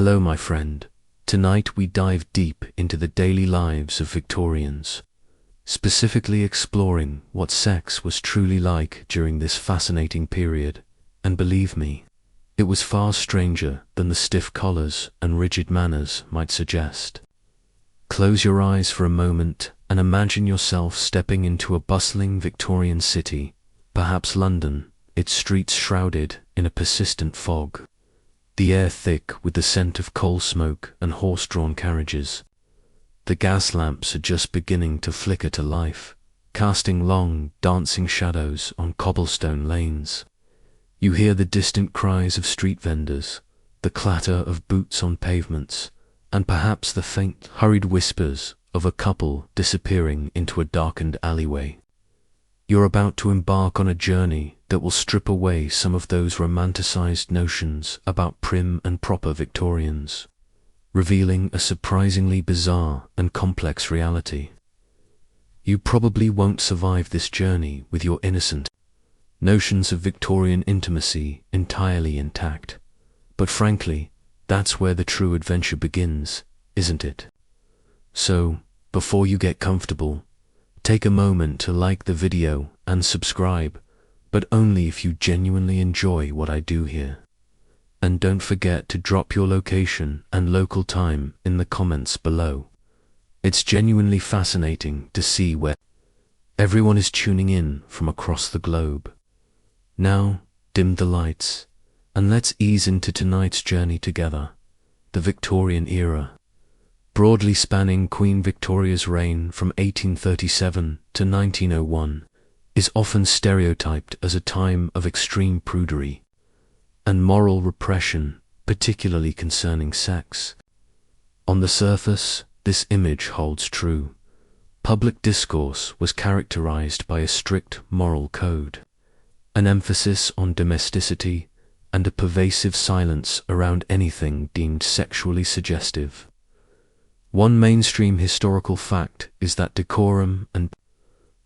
Hello, my friend. Tonight we dive deep into the daily lives of Victorians, specifically exploring what sex was truly like during this fascinating period. And believe me, it was far stranger than the stiff collars and rigid manners might suggest. Close your eyes for a moment and imagine yourself stepping into a bustling Victorian city, perhaps London, its streets shrouded in a persistent fog, the air thick with the scent of coal smoke and horse-drawn carriages. The gas lamps are just beginning to flicker to life, casting long, dancing shadows on cobblestone lanes. You hear the distant cries of street vendors, the clatter of boots on pavements, and perhaps the faint, hurried whispers of a couple disappearing into a darkened alleyway. You're about to embark on a journey that will strip away some of those romanticized notions about prim and proper Victorians, revealing a surprisingly bizarre and complex reality. You probably won't survive this journey with your innocent notions of Victorian intimacy entirely intact, but frankly, that's where the true adventure begins, isn't it? So, before you get comfortable, take a moment to like the video and subscribe, but only if you genuinely enjoy what I do here. And don't forget to drop your location and local time in the comments below. It's genuinely fascinating to see where everyone is tuning in from across the globe. Now, dim the lights, and let's ease into tonight's journey together. The Victorian Era, broadly spanning Queen Victoria's reign from 1837 to 1901, is often stereotyped as a time of extreme prudery and moral repression, particularly concerning sex. On the surface, this image holds true. Public discourse was characterized by a strict moral code, an emphasis on domesticity, and a pervasive silence around anything deemed sexually suggestive. One mainstream historical fact is that decorum and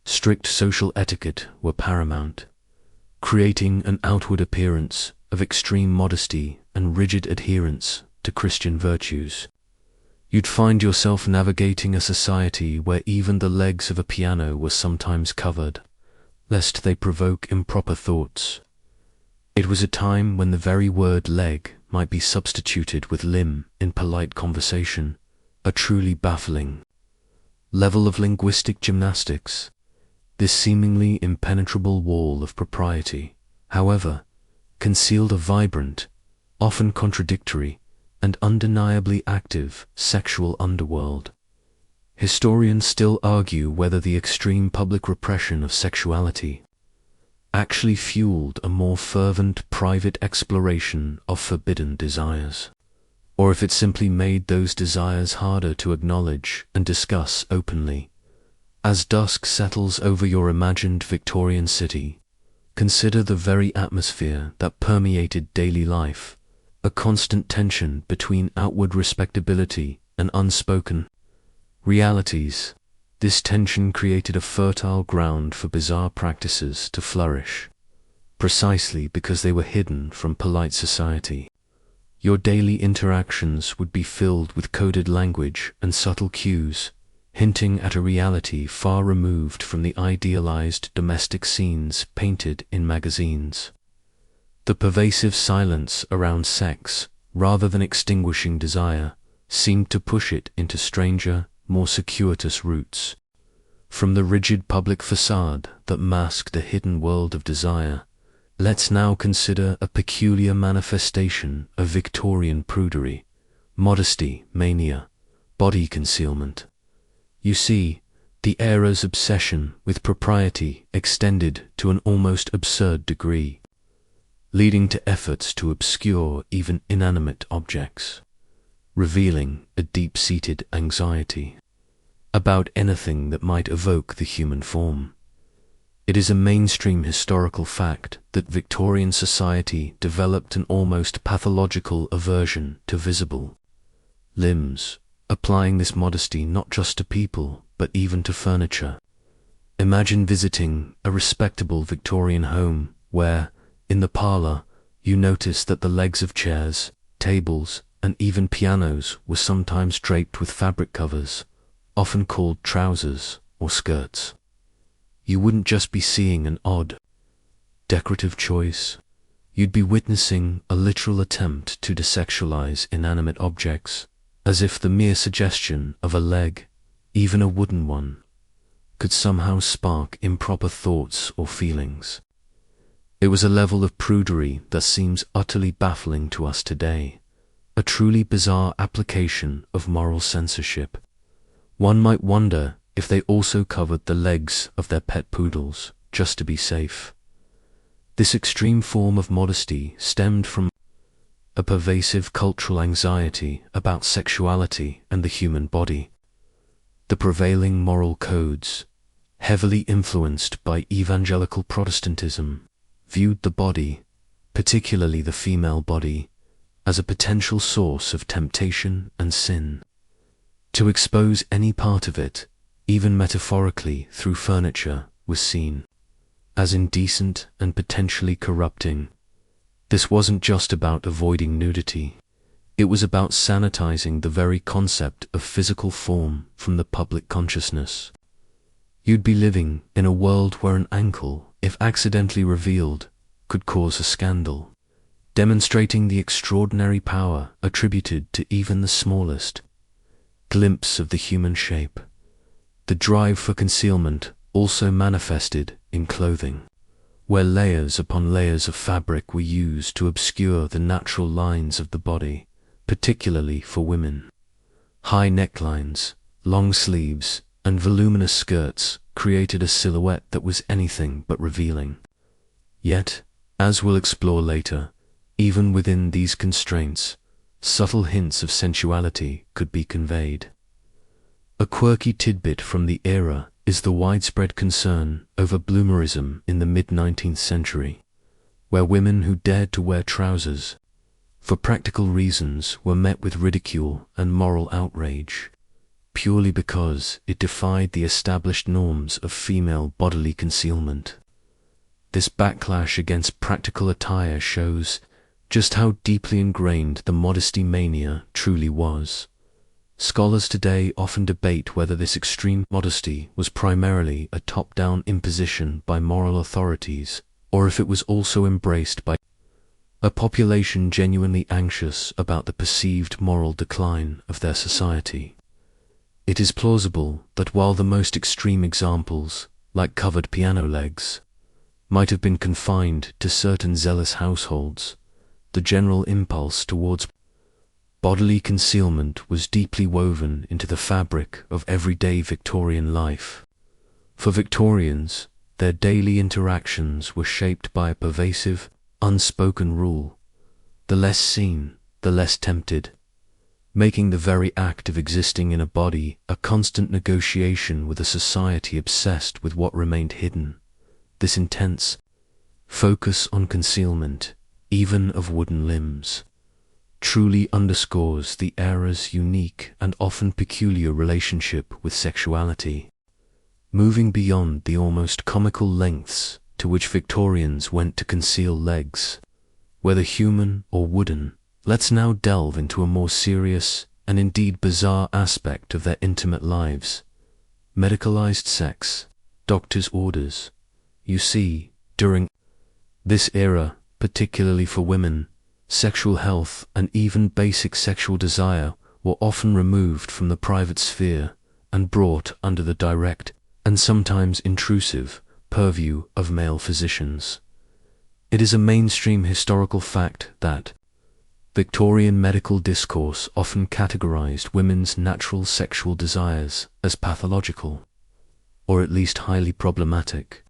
strict social etiquette were paramount, creating an outward appearance of extreme modesty and rigid adherence to Christian virtues. You'd find yourself navigating a society where even the legs of a piano were sometimes covered, lest they provoke improper thoughts. It was a time when the very word leg might be substituted with limb in polite conversation, a truly baffling level of linguistic gymnastics. This seemingly impenetrable wall of propriety, however, concealed a vibrant, often contradictory, and undeniably active sexual underworld. Historians still argue whether the extreme public repression of sexuality actually fueled a more fervent private exploration of forbidden desires, or if it simply made those desires harder to acknowledge and discuss openly. As dusk settles over your imagined Victorian city, consider the very atmosphere that permeated daily life, a constant tension between outward respectability and unspoken realities. This tension created a fertile ground for bizarre practices to flourish, precisely because they were hidden from polite society. Your daily interactions would be filled with coded language and subtle cues, hinting at a reality far removed from the idealized domestic scenes painted in magazines. The pervasive silence around sex, rather than extinguishing desire, seemed to push it into stranger, more circuitous routes. From the rigid public facade that masked a hidden world of desire, let's now consider a peculiar manifestation of Victorian prudery, modesty mania, body concealment. You see, the era's obsession with propriety extended to an almost absurd degree, leading to efforts to obscure even inanimate objects, revealing a deep-seated anxiety about anything that might evoke the human form. It is a mainstream historical fact that Victorian society developed an almost pathological aversion to visible limbs, applying this modesty not just to people, but even to furniture. Imagine visiting a respectable Victorian home where, in the parlour, you notice that the legs of chairs, tables, and even pianos were sometimes draped with fabric covers, often called trousers or skirts. You wouldn't just be seeing an odd, decorative choice, you'd be witnessing a literal attempt to desexualize inanimate objects, as if the mere suggestion of a leg, even a wooden one, could somehow spark improper thoughts or feelings. It was a level of prudery that seems utterly baffling to us today, a truly bizarre application of moral censorship. One might wonder if they also covered the legs of their pet poodles, just to be safe. This extreme form of modesty stemmed from a pervasive cultural anxiety about sexuality and the human body. The prevailing moral codes, heavily influenced by evangelical Protestantism, viewed the body, particularly the female body, as a potential source of temptation and sin. To expose any part of it, even metaphorically through furniture, was seen as indecent and potentially corrupting. This wasn't just about avoiding nudity. It was about sanitizing the very concept of physical form from the public consciousness. You'd be living in a world where an ankle, if accidentally revealed, could cause a scandal, demonstrating the extraordinary power attributed to even the smallest glimpse of the human shape. The drive for concealment also manifested in clothing, where layers upon layers of fabric were used to obscure the natural lines of the body, particularly for women. High necklines, long sleeves, and voluminous skirts created a silhouette that was anything but revealing. Yet, as we'll explore later, even within these constraints, subtle hints of sensuality could be conveyed. A quirky tidbit from the era is the widespread concern over bloomerism in the mid-19th century, where women who dared to wear trousers for practical reasons were met with ridicule and moral outrage, purely because it defied the established norms of female bodily concealment. This backlash against practical attire shows just how deeply ingrained the modesty mania truly was. Scholars today often debate whether this extreme modesty was primarily a top-down imposition by moral authorities, or if it was also embraced by a population genuinely anxious about the perceived moral decline of their society. It is plausible that while the most extreme examples, like covered piano legs, might have been confined to certain zealous households, the general impulse towards bodily concealment was deeply woven into the fabric of everyday Victorian life. For Victorians, their daily interactions were shaped by a pervasive, unspoken rule: the less seen, the less tempted, making the very act of existing in a body a constant negotiation with a society obsessed with what remained hidden. This intense focus on concealment, even of wooden limbs, truly underscores the era's unique and often peculiar relationship with sexuality. Moving beyond the almost comical lengths to which Victorians went to conceal legs, whether human or wooden, let's now delve into a more serious and indeed bizarre aspect of their intimate lives: medicalized sex, doctors' orders. You see, during this era, particularly for women, sexual health and even basic sexual desire were often removed from the private sphere and brought under the direct, and sometimes intrusive, purview of male physicians. It is a mainstream historical fact that Victorian medical discourse often categorized women's natural sexual desires as pathological, or at least highly problematic.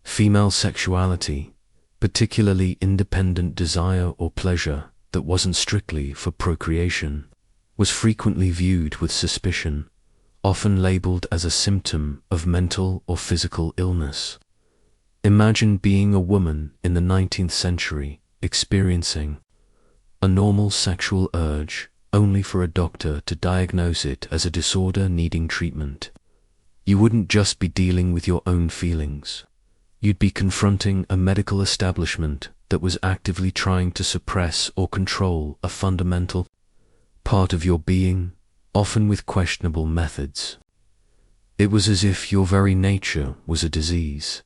Female sexuality, particularly independent desire or pleasure that wasn't strictly for procreation, was frequently viewed with suspicion, often labeled as a symptom of mental or physical illness. Imagine being a woman in the 19th century experiencing a normal sexual urge only for a doctor to diagnose it as a disorder needing treatment. You wouldn't just be dealing with your own feelings. You'd be confronting a medical establishment that was actively trying to suppress or control a fundamental part of your being, often with questionable methods. It was as if your very nature was a disease.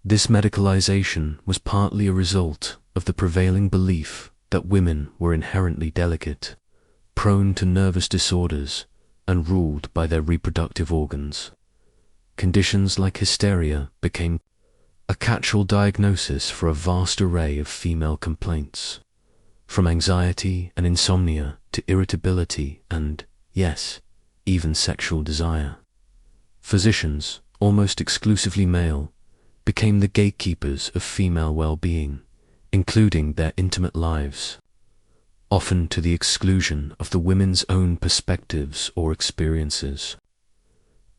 This medicalization was partly a result of the prevailing belief that women were inherently delicate, prone to nervous disorders, and ruled by their reproductive organs. Conditions like hysteria became a catch-all diagnosis for a vast array of female complaints, from anxiety and insomnia to irritability and, yes, even sexual desire. Physicians, almost exclusively male, became the gatekeepers of female well-being, including their intimate lives, often to the exclusion of the women's own perspectives or experiences.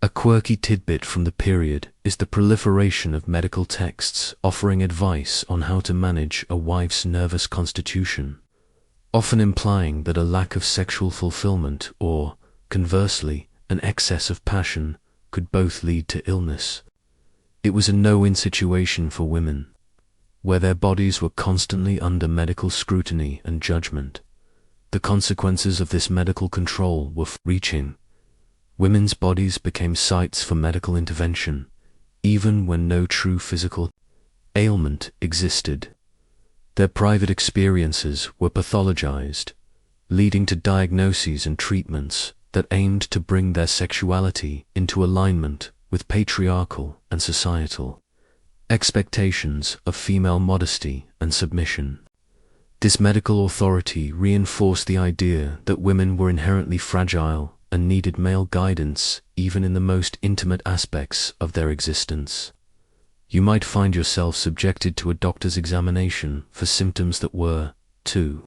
A quirky tidbit from the period is the proliferation of medical texts offering advice on how to manage a wife's nervous constitution, often implying that a lack of sexual fulfillment or, conversely, an excess of passion could both lead to illness. It was a no-win situation for women, where their bodies were constantly under medical scrutiny and judgment. The consequences of this medical control were far-reaching. Women's bodies became sites for medical intervention, even when no true physical ailment existed. Their private experiences were pathologized, leading to diagnoses and treatments that aimed to bring their sexuality into alignment with patriarchal and societal expectations of female modesty and submission. This medical authority reinforced the idea that women were inherently fragile and needed male guidance even in the most intimate aspects of their existence. You might find yourself subjected to a doctor's examination for symptoms that were, to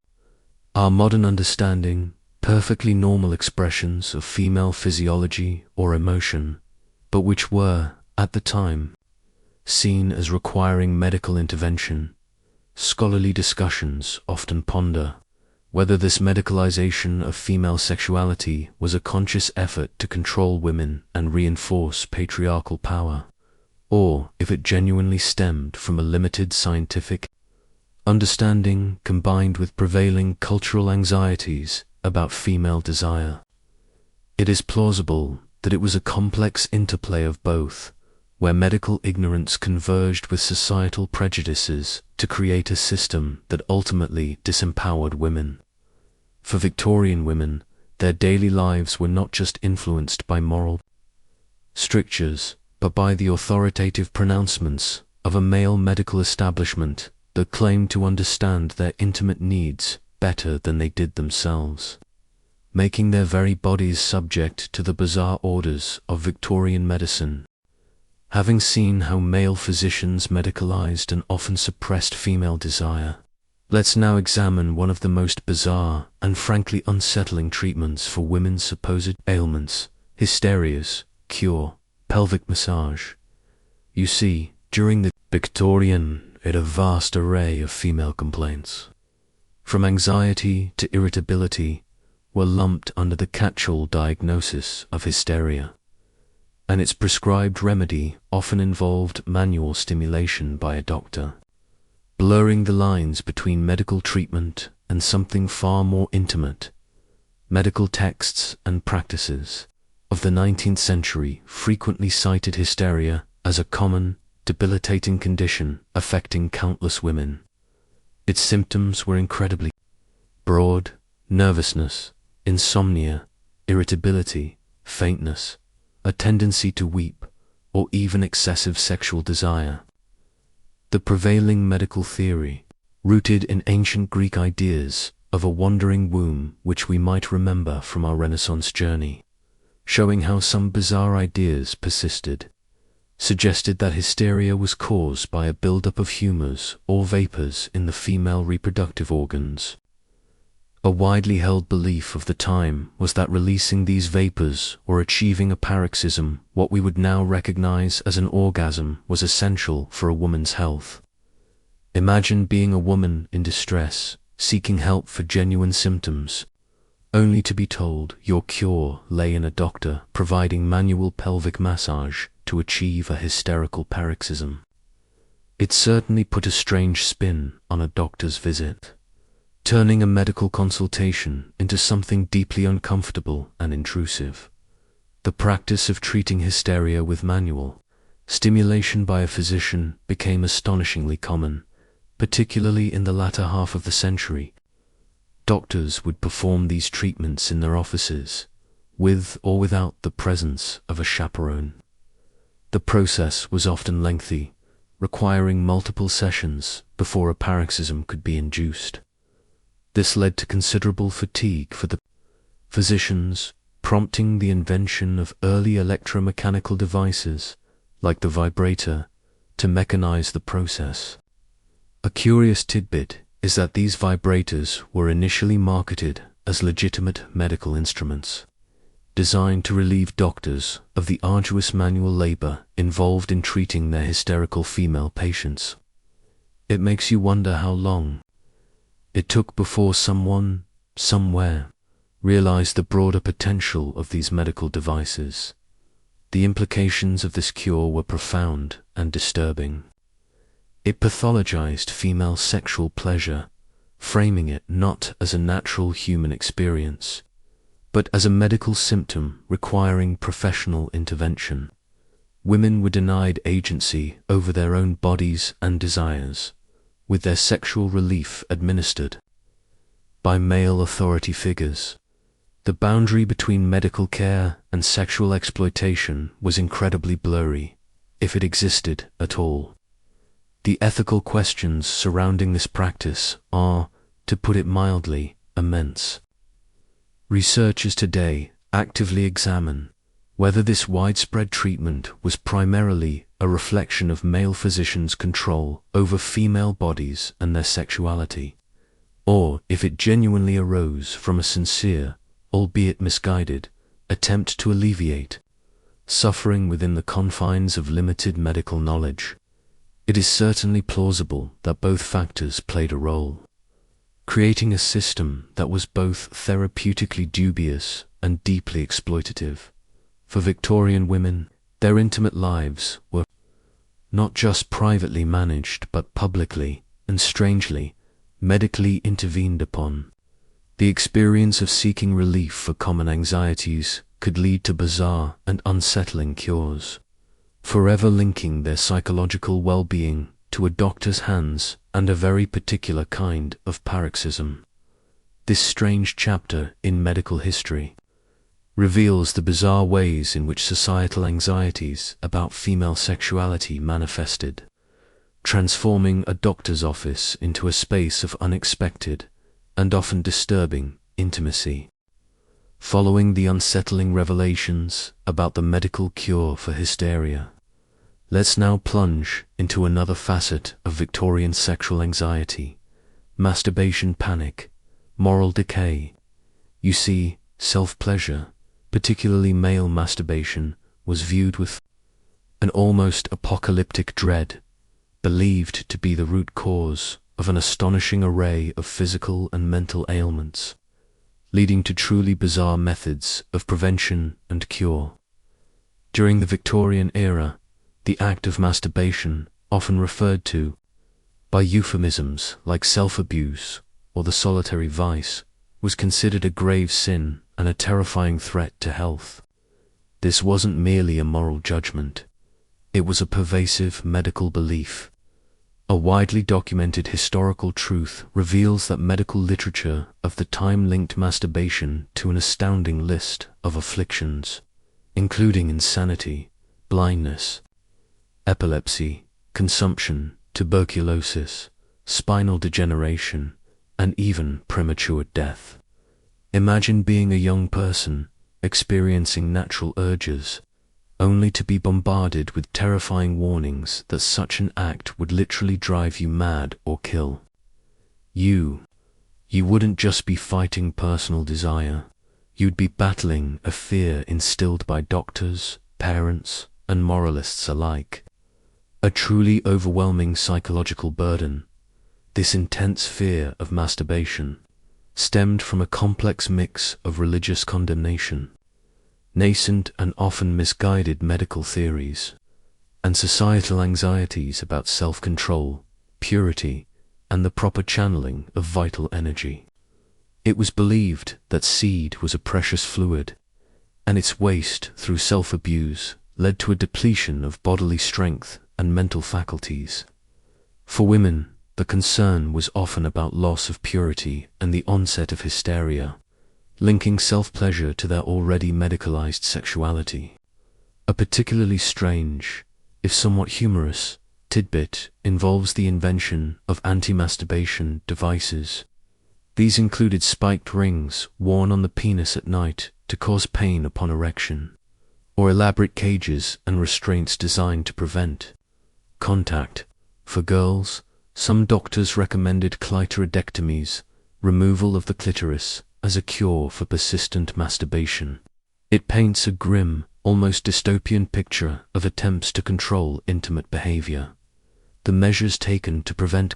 our modern understanding, perfectly normal expressions of female physiology or emotion, but which were, at the time, seen as requiring medical intervention. Scholarly discussions often ponder whether this medicalization of female sexuality was a conscious effort to control women and reinforce patriarchal power, or if it genuinely stemmed from a limited scientific understanding combined with prevailing cultural anxieties about female desire. It is plausible that it was a complex interplay of both, where medical ignorance converged with societal prejudices to create a system that ultimately disempowered women. For Victorian women, their daily lives were not just influenced by moral strictures, but by the authoritative pronouncements of a male medical establishment that claimed to understand their intimate needs better than they did themselves, making their very bodies subject to the bizarre orders of Victorian medicine. Having seen how male physicians medicalized and often suppressed female desire, let's now examine one of the most bizarre and frankly unsettling treatments for women's supposed ailments: hysteria's cure, pelvic massage. You see, during the Victorian era, a vast array of female complaints, from anxiety to irritability, were lumped under the catch-all diagnosis of hysteria, and its prescribed remedy often involved manual stimulation by a doctor, blurring the lines between medical treatment and something far more intimate. Medical texts and practices of the 19th century frequently cited hysteria as a common, debilitating condition affecting countless women. Its symptoms were incredibly broad: nervousness, insomnia, irritability, faintness, a tendency to weep, or even excessive sexual desire. The prevailing medical theory, rooted in ancient Greek ideas of a wandering womb which we might remember from our Renaissance journey, showing how some bizarre ideas persisted, suggested that hysteria was caused by a buildup of humors or vapors in the female reproductive organs. A widely held belief of the time was that releasing these vapors or achieving a paroxysm, what we would now recognize as an orgasm, was essential for a woman's health. Imagine being a woman in distress, seeking help for genuine symptoms, only to be told your cure lay in a doctor providing manual pelvic massage to achieve a hysterical paroxysm. It certainly put a strange spin on a doctor's visit. turning a medical consultation into something deeply uncomfortable and intrusive. The practice of treating hysteria with manual stimulation by a physician became astonishingly common, particularly in the latter half of the century. Doctors would perform these treatments in their offices, with or without the presence of a chaperone. The process was often lengthy, requiring multiple sessions before a paroxysm could be induced. This led to considerable fatigue for the physicians, prompting the invention of early electromechanical devices, like the vibrator, to mechanize the process. A curious tidbit is that these vibrators were initially marketed as legitimate medical instruments, designed to relieve doctors of the arduous manual labor involved in treating their hysterical female patients. It makes you wonder how long it took before someone, somewhere, realized the broader potential of these medical devices. The implications of this cure were profound and disturbing. It pathologized female sexual pleasure, framing it not as a natural human experience, but as a medical symptom requiring professional intervention. Women were denied agency over their own bodies and desires, with their sexual relief administered by male authority figures. The boundary between medical care and sexual exploitation was incredibly blurry, if it existed at all. The ethical questions surrounding this practice are, to put it mildly, immense. Researchers today actively examine whether this widespread treatment was primarily a reflection of male physicians' control over female bodies and their sexuality, or if it genuinely arose from a sincere, albeit misguided, attempt to alleviate suffering within the confines of limited medical knowledge. It is certainly plausible that both factors played a role, creating a system that was both therapeutically dubious and deeply exploitative. For Victorian women, their intimate lives were not just privately managed but publicly, and strangely, medically intervened upon. The experience of seeking relief for common anxieties could lead to bizarre and unsettling cures, forever linking their psychological well-being to a doctor's hands and a very particular kind of paroxysm. This strange chapter in medical history reveals the bizarre ways in which societal anxieties about female sexuality manifested, transforming a doctor's office into a space of unexpected and often disturbing intimacy. Following the unsettling revelations about the medical cure for hysteria, let's now plunge into another facet of Victorian sexual anxiety: masturbation panic, moral decay. You see, self-pleasure, particularly male masturbation, was viewed with an almost apocalyptic dread, believed to be the root cause of an astonishing array of physical and mental ailments, leading to truly bizarre methods of prevention and cure. During the Victorian era, the act of masturbation, often referred to by euphemisms like self-abuse or the solitary vice, was considered a grave sin and a terrifying threat to health. This wasn't merely a moral judgment, it was a pervasive medical belief. A widely documented historical truth reveals that medical literature of the time linked masturbation to an astounding list of afflictions, including insanity, blindness, epilepsy, consumption, tuberculosis, spinal degeneration, and even premature death. Imagine being a young person experiencing natural urges, only to be bombarded with terrifying warnings that such an act would literally drive you mad or kill. You wouldn't just be fighting personal desire, you'd be battling a fear instilled by doctors, parents, and moralists alike. A truly overwhelming psychological burden. This intense fear of masturbation stemmed from a complex mix of religious condemnation, nascent and often misguided medical theories, and societal anxieties about self-control, purity, and the proper channeling of vital energy. It was believed that seed was a precious fluid, and its waste through self-abuse led to a depletion of bodily strength and mental faculties. For women, the concern was often about loss of purity and the onset of hysteria, linking self-pleasure to their already medicalized sexuality. A particularly strange, if somewhat humorous, tidbit involves the invention of anti-masturbation devices. These included spiked rings worn on the penis at night to cause pain upon erection, or elaborate cages and restraints designed to prevent contact. For girls, some doctors recommended clitoridectomies, removal of the clitoris, as a cure for persistent masturbation. It paints a grim, almost dystopian picture of attempts to control intimate behavior. The measures taken to prevent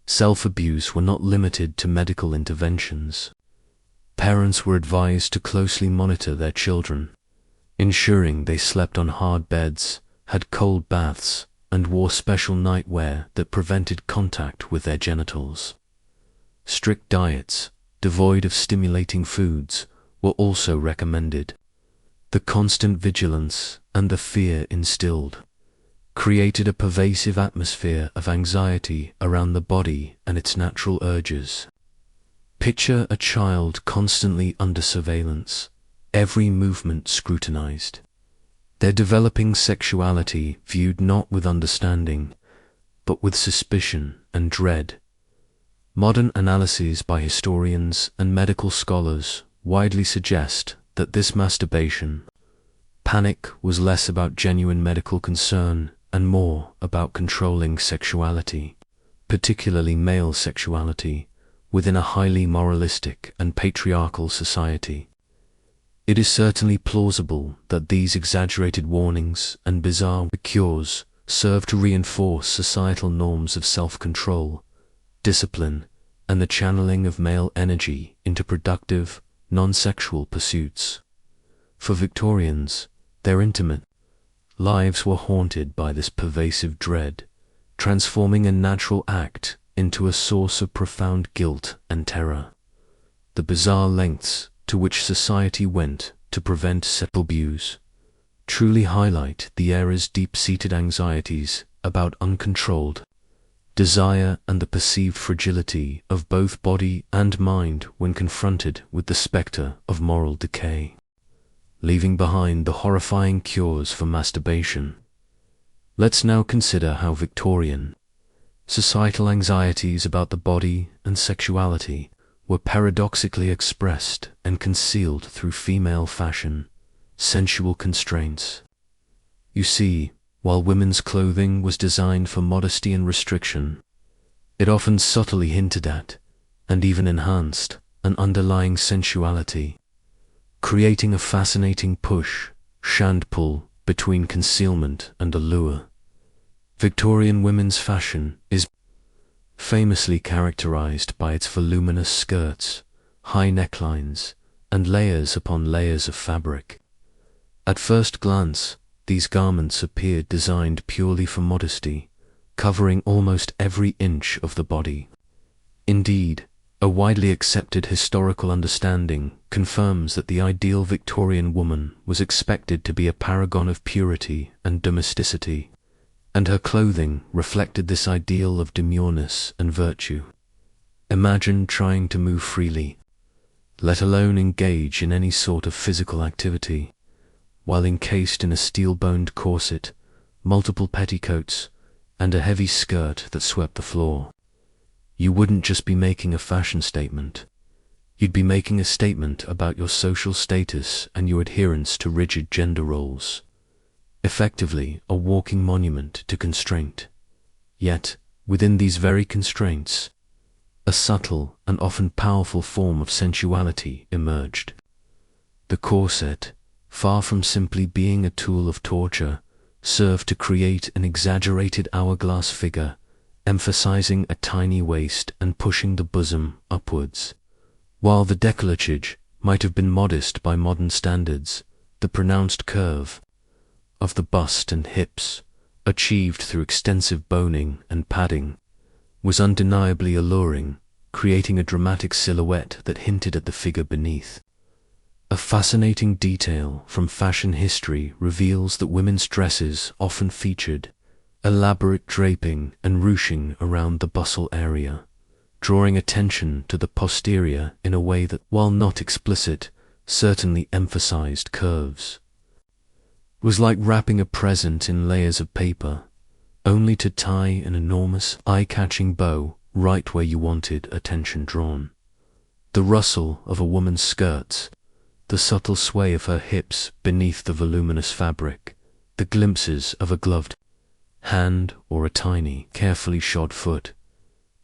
self-abuse were not limited to medical interventions. Parents were advised to closely monitor their children, ensuring they slept on hard beds, had cold baths, and wore special nightwear that prevented contact with their genitals. Strict diets, devoid of stimulating foods, were also recommended. The constant vigilance and the fear instilled created a pervasive atmosphere of anxiety around the body and its natural urges. Picture a child constantly under surveillance, every movement scrutinized. Their developing sexuality viewed not with understanding, but with suspicion and dread. Modern analyses by historians and medical scholars widely suggest that this masturbation panic was less about genuine medical concern and more about controlling sexuality, particularly male sexuality, within a highly moralistic and patriarchal society. It is certainly plausible that these exaggerated warnings and bizarre cures serve to reinforce societal norms of self-control, discipline, and the channeling of male energy into productive, non-sexual pursuits. For Victorians, their intimate lives were haunted by this pervasive dread, transforming a natural act into a source of profound guilt and terror. The bizarre lengths to which society went to prevent sexual abuse truly highlight the era's deep-seated anxieties about uncontrolled desire and the perceived fragility of both body and mind when confronted with the specter of moral decay. Leaving behind the horrifying cures for masturbation, let's now consider how Victorian societal anxieties about the body and sexuality were paradoxically expressed and concealed through female fashion, sensual constraints. You see, while women's clothing was designed for modesty and restriction, it often subtly hinted at, and even enhanced, an underlying sensuality, creating a fascinating push-and-pull between concealment and allure. Victorian women's fashion is famously characterized by its voluminous skirts, high necklines, and layers upon layers of fabric. At first glance, these garments appeared designed purely for modesty, covering almost every inch of the body. Indeed, a widely accepted historical understanding confirms that the ideal Victorian woman was expected to be a paragon of purity and domesticity, and her clothing reflected this ideal of demureness and virtue. Imagine trying to move freely, let alone engage in any sort of physical activity, while encased in a steel-boned corset, multiple petticoats, and a heavy skirt that swept the floor. You wouldn't just be making a fashion statement. You'd be making a statement about your social status and your adherence to rigid gender roles. Effectively, a walking monument to constraint. Yet, within these very constraints, a subtle and often powerful form of sensuality emerged. The corset, far from simply being a tool of torture, served to create an exaggerated hourglass figure, emphasizing a tiny waist and pushing the bosom upwards. While the décolletage might have been modest by modern standards, the pronounced curve of the bust and hips, achieved through extensive boning and padding, was undeniably alluring, creating a dramatic silhouette that hinted at the figure beneath. A fascinating detail from fashion history reveals that women's dresses often featured elaborate draping and ruching around the bustle area, drawing attention to the posterior in a way that, while not explicit, certainly emphasized curves. It was like wrapping a present in layers of paper, only to tie an enormous, eye-catching bow right where you wanted attention drawn. The rustle of a woman's skirts, the subtle sway of her hips beneath the voluminous fabric, the glimpses of a gloved hand or a tiny, carefully shod foot,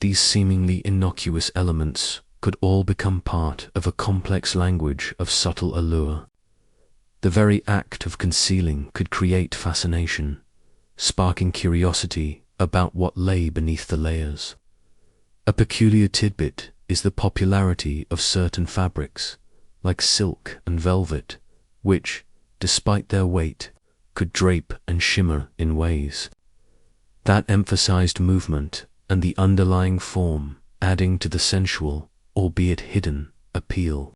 these seemingly innocuous elements could all become part of a complex language of subtle allure. The very act of concealing could create fascination, sparking curiosity about what lay beneath the layers. A peculiar tidbit is the popularity of certain fabrics, like silk and velvet, which, despite their weight, could drape and shimmer in ways that emphasized movement and the underlying form, adding to the sensual, albeit hidden, appeal.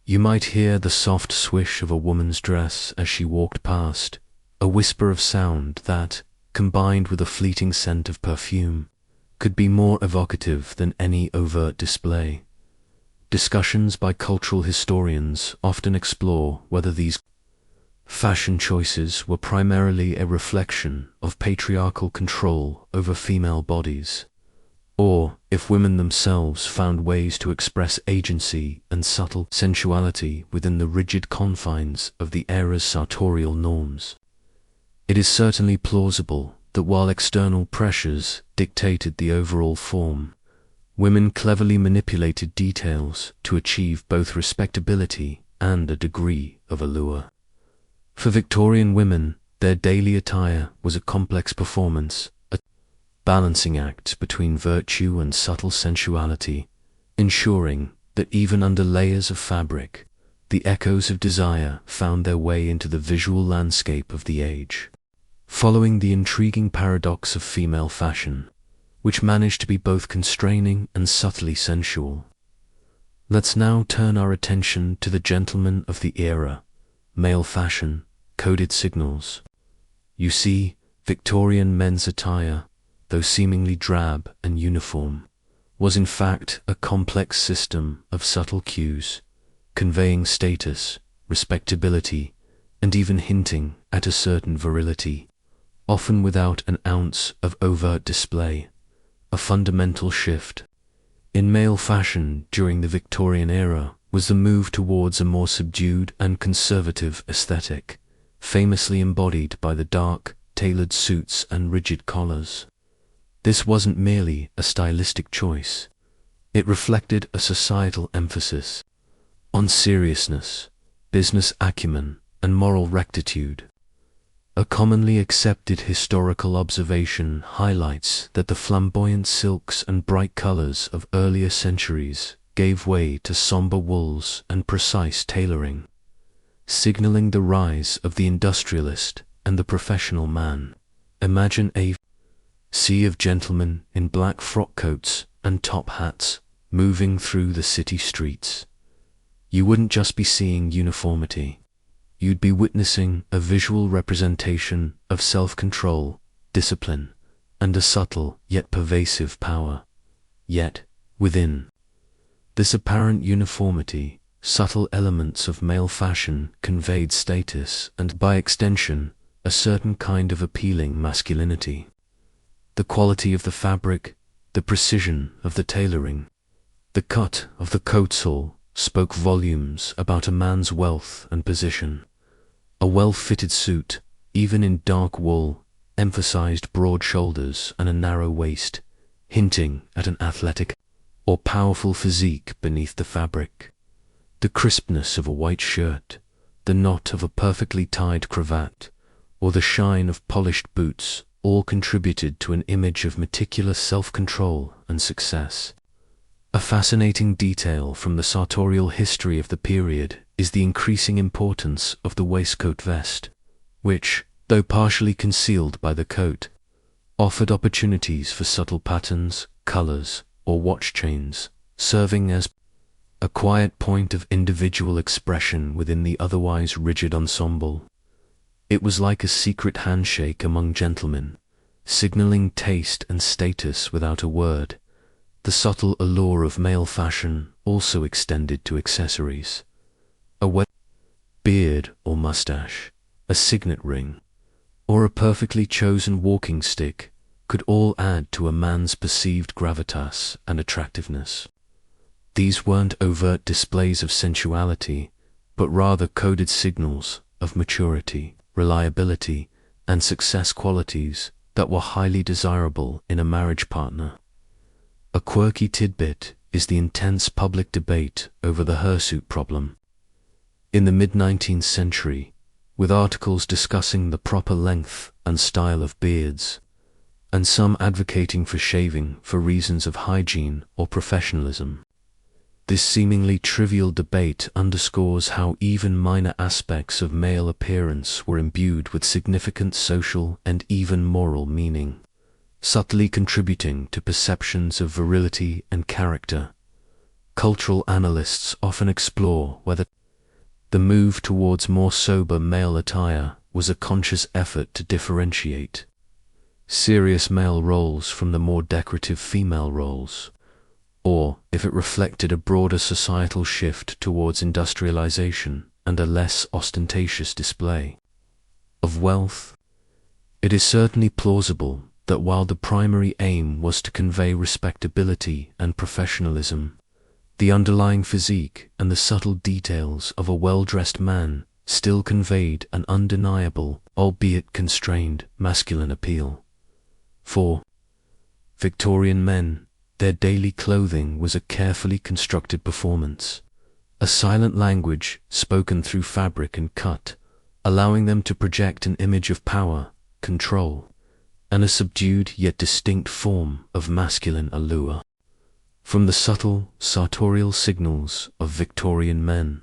You might hear the soft swish of a woman's dress as she walked past, a whisper of sound that, combined with a fleeting scent of perfume, could be more evocative than any overt display. Discussions by cultural historians often explore whether these fashion choices were primarily a reflection of patriarchal control over female bodies, or if women themselves found ways to express agency and subtle sensuality within the rigid confines of the era's sartorial norms. It is certainly plausible that while external pressures dictated the overall form, women cleverly manipulated details to achieve both respectability and a degree of allure. For Victorian women, their daily attire was a complex performance, a balancing act between virtue and subtle sensuality, ensuring that even under layers of fabric, the echoes of desire found their way into the visual landscape of the age. Following the intriguing paradox of female fashion, which managed to be both constraining and subtly sensual, let's now turn our attention to the gentleman of the era, male fashion, coded signals. You see, Victorian men's attire, though seemingly drab and uniform, was in fact a complex system of subtle cues, conveying status, respectability, and even hinting at a certain virility, often without an ounce of overt display. A fundamental shift in male fashion during the Victorian era was the move towards a more subdued and conservative aesthetic, famously embodied by the dark, tailored suits and rigid collars. This wasn't merely a stylistic choice. It reflected a societal emphasis on seriousness, business acumen, and moral rectitude. A commonly accepted historical observation highlights that the flamboyant silks and bright colors of earlier centuries gave way to somber wools and precise tailoring, signaling the rise of the industrialist and the professional man. Imagine a sea of gentlemen in black frock coats and top hats moving through the city streets. You wouldn't just be seeing uniformity. You'd be witnessing a visual representation of self-control, discipline, and a subtle yet pervasive power. Yet, within this apparent uniformity, subtle elements of male fashion conveyed status and, by extension, a certain kind of appealing masculinity. The quality of the fabric, the precision of the tailoring, the cut of the coat sole spoke volumes about a man's wealth and position. A well-fitted suit, even in dark wool, emphasized broad shoulders and a narrow waist, hinting at an athletic or powerful physique beneath the fabric. The crispness of a white shirt, the knot of a perfectly tied cravat, or the shine of polished boots all contributed to an image of meticulous self-control and success. A fascinating detail from the sartorial history of the period is the increasing importance of the waistcoat vest, which, though partially concealed by the coat, offered opportunities for subtle patterns, colors, or watch chains, serving as a quiet point of individual expression within the otherwise rigid ensemble. It was like a secret handshake among gentlemen, signaling taste and status without a word. The subtle allure of male fashion also extended to accessories. A wet beard or mustache, a signet ring, or a perfectly chosen walking stick could all add to a man's perceived gravitas and attractiveness. These weren't overt displays of sensuality, but rather coded signals of maturity, reliability, and success, qualities that were highly desirable in a marriage partner. A quirky tidbit is the intense public debate over the hirsute problem. In the mid-19th century, with articles discussing the proper length and style of beards, and some advocating for shaving for reasons of hygiene or professionalism. This seemingly trivial debate underscores how even minor aspects of male appearance were imbued with significant social and even moral meaning, subtly contributing to perceptions of virility and character. Cultural analysts often explore whether the move towards more sober male attire was a conscious effort to differentiate serious male roles from the more decorative female roles, or if it reflected a broader societal shift towards industrialization and a less ostentatious display of wealth. It is certainly plausible that while the primary aim was to convey respectability and professionalism, the underlying physique and the subtle details of a well-dressed man still conveyed an undeniable, albeit constrained, masculine appeal. For Victorian men, their daily clothing was a carefully constructed performance, a silent language spoken through fabric and cut, allowing them to project an image of power, control, and a subdued yet distinct form of masculine allure. From the subtle, sartorial signals of Victorian men,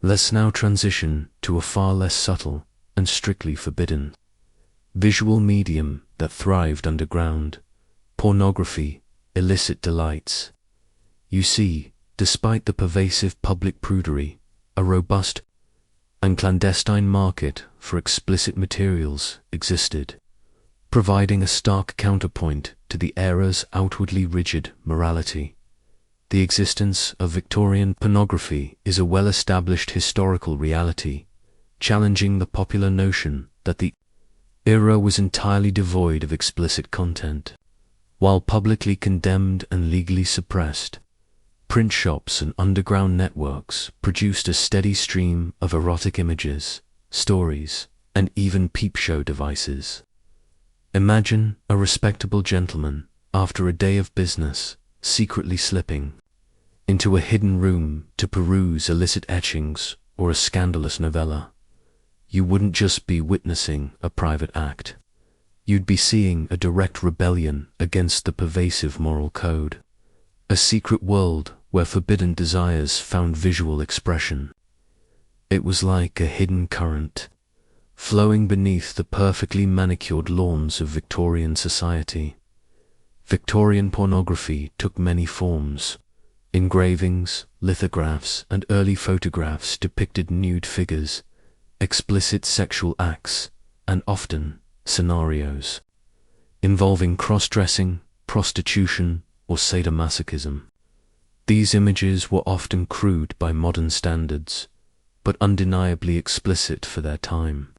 let's now transition to a far less subtle and strictly forbidden visual medium that thrived underground: pornography, illicit delights. You see, despite the pervasive public prudery, a robust and clandestine market for explicit materials existed, providing a stark counterpoint to the era's outwardly rigid morality. The existence of Victorian pornography is a well-established historical reality, challenging the popular notion that the era was entirely devoid of explicit content. While publicly condemned and legally suppressed, print shops and underground networks produced a steady stream of erotic images, stories, and even peep show devices. Imagine a respectable gentleman, after a day of business, secretly slipping into a hidden room to peruse illicit etchings or a scandalous novella. You wouldn't just be witnessing a private act. You'd be seeing a direct rebellion against the pervasive moral code, a secret world where forbidden desires found visual expression. It was like a hidden current, flowing beneath the perfectly manicured lawns of Victorian society. Victorian pornography took many forms. Engravings, lithographs, and early photographs depicted nude figures, explicit sexual acts, and often scenarios involving cross-dressing, prostitution, or sadomasochism. These images were often crude by modern standards, but undeniably explicit for their time.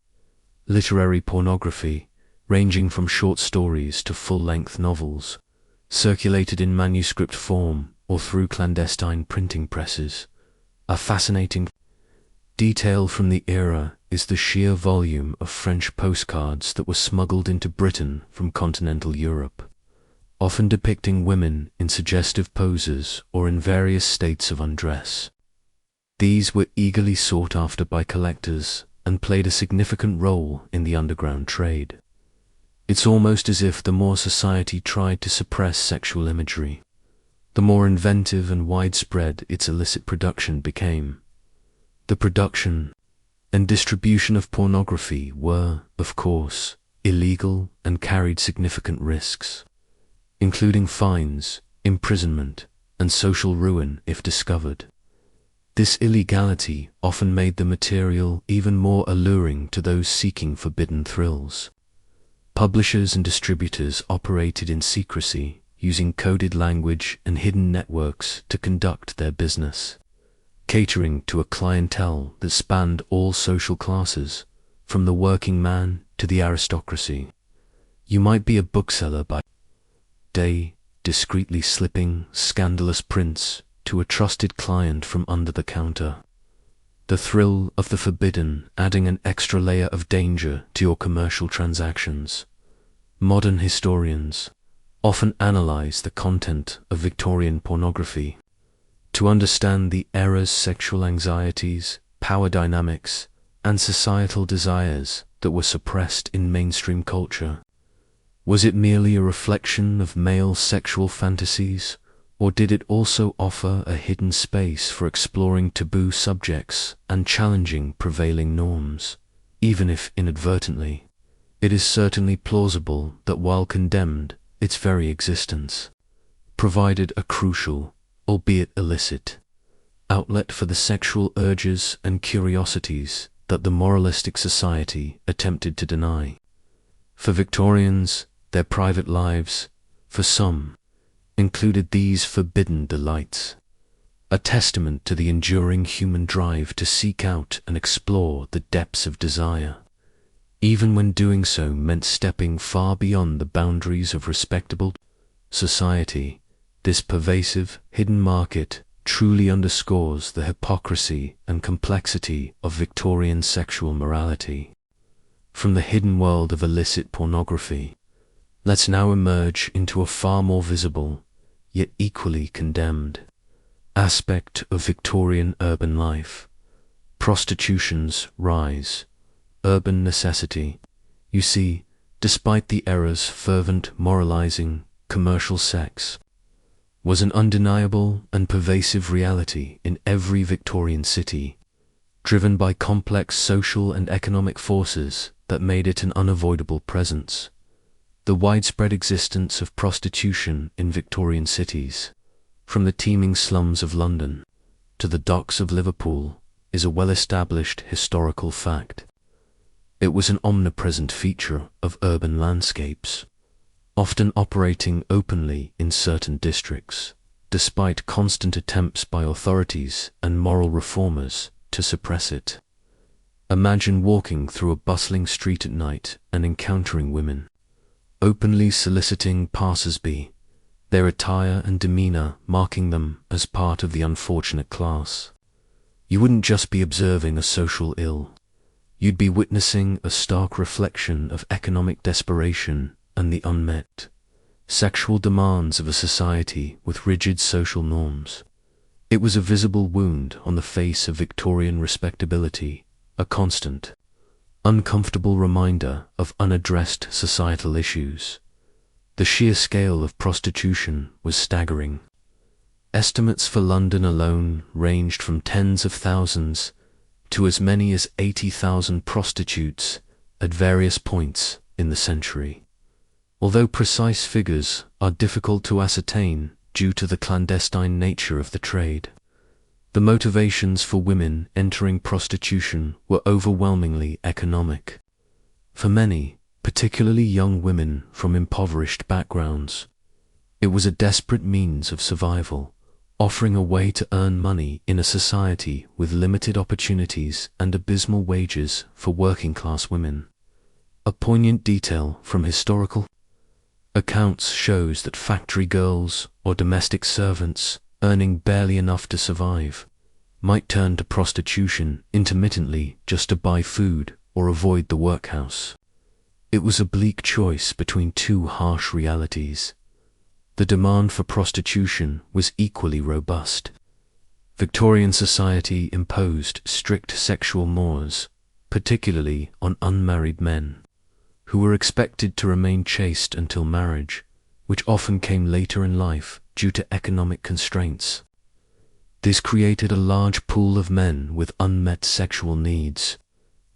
Literary pornography, ranging from short stories to full-length novels, circulated in manuscript form or through clandestine printing presses. A fascinating detail from the era is the sheer volume of French postcards that were smuggled into Britain from continental Europe, often depicting women in suggestive poses or in various states of undress. These were eagerly sought after by collectors and played a significant role in the underground trade. It's almost as if the more society tried to suppress sexual imagery, the more inventive and widespread its illicit production became. The production and distribution of pornography were, of course, illegal and carried significant risks. including fines, imprisonment, and social ruin if discovered. This illegality often made the material even more alluring to those seeking forbidden thrills. Publishers and distributors operated in secrecy, using coded language and hidden networks to conduct their business, catering to a clientele that spanned all social classes, from the working man to the aristocracy. You might be a bookseller by day, discreetly slipping scandalous prints to a trusted client from under the counter. The thrill of the forbidden adding an extra layer of danger to your commercial transactions. Modern historians often analyze the content of Victorian pornography to understand the era's sexual anxieties, power dynamics, and societal desires that were suppressed in mainstream culture. Was it merely a reflection of male sexual fantasies, or did it also offer a hidden space for exploring taboo subjects and challenging prevailing norms, even if inadvertently? It is certainly plausible that while condemned, its very existence provided a crucial, albeit illicit, outlet for the sexual urges and curiosities that the moralistic society attempted to deny. For Victorians, their private lives, for some, included these forbidden delights, a testament to the enduring human drive to seek out and explore the depths of desire, even when doing so meant stepping far beyond the boundaries of respectable society. This pervasive, hidden market truly underscores the hypocrisy and complexity of Victorian sexual morality. From the hidden world of illicit pornography, let's now emerge into a far more visible, yet equally condemned, aspect of Victorian urban life: prostitution's rise. Urban necessity. You see, despite the era's fervent moralizing, commercial sex was an undeniable and pervasive reality in every Victorian city, driven by complex social and economic forces that made it an unavoidable presence. The widespread existence of prostitution in Victorian cities, from the teeming slums of London to the docks of Liverpool, is a well-established historical fact. It was an omnipresent feature of urban landscapes, often operating openly in certain districts, despite constant attempts by authorities and moral reformers to suppress it. Imagine walking through a bustling street at night and encountering women, openly soliciting passers-by, their attire and demeanor marking them as part of the unfortunate class. You wouldn't just be observing a social ill, you'd be witnessing a stark reflection of economic desperation and the unmet sexual demands of a society with rigid social norms. It was a visible wound on the face of Victorian respectability, a constant, uncomfortable reminder of unaddressed societal issues. The sheer scale of prostitution was staggering. Estimates for London alone ranged from tens of thousands to as many as 80,000 prostitutes at various points in the century. Although precise figures are difficult to ascertain due to the clandestine nature of the trade, the motivations for women entering prostitution were overwhelmingly economic. For many, particularly young women from impoverished backgrounds, it was a desperate means of survival, offering a way to earn money in a society with limited opportunities and abysmal wages for working-class women. A poignant detail from historical accounts shows that factory girls or domestic servants, earning barely enough to survive, might turn to prostitution intermittently just to buy food or avoid the workhouse. It was a bleak choice between two harsh realities. The demand for prostitution was equally robust. Victorian society imposed strict sexual mores, particularly on unmarried men, who were expected to remain chaste until marriage, which often came later in life due to economic constraints. This created a large pool of men with unmet sexual needs,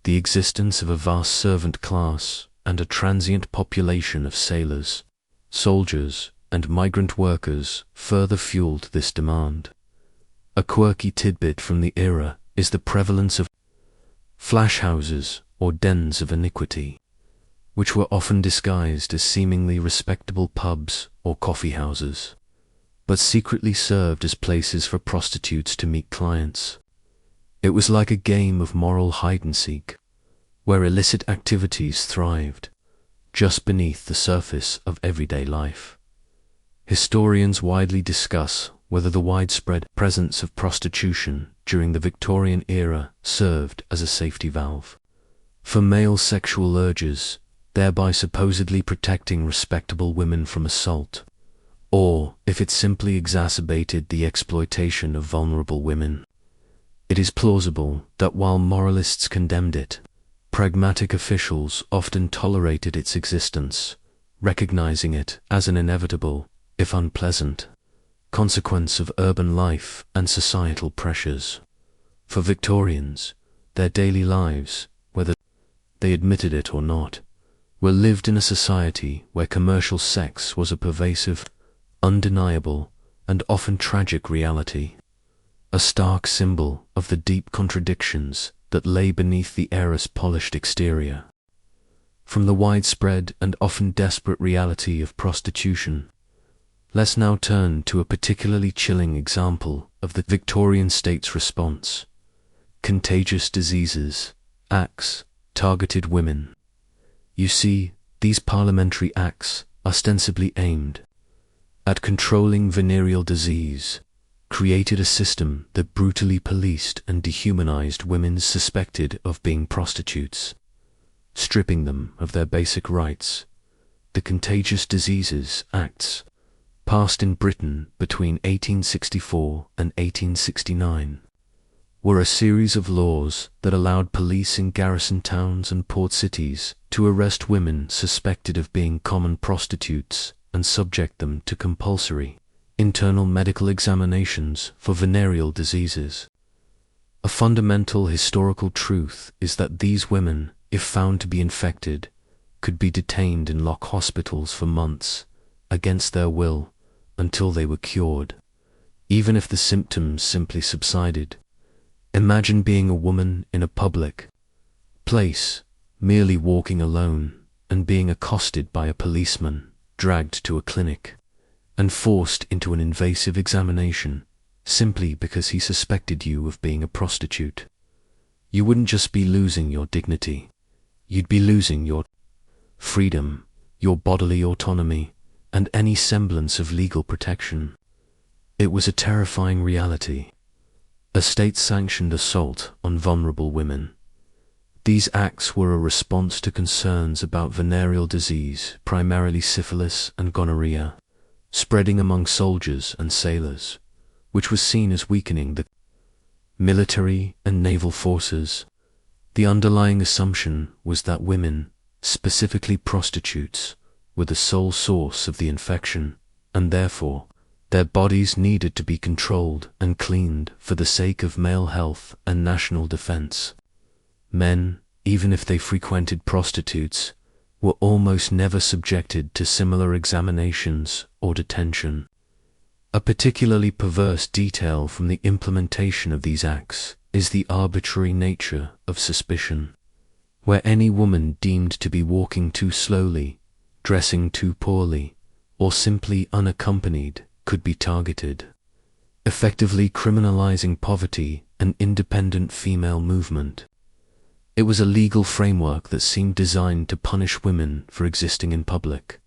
the existence of a vast servant class, and a transient population of sailors, soldiers, and migrant workers further fueled this demand. A quirky tidbit from the era is the prevalence of flash houses or dens of iniquity, which were often disguised as seemingly respectable pubs or coffee houses, but secretly served as places for prostitutes to meet clients. It was like a game of moral hide-and-seek, where illicit activities thrived, just beneath the surface of everyday life. Historians widely discuss whether the widespread presence of prostitution during the Victorian era served as a safety valve for male sexual urges, thereby supposedly protecting respectable women from assault, or if it simply exacerbated the exploitation of vulnerable women. It is plausible that while moralists condemned it, pragmatic officials often tolerated its existence, recognizing it as an inevitable, if unpleasant, consequence of urban life and societal pressures. For Victorians, their daily lives, whether they admitted it or not, were lived in a society where commercial sex was a pervasive, undeniable, and often tragic reality, a stark symbol of the deep contradictions that lay beneath the era's polished exterior. From the widespread and often desperate reality of prostitution, let's now turn to a particularly chilling example of the Victorian state's response: contagious diseases, acts, targeted women. You see, these parliamentary acts, ostensibly aimed at controlling venereal disease, created a system that brutally policed and dehumanized women suspected of being prostitutes, stripping them of their basic rights. The Contagious Diseases Acts, passed in Britain between 1864 and 1869, were a series of laws that allowed police in garrison towns and port cities to arrest women suspected of being common prostitutes and subject them to compulsory internal medical examinations for venereal diseases. A fundamental historical truth is that these women, if found to be infected, could be detained in lock hospitals for months, against their will, until they were cured, even if the symptoms simply subsided. Imagine being a woman in a public place, merely walking alone, and being accosted by a policeman, dragged to a clinic, and forced into an invasive examination, simply because he suspected you of being a prostitute. You wouldn't just be losing your dignity, you'd be losing your freedom, your bodily autonomy, and any semblance of legal protection. It was a terrifying reality, a state-sanctioned assault on vulnerable women. These acts were a response to concerns about venereal disease, primarily syphilis and gonorrhea, spreading among soldiers and sailors, which was seen as weakening the military and naval forces. The underlying assumption was that women, specifically prostitutes, were the sole source of the infection, and therefore their bodies needed to be controlled and cleaned for the sake of male health and national defense. Men, even if they frequented prostitutes, were almost never subjected to similar examinations or detention. A particularly perverse detail from the implementation of these acts is the arbitrary nature of suspicion, where any woman deemed to be walking too slowly, dressing too poorly, or simply unaccompanied could be targeted, effectively criminalizing poverty and independent female movement. It was a legal framework that seemed designed to punish women for existing in public.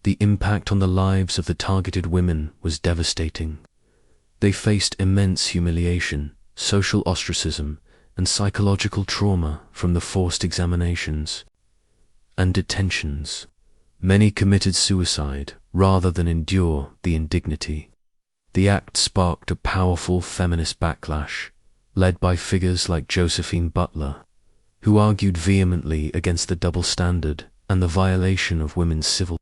The impact on the lives of the targeted women was devastating. They faced immense humiliation, social ostracism, and psychological trauma from the forced examinations and detentions. Many committed suicide rather than endure the indignity. The act sparked a powerful feminist backlash, led by figures like Josephine Butler, who argued vehemently against the double standard and the violation of women's civil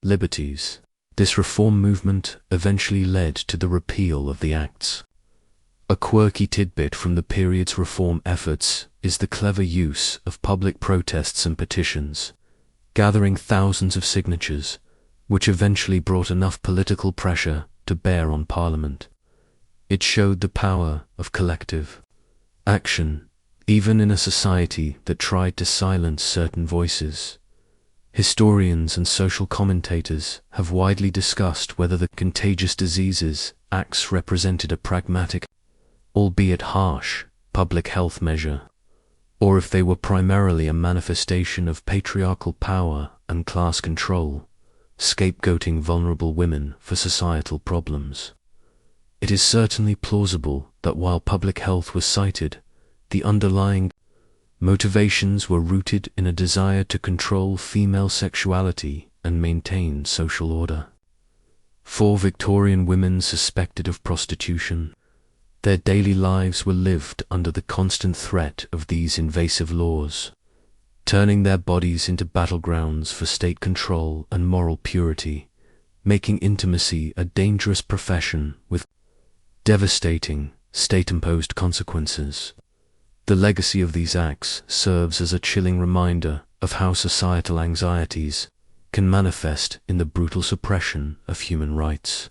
liberties. This reform movement eventually led to the repeal of the acts. A quirky tidbit from the period's reform efforts is the clever use of public protests and petitions, gathering thousands of signatures, which eventually brought enough political pressure to bear on Parliament. It showed the power of collective action, even in a society that tried to silence certain voices. Historians and social commentators have widely discussed whether the Contagious Diseases Acts represented a pragmatic, albeit harsh, public health measure, or if they were primarily a manifestation of patriarchal power and class control, scapegoating vulnerable women for societal problems. It is certainly plausible that while public health was cited, the underlying motivations were rooted in a desire to control female sexuality and maintain social order. For Victorian women suspected of prostitution, their daily lives were lived under the constant threat of these invasive laws, turning their bodies into battlegrounds for state control and moral purity, making intimacy a dangerous profession with devastating, state-imposed consequences. The legacy of these acts serves as a chilling reminder of how societal anxieties can manifest in the brutal suppression of human rights.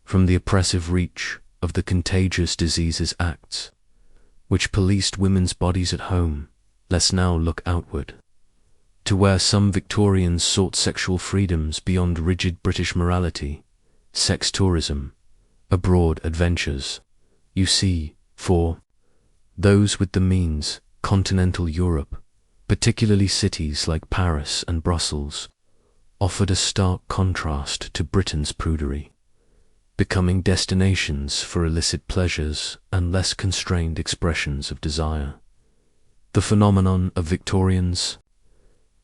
From the oppressive reach of the Contagious Diseases Acts, which policed women's bodies at home, let's now look outward. To where some Victorians sought sexual freedoms beyond rigid British morality, sex tourism, abroad adventures, you see, for those with the means, continental Europe, particularly cities like Paris and Brussels, offered a stark contrast to Britain's prudery, becoming destinations for illicit pleasures and less constrained expressions of desire. The phenomenon of Victorians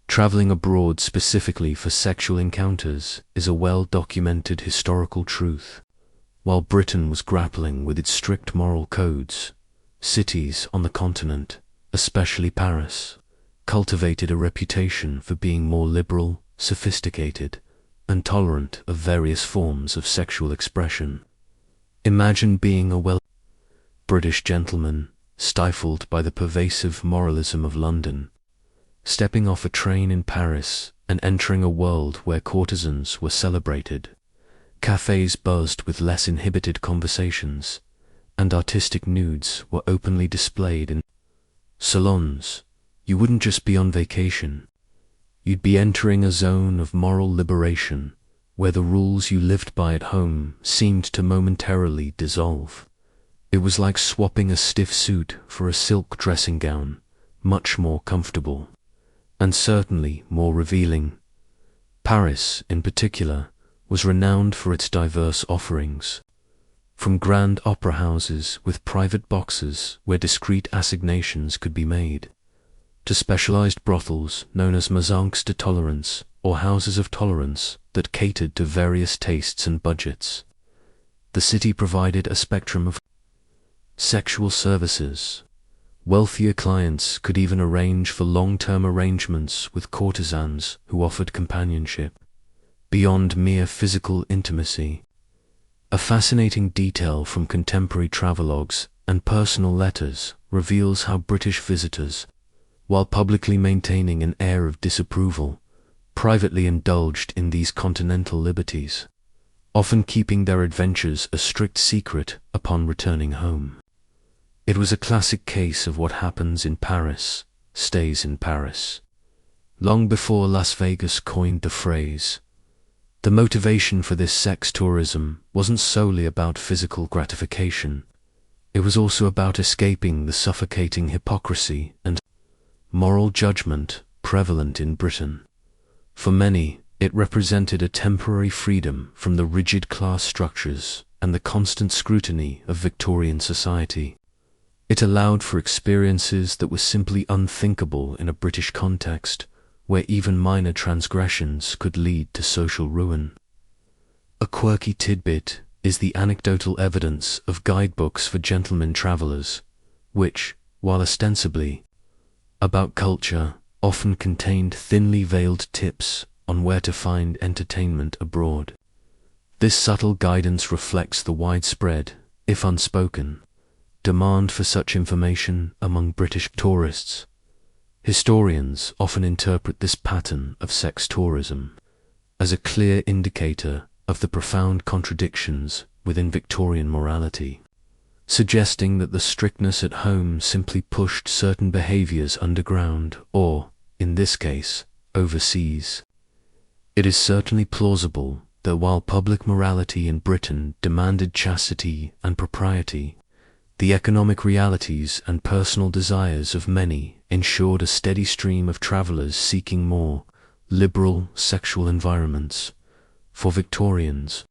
traveling abroad specifically for sexual encounters is a well-documented historical truth. While Britain was grappling with its strict moral codes, cities on the continent, especially Paris, cultivated a reputation for being more liberal, sophisticated, and tolerant of various forms of sexual expression. Imagine being a British gentleman, stifled by the pervasive moralism of London, stepping off a train in Paris and entering a world where courtesans were celebrated, cafes buzzed with less inhibited conversations, and artistic nudes were openly displayed in salons. You wouldn't just be on vacation. You'd be entering a zone of moral liberation, where the rules you lived by at home seemed to momentarily dissolve. It was like swapping a stiff suit for a silk dressing gown, much more comfortable, and certainly more revealing. Paris, in particular, was renowned for its diverse offerings. From grand opera houses with private boxes where discreet assignations could be made, to specialized brothels known as maisons de tolerance or houses of tolerance that catered to various tastes and budgets. The city provided a spectrum of sexual services. Wealthier clients could even arrange for long-term arrangements with courtesans who offered companionship beyond mere physical intimacy. A fascinating detail from contemporary travelogues and personal letters reveals how British visitors, while publicly maintaining an air of disapproval, privately indulged in these continental liberties, often keeping their adventures a strict secret upon returning home. It was a classic case of what happens in Paris stays in Paris. Long before Las Vegas coined the phrase, the motivation for this sex tourism wasn't solely about physical gratification. It was also about escaping the suffocating hypocrisy and moral judgment prevalent in Britain. For many, it represented a temporary freedom from the rigid class structures and the constant scrutiny of Victorian society. It allowed for experiences that were simply unthinkable in a British context, where even minor transgressions could lead to social ruin. A quirky tidbit is the anecdotal evidence of guidebooks for gentlemen travellers, which, while ostensibly about culture, often contained thinly veiled tips on where to find entertainment abroad. This subtle guidance reflects the widespread, if unspoken, demand for such information among British tourists. Historians often interpret this pattern of sex tourism as a clear indicator of the profound contradictions within Victorian morality, suggesting that the strictness at home simply pushed certain behaviors underground or, in this case, overseas. It is certainly plausible that while public morality in Britain demanded chastity and propriety, the economic realities and personal desires of many ensured a steady stream of travellers seeking more liberal sexual environments. For Victorians,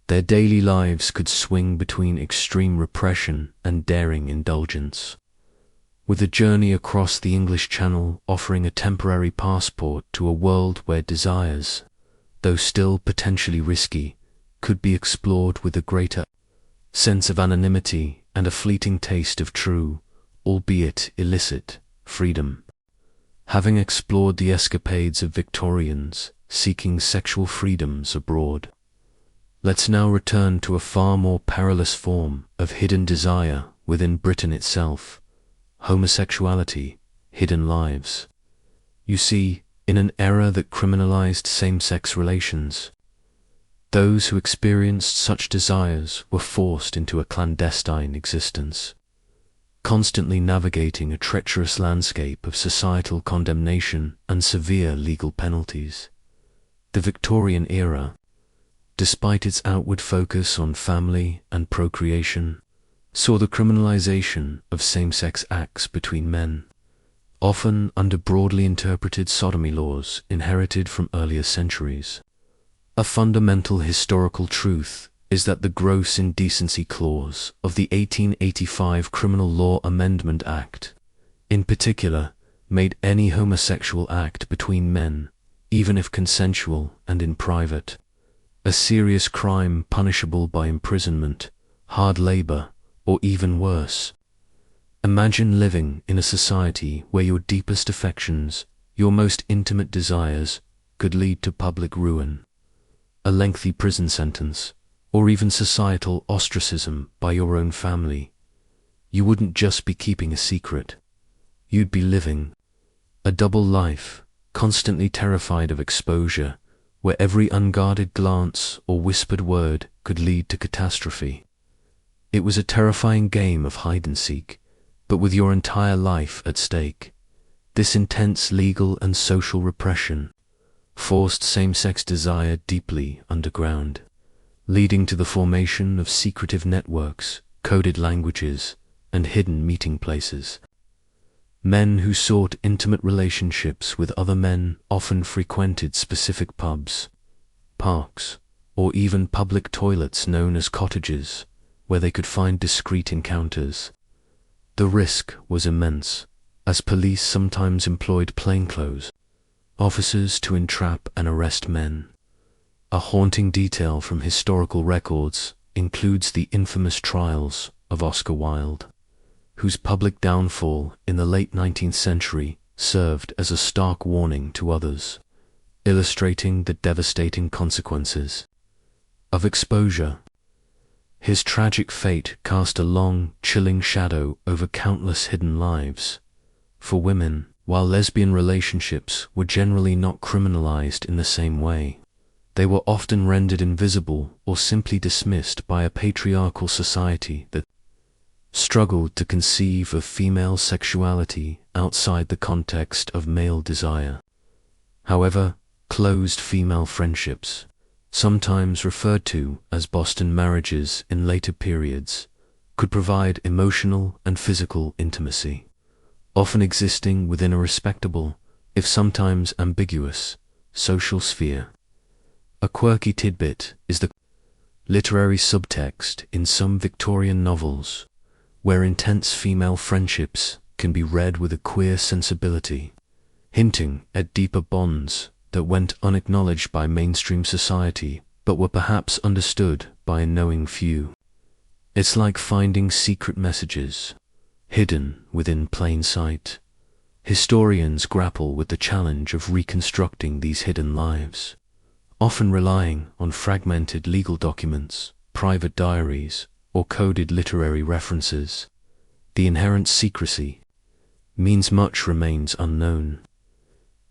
their daily lives could swing between extreme repression and daring indulgence, with a journey across the English Channel offering a temporary passport to a world where desires, though still potentially risky, could be explored with a greater sense of anonymity and a fleeting taste of true, albeit illicit, freedom. Having explored the escapades of Victorians seeking sexual freedoms abroad, let's now return to a far more perilous form of hidden desire within Britain itself: homosexuality, hidden lives. You see, in an era that criminalized same-sex relations, those who experienced such desires were forced into a clandestine existence, constantly navigating a treacherous landscape of societal condemnation and severe legal penalties. The Victorian era, despite its outward focus on family and procreation, saw the criminalization of same-sex acts between men, often under broadly interpreted sodomy laws inherited from earlier centuries. A fundamental historical truth is that the gross indecency clause of the 1885 Criminal Law Amendment Act, in particular, made any homosexual act between men, even if consensual and in private, a serious crime punishable by imprisonment, hard labor, or even worse. Imagine living in a society where your deepest affections, your most intimate desires, could lead to public ruin, a lengthy prison sentence, or even societal ostracism by your own family. You wouldn't just be keeping a secret. You'd be living a double life, constantly terrified of exposure, where every unguarded glance or whispered word could lead to catastrophe. It was a terrifying game of hide-and-seek, but with your entire life at stake. This intense legal and social repression forced same-sex desire deeply underground, leading to the formation of secretive networks, coded languages, and hidden meeting places. Men who sought intimate relationships with other men often frequented specific pubs, parks, or even public toilets known as cottages, where they could find discreet encounters. The risk was immense, as police sometimes employed plainclothes officers to entrap and arrest men. A haunting detail from historical records includes the infamous trials of Oscar Wilde, whose public downfall in the late 19th century served as a stark warning to others, illustrating the devastating consequences of exposure. His tragic fate cast a long, chilling shadow over countless hidden lives. For women, while lesbian relationships were generally not criminalized in the same way, they were often rendered invisible or simply dismissed by a patriarchal society that struggled to conceive of female sexuality outside the context of male desire. However, closed female friendships, sometimes referred to as Boston marriages in later periods, could provide emotional and physical intimacy, often existing within a respectable, if sometimes ambiguous, social sphere. A quirky tidbit is the literary subtext in some Victorian novels, where intense female friendships can be read with a queer sensibility, hinting at deeper bonds that went unacknowledged by mainstream society but were perhaps understood by a knowing few. It's like finding secret messages hidden within plain sight. Historians grapple with the challenge of reconstructing these hidden lives, often relying on fragmented legal documents, private diaries, or coded literary references. The inherent secrecy means much remains unknown.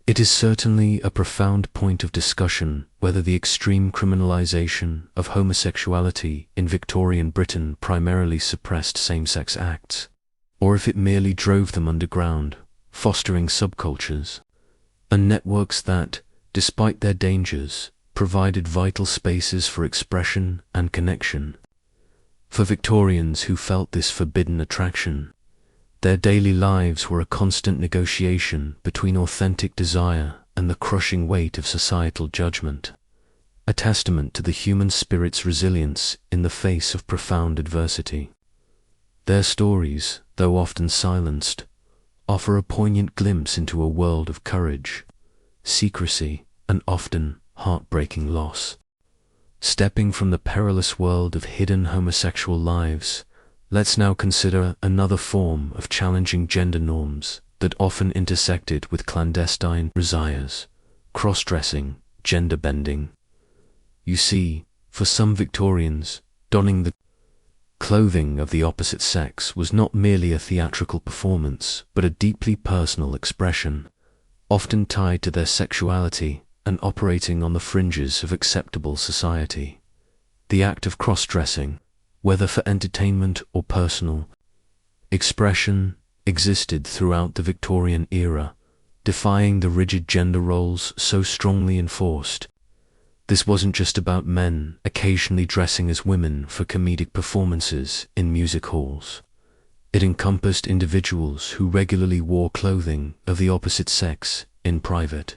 It is certainly a profound point of discussion whether the extreme criminalization of homosexuality in Victorian Britain primarily suppressed same-sex acts, or if it merely drove them underground, fostering subcultures and networks that, despite their dangers, provided vital spaces for expression and connection. For Victorians who felt this forbidden attraction, their daily lives were a constant negotiation between authentic desire and the crushing weight of societal judgment, a testament to the human spirit's resilience in the face of profound adversity. Their stories, though often silenced, offer a poignant glimpse into a world of courage, secrecy, and often heartbreaking loss. Stepping from the perilous world of hidden homosexual lives, let's now consider another form of challenging gender norms that often intersected with clandestine desires: cross-dressing, gender bending. You see, for some Victorians, donning the clothing of the opposite sex was not merely a theatrical performance, but a deeply personal expression, often tied to their sexuality and operating on the fringes of acceptable society. The act of cross-dressing, whether for entertainment or personal expression, existed throughout the Victorian era, defying the rigid gender roles so strongly enforced. This wasn't just about men occasionally dressing as women for comedic performances in music halls. It encompassed individuals who regularly wore clothing of the opposite sex in private,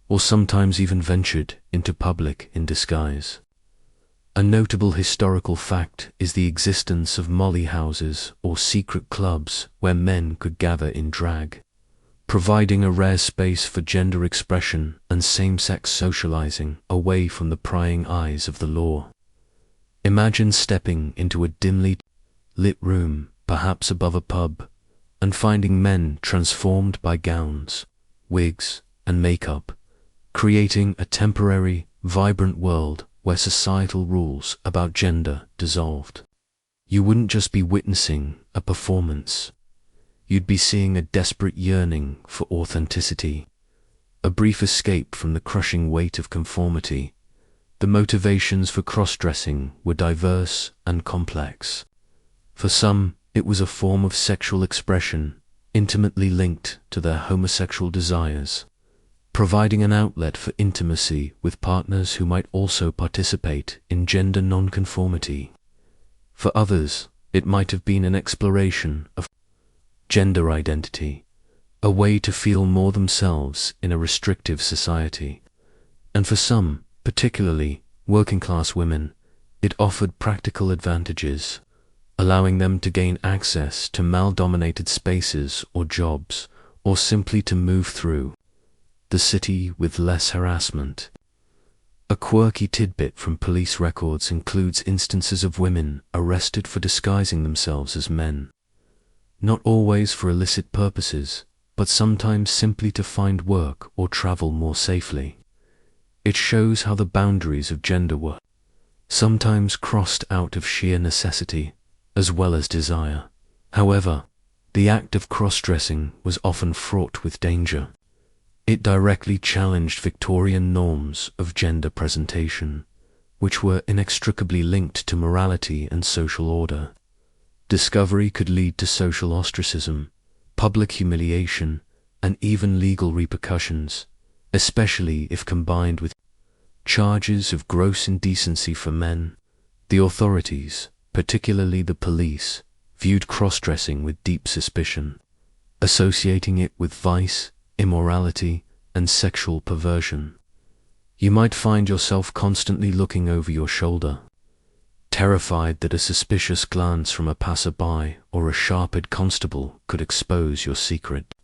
or sometimes even ventured into public in disguise. A notable historical fact is the existence of molly houses or secret clubs where men could gather in drag, providing a rare space for gender expression and same-sex socializing away from the prying eyes of the law. Imagine stepping into a dimly lit room, perhaps above a pub, and finding men transformed by gowns, wigs, and makeup, creating a temporary, vibrant world where societal rules about gender dissolved. You wouldn't just be witnessing a performance. You'd be seeing a desperate yearning for authenticity, a brief escape from the crushing weight of conformity. The motivations for cross-dressing were diverse and complex. For some, it was a form of sexual expression intimately linked to their homosexual desires, providing an outlet for intimacy with partners who might also participate in gender nonconformity. For others, it might have been an exploration of gender identity, a way to feel more themselves in a restrictive society. And for some, particularly working-class women, it offered practical advantages, allowing them to gain access to male-dominated spaces or jobs, or simply to move through the city with less harassment. A quirky tidbit from police records includes instances of women arrested for disguising themselves as men, not always for illicit purposes, but sometimes simply to find work or travel more safely. It shows how the boundaries of gender were sometimes crossed out of sheer necessity as well as desire. However, the act of cross-dressing was often fraught with danger. It directly challenged Victorian norms of gender presentation, which were inextricably linked to morality and social order. Discovery could lead to social ostracism, public humiliation, and even legal repercussions, especially if combined with charges of gross indecency for men. The authorities, particularly the police, viewed cross-dressing with deep suspicion, associating it with vice, immorality, and sexual perversion. You might find yourself constantly looking over your shoulder, terrified that a suspicious glance from a passerby or a sharp-edged constable could expose your secret,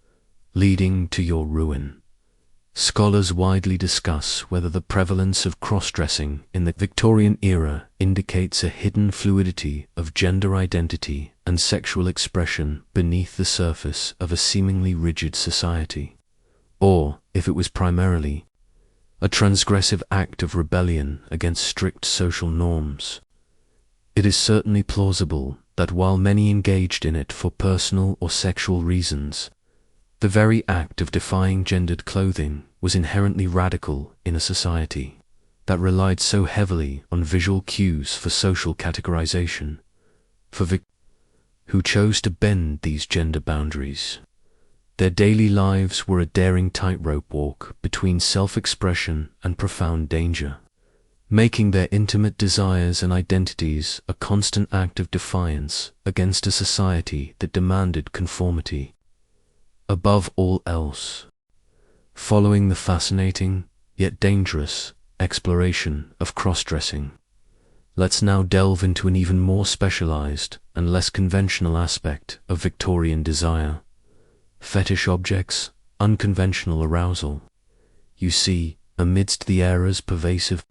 leading to your ruin. Scholars widely discuss whether the prevalence of cross-dressing in the Victorian era indicates a hidden fluidity of gender identity and sexual expression beneath the surface of a seemingly rigid society, or if it was primarily a transgressive act of rebellion against strict social norms. It is certainly plausible that while many engaged in it for personal or sexual reasons, The very act of defying gendered clothing was inherently radical in a society that relied so heavily on visual cues for social categorization. For who chose to bend these gender boundaries. Their daily lives were a daring tightrope walk between self-expression and profound danger, making their intimate desires and identities a constant act of defiance against a society that demanded conformity. Above all else, following the fascinating, yet dangerous, exploration of cross-dressing, let's now delve into an even more specialized and less conventional aspect of Victorian desire: fetish objects, unconventional arousal. You see, amidst the era's pervasive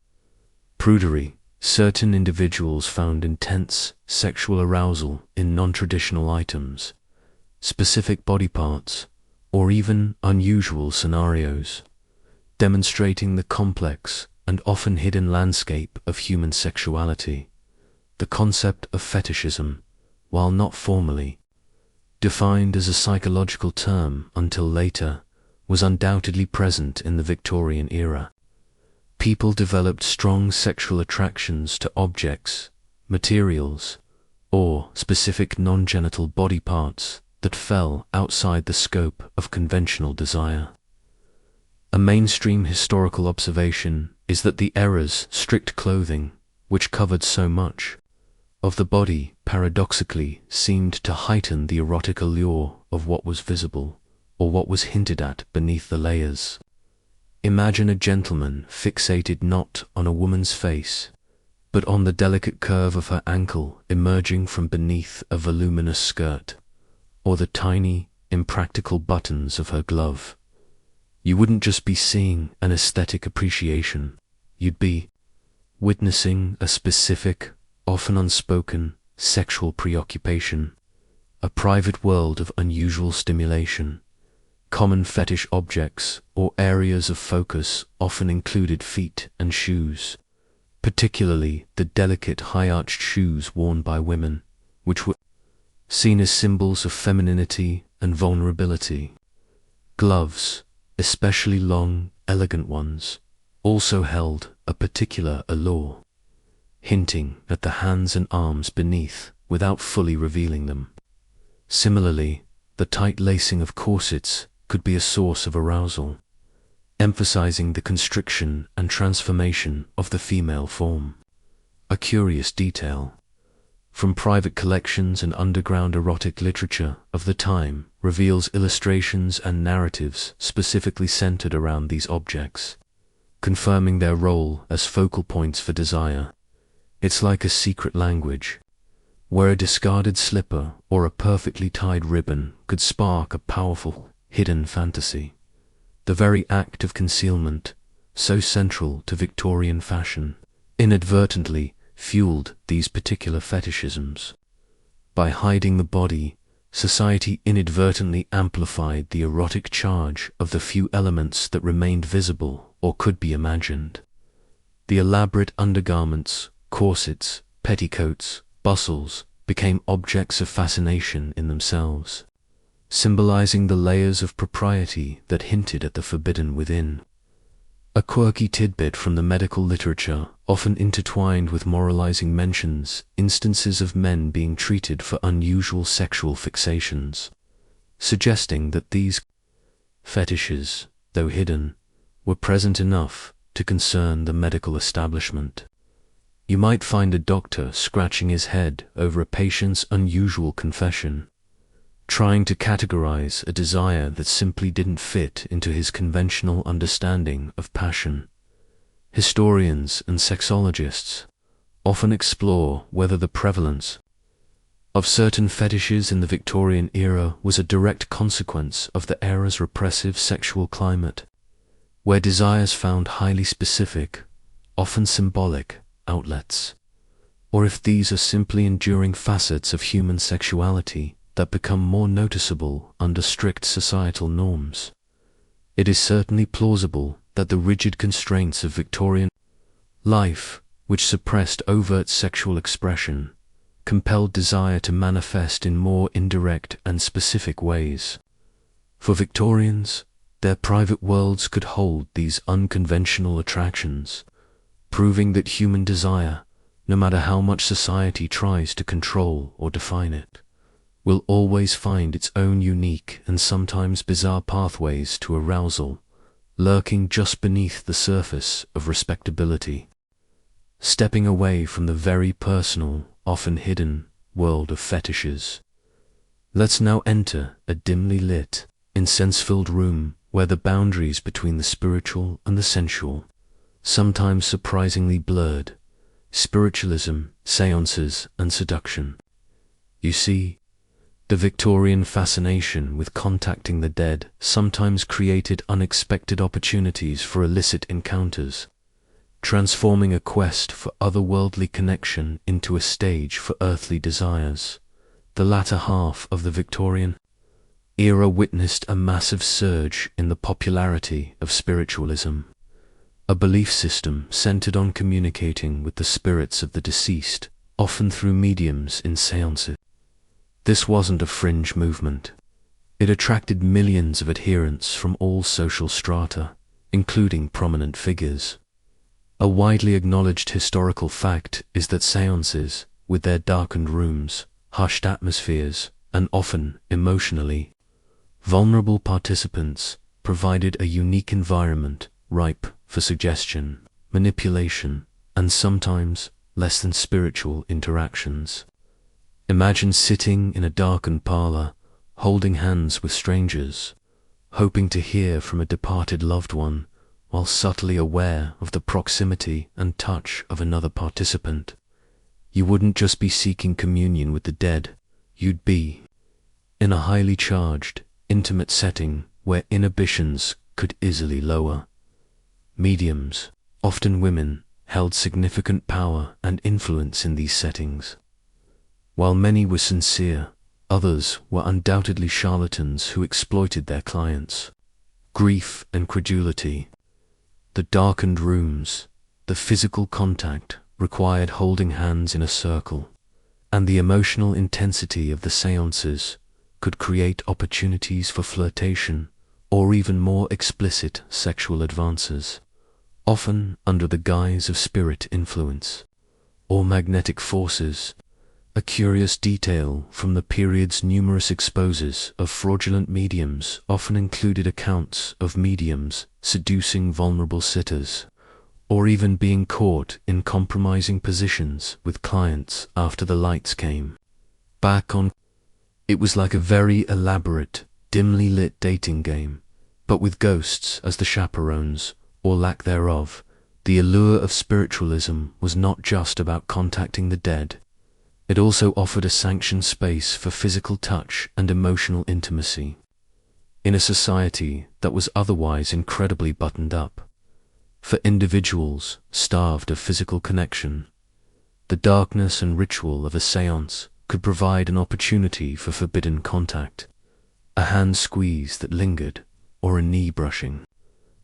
prudery, certain individuals found intense sexual arousal in non-traditional items, specific body parts, or even unusual scenarios, demonstrating the complex and often hidden landscape of human sexuality. The concept of fetishism, while not formally defined as a psychological term until later, was undoubtedly present in the Victorian era. People developed strong sexual attractions to objects, materials, or specific non-genital body parts that fell outside the scope of conventional desire. A mainstream historical observation is that the era's strict clothing, which covered so much of the body, paradoxically seemed to heighten the erotic allure of what was visible, or what was hinted at beneath the layers. Imagine a gentleman fixated not on a woman's face, but on the delicate curve of her ankle emerging from beneath a voluminous skirt, or the tiny, impractical buttons of her glove. You wouldn't just be seeing an aesthetic appreciation, you'd be witnessing a specific, often unspoken, sexual preoccupation, a private world of unusual stimulation. Common fetish objects or areas of focus often included feet and shoes, particularly the delicate high-arched shoes worn by women, which were seen as symbols of femininity and vulnerability. Gloves, especially long, elegant ones, also held a particular allure, hinting at the hands and arms beneath without fully revealing them. Similarly, the tight lacing of corsets could be a source of arousal, emphasizing the constriction and transformation of the female form. A curious detail from private collections and underground erotic literature of the time reveals illustrations and narratives specifically centered around these objects, confirming their role as focal points for desire. It's like a secret language, where a discarded slipper or a perfectly tied ribbon could spark a powerful, hidden fantasy. The very act of concealment, so central to Victorian fashion, inadvertently fueled these particular fetishisms. By hiding the body, society inadvertently amplified the erotic charge of the few elements that remained visible or could be imagined. The elaborate undergarments, corsets, petticoats, bustles became objects of fascination in themselves, symbolizing the layers of propriety that hinted at the forbidden within. A quirky tidbit from the medical literature often intertwined with moralizing mentions instances of men being treated for unusual sexual fixations, suggesting that these fetishes, though hidden, were present enough to concern the medical establishment. You might find a doctor scratching his head over a patient's unusual confession, trying to categorize a desire that simply didn't fit into his conventional understanding of passion. Historians and sexologists often explore whether the prevalence of certain fetishes in the Victorian era was a direct consequence of the era's repressive sexual climate, where desires found highly specific, often symbolic, outlets, or if these are simply enduring facets of human sexuality that become more noticeable under strict societal norms. It is certainly plausible that the rigid constraints of Victorian life, which suppressed overt sexual expression, compelled desire to manifest in more indirect and specific ways. For Victorians, their private worlds could hold these unconventional attractions, proving that human desire, no matter how much society tries to control or define it, will always find its own unique and sometimes bizarre pathways to arousal, lurking just beneath the surface of respectability. Stepping away from the very personal, often hidden, world of fetishes, let's now enter a dimly lit, incense-filled room where the boundaries between the spiritual and the sensual, sometimes surprisingly blurred, spiritualism, seances, and seduction. You see, the Victorian fascination with contacting the dead sometimes created unexpected opportunities for illicit encounters, transforming a quest for otherworldly connection into a stage for earthly desires. The latter half of the Victorian era witnessed a massive surge in the popularity of spiritualism, a belief system centered on communicating with the spirits of the deceased, often through mediums in seances. This wasn't a fringe movement. It attracted millions of adherents from all social strata, including prominent figures. A widely acknowledged historical fact is that seances, with their darkened rooms, hushed atmospheres, and often emotionally vulnerable participants, provided a unique environment ripe for suggestion, manipulation, and sometimes less than spiritual interactions. Imagine sitting in a darkened parlor, holding hands with strangers, hoping to hear from a departed loved one, while subtly aware of the proximity and touch of another participant. You wouldn't just be seeking communion with the dead, you'd be in a highly charged, intimate setting where inhibitions could easily lower. Mediums, often women, held significant power and influence in these settings. While many were sincere, others were undoubtedly charlatans who exploited their clients. Grief and credulity. The darkened rooms, the physical contact required holding hands in a circle, and the emotional intensity of the seances could create opportunities for flirtation or even more explicit sexual advances, often under the guise of spirit influence or magnetic forces. A curious detail from the period's numerous exposes of fraudulent mediums often included accounts of mediums seducing vulnerable sitters, or even being caught in compromising positions with clients after the lights came back on. It was like a very elaborate, dimly lit dating game, but with ghosts as the chaperones, or lack thereof. The allure of spiritualism was not just about contacting the dead. It also offered a sanctioned space for physical touch and emotional intimacy. In a society that was otherwise incredibly buttoned up, for individuals starved of physical connection, the darkness and ritual of a séance could provide an opportunity for forbidden contact, a hand squeeze that lingered, or a knee brushing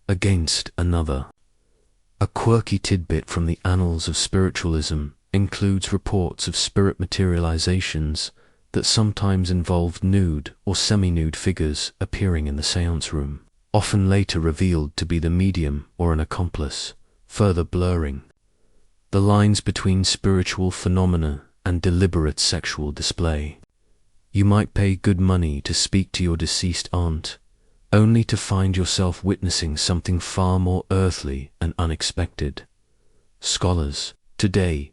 against another. A quirky tidbit from the annals of spiritualism includes reports of spirit materializations that sometimes involved nude or semi-nude figures appearing in the séance room, often later revealed to be the medium or an accomplice, further blurring the lines between spiritual phenomena and deliberate sexual display. You might pay good money to speak to your deceased aunt, only to find yourself witnessing something far more earthly and unexpected. Scholars, today,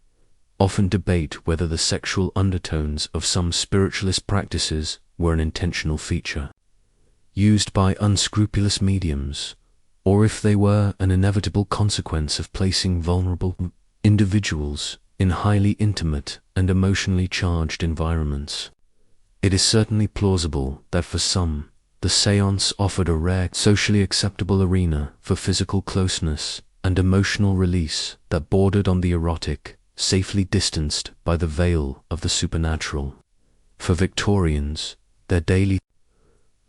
often debate whether the sexual undertones of some spiritualist practices were an intentional feature used by unscrupulous mediums, or if they were an inevitable consequence of placing vulnerable individuals in highly intimate and emotionally charged environments. It is certainly plausible that for some, the séance offered a rare, socially acceptable arena for physical closeness and emotional release that bordered on the erotic, safely distanced by the veil of the supernatural. For Victorians, their daily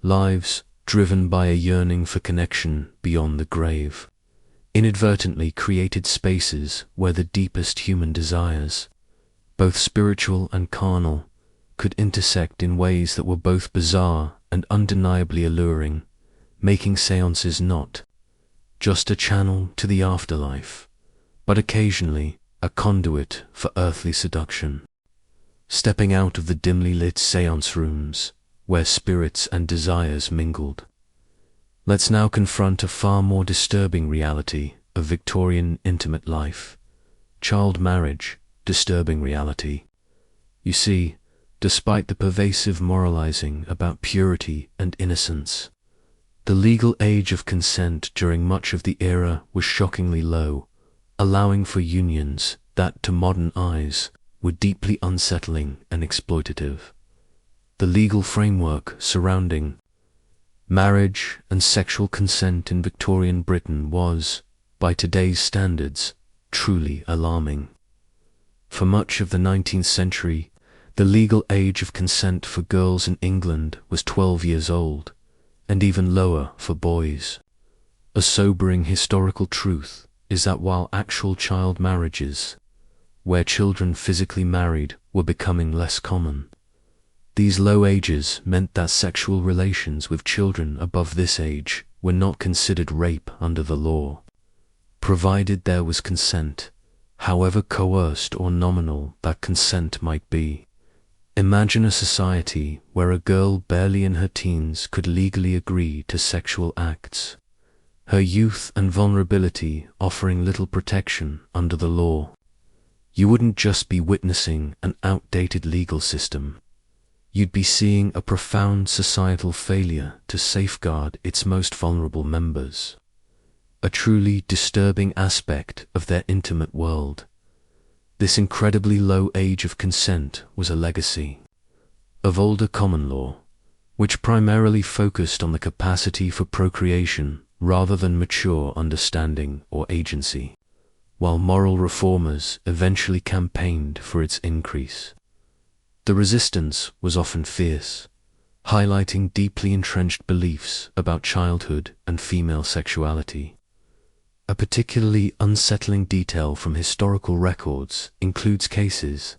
lives, driven by a yearning for connection beyond the grave, inadvertently created spaces where the deepest human desires, both spiritual and carnal, could intersect in ways that were both bizarre and undeniably alluring, making seances not just a channel to the afterlife, but occasionally a conduit for earthly seduction. Stepping out of the dimly lit seance rooms, where spirits and desires mingled, let's now confront a far more disturbing reality of Victorian intimate life: child marriage, disturbing reality. You see, despite the pervasive moralizing about purity and innocence, the legal age of consent during much of the era was shockingly low, allowing for unions that, to modern eyes, were deeply unsettling and exploitative. The legal framework surrounding marriage and sexual consent in Victorian Britain was, by today's standards, truly alarming. For much of the 19th century, the legal age of consent for girls in England was 12 years old, and even lower for boys. A sobering historical truth is that while actual child marriages, where children physically married, were becoming less common, these low ages meant that sexual relations with children above this age were not considered rape under the law, provided there was consent, however coerced or nominal that consent might be. Imagine a society where a girl barely in her teens could legally agree to sexual acts, her youth and vulnerability offering little protection under the law. You wouldn't just be witnessing an outdated legal system. You'd be seeing a profound societal failure to safeguard its most vulnerable members. A truly disturbing aspect of their intimate world. This incredibly low age of consent was a legacy of older common law, which primarily focused on the capacity for procreation rather than mature understanding or agency, while moral reformers eventually campaigned for its increase. The resistance was often fierce, highlighting deeply entrenched beliefs about childhood and female sexuality. A particularly unsettling detail from historical records includes cases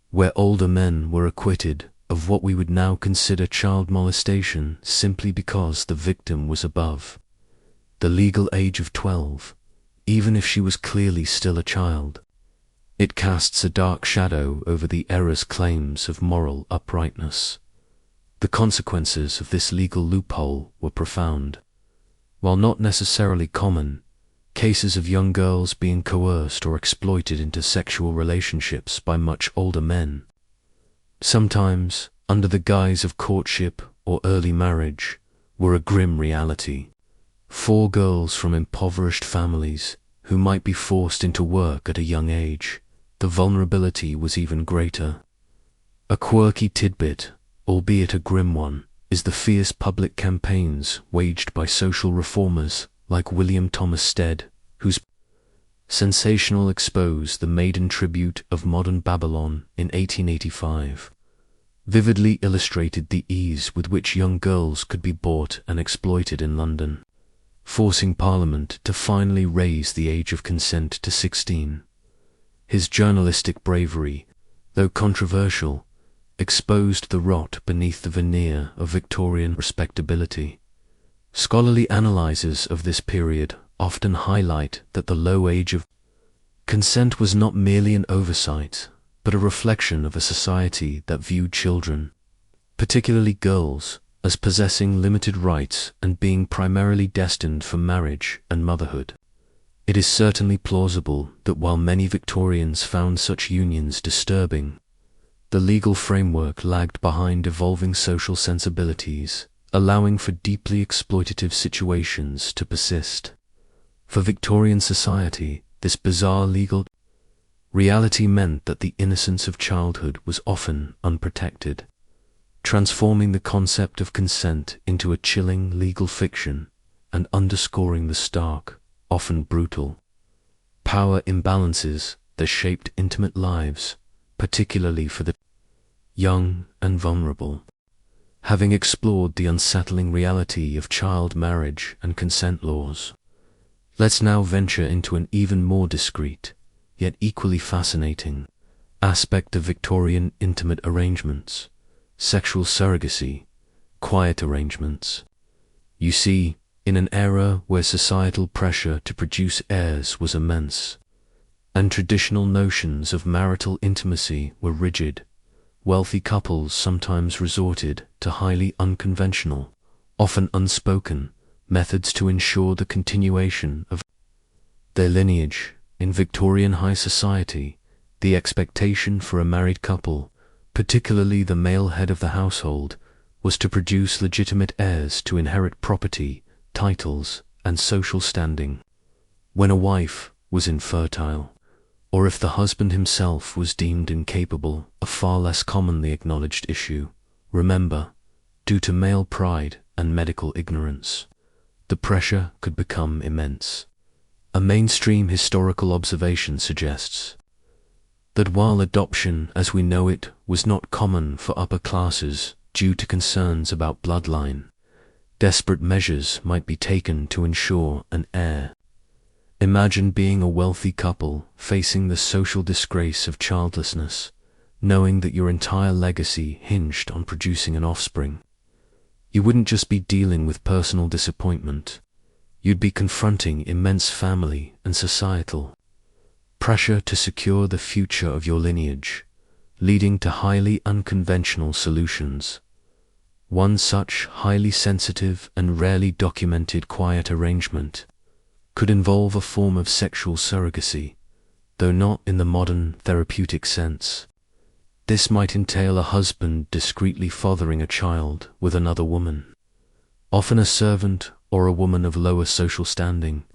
where older men were acquitted of what we would now consider child molestation simply because the victim was above the legal age of 12, even if she was clearly still a child. It casts a dark shadow over the era's claims of moral uprightness. The consequences of this legal loophole were profound. While not necessarily common, cases of young girls being coerced or exploited into sexual relationships by much older men, sometimes under the guise of courtship or early marriage, were a grim reality. For girls from impoverished families who might be forced into work at a young age, the vulnerability was even greater. A quirky tidbit, albeit a grim one, is the fierce public campaigns waged by social reformers like William Thomas Stead, whose sensational expose the maiden tribute of modern Babylon in 1885, vividly illustrated the ease with which young girls could be bought and exploited in London, forcing Parliament to finally raise the age of consent to 16. His journalistic bravery, though controversial, exposed the rot beneath the veneer of Victorian respectability. Scholarly analyses of this period often highlight that the low age of consent was not merely an oversight, but a reflection of a society that viewed children, particularly girls, as possessing limited rights and being primarily destined for marriage and motherhood. It is certainly plausible that while many Victorians found such unions disturbing, the legal framework lagged behind evolving social sensibilities, allowing for deeply exploitative situations to persist. For Victorian society, this bizarre legal reality meant that the innocence of childhood was often unprotected, transforming the concept of consent into a chilling legal fiction and underscoring the stark, often brutal, power imbalances that shaped intimate lives, particularly for the young and vulnerable. Having explored the unsettling reality of child marriage and consent laws, let's now venture into an even more discreet, yet equally fascinating, aspect of Victorian intimate arrangements: sexual surrogacy, quiet arrangements. You see, in an era where societal pressure to produce heirs was immense, and traditional notions of marital intimacy were rigid, wealthy couples sometimes resorted to highly unconventional, often unspoken, methods to ensure the continuation of their lineage. In Victorian high society, the expectation for a married couple, particularly the male head of the household, was to produce legitimate heirs to inherit property, titles, and social standing. When a wife was infertile, or if the husband himself was deemed incapable, a far less commonly acknowledged issue, remember, due to male pride and medical ignorance, the pressure could become immense. A mainstream historical observation suggests that while adoption as we know it was not common for upper classes due to concerns about bloodline, desperate measures might be taken to ensure an heir. Imagine being a wealthy couple facing the social disgrace of childlessness, knowing that your entire legacy hinged on producing an offspring. You wouldn't just be dealing with personal disappointment, you'd be confronting immense family and societal pressure to secure the future of your lineage, leading to highly unconventional solutions. One such highly sensitive and rarely documented quiet arrangement could involve a form of sexual surrogacy, though not in the modern therapeutic sense. This might entail a husband discreetly fathering a child with another woman, often a servant or a woman of lower social standing,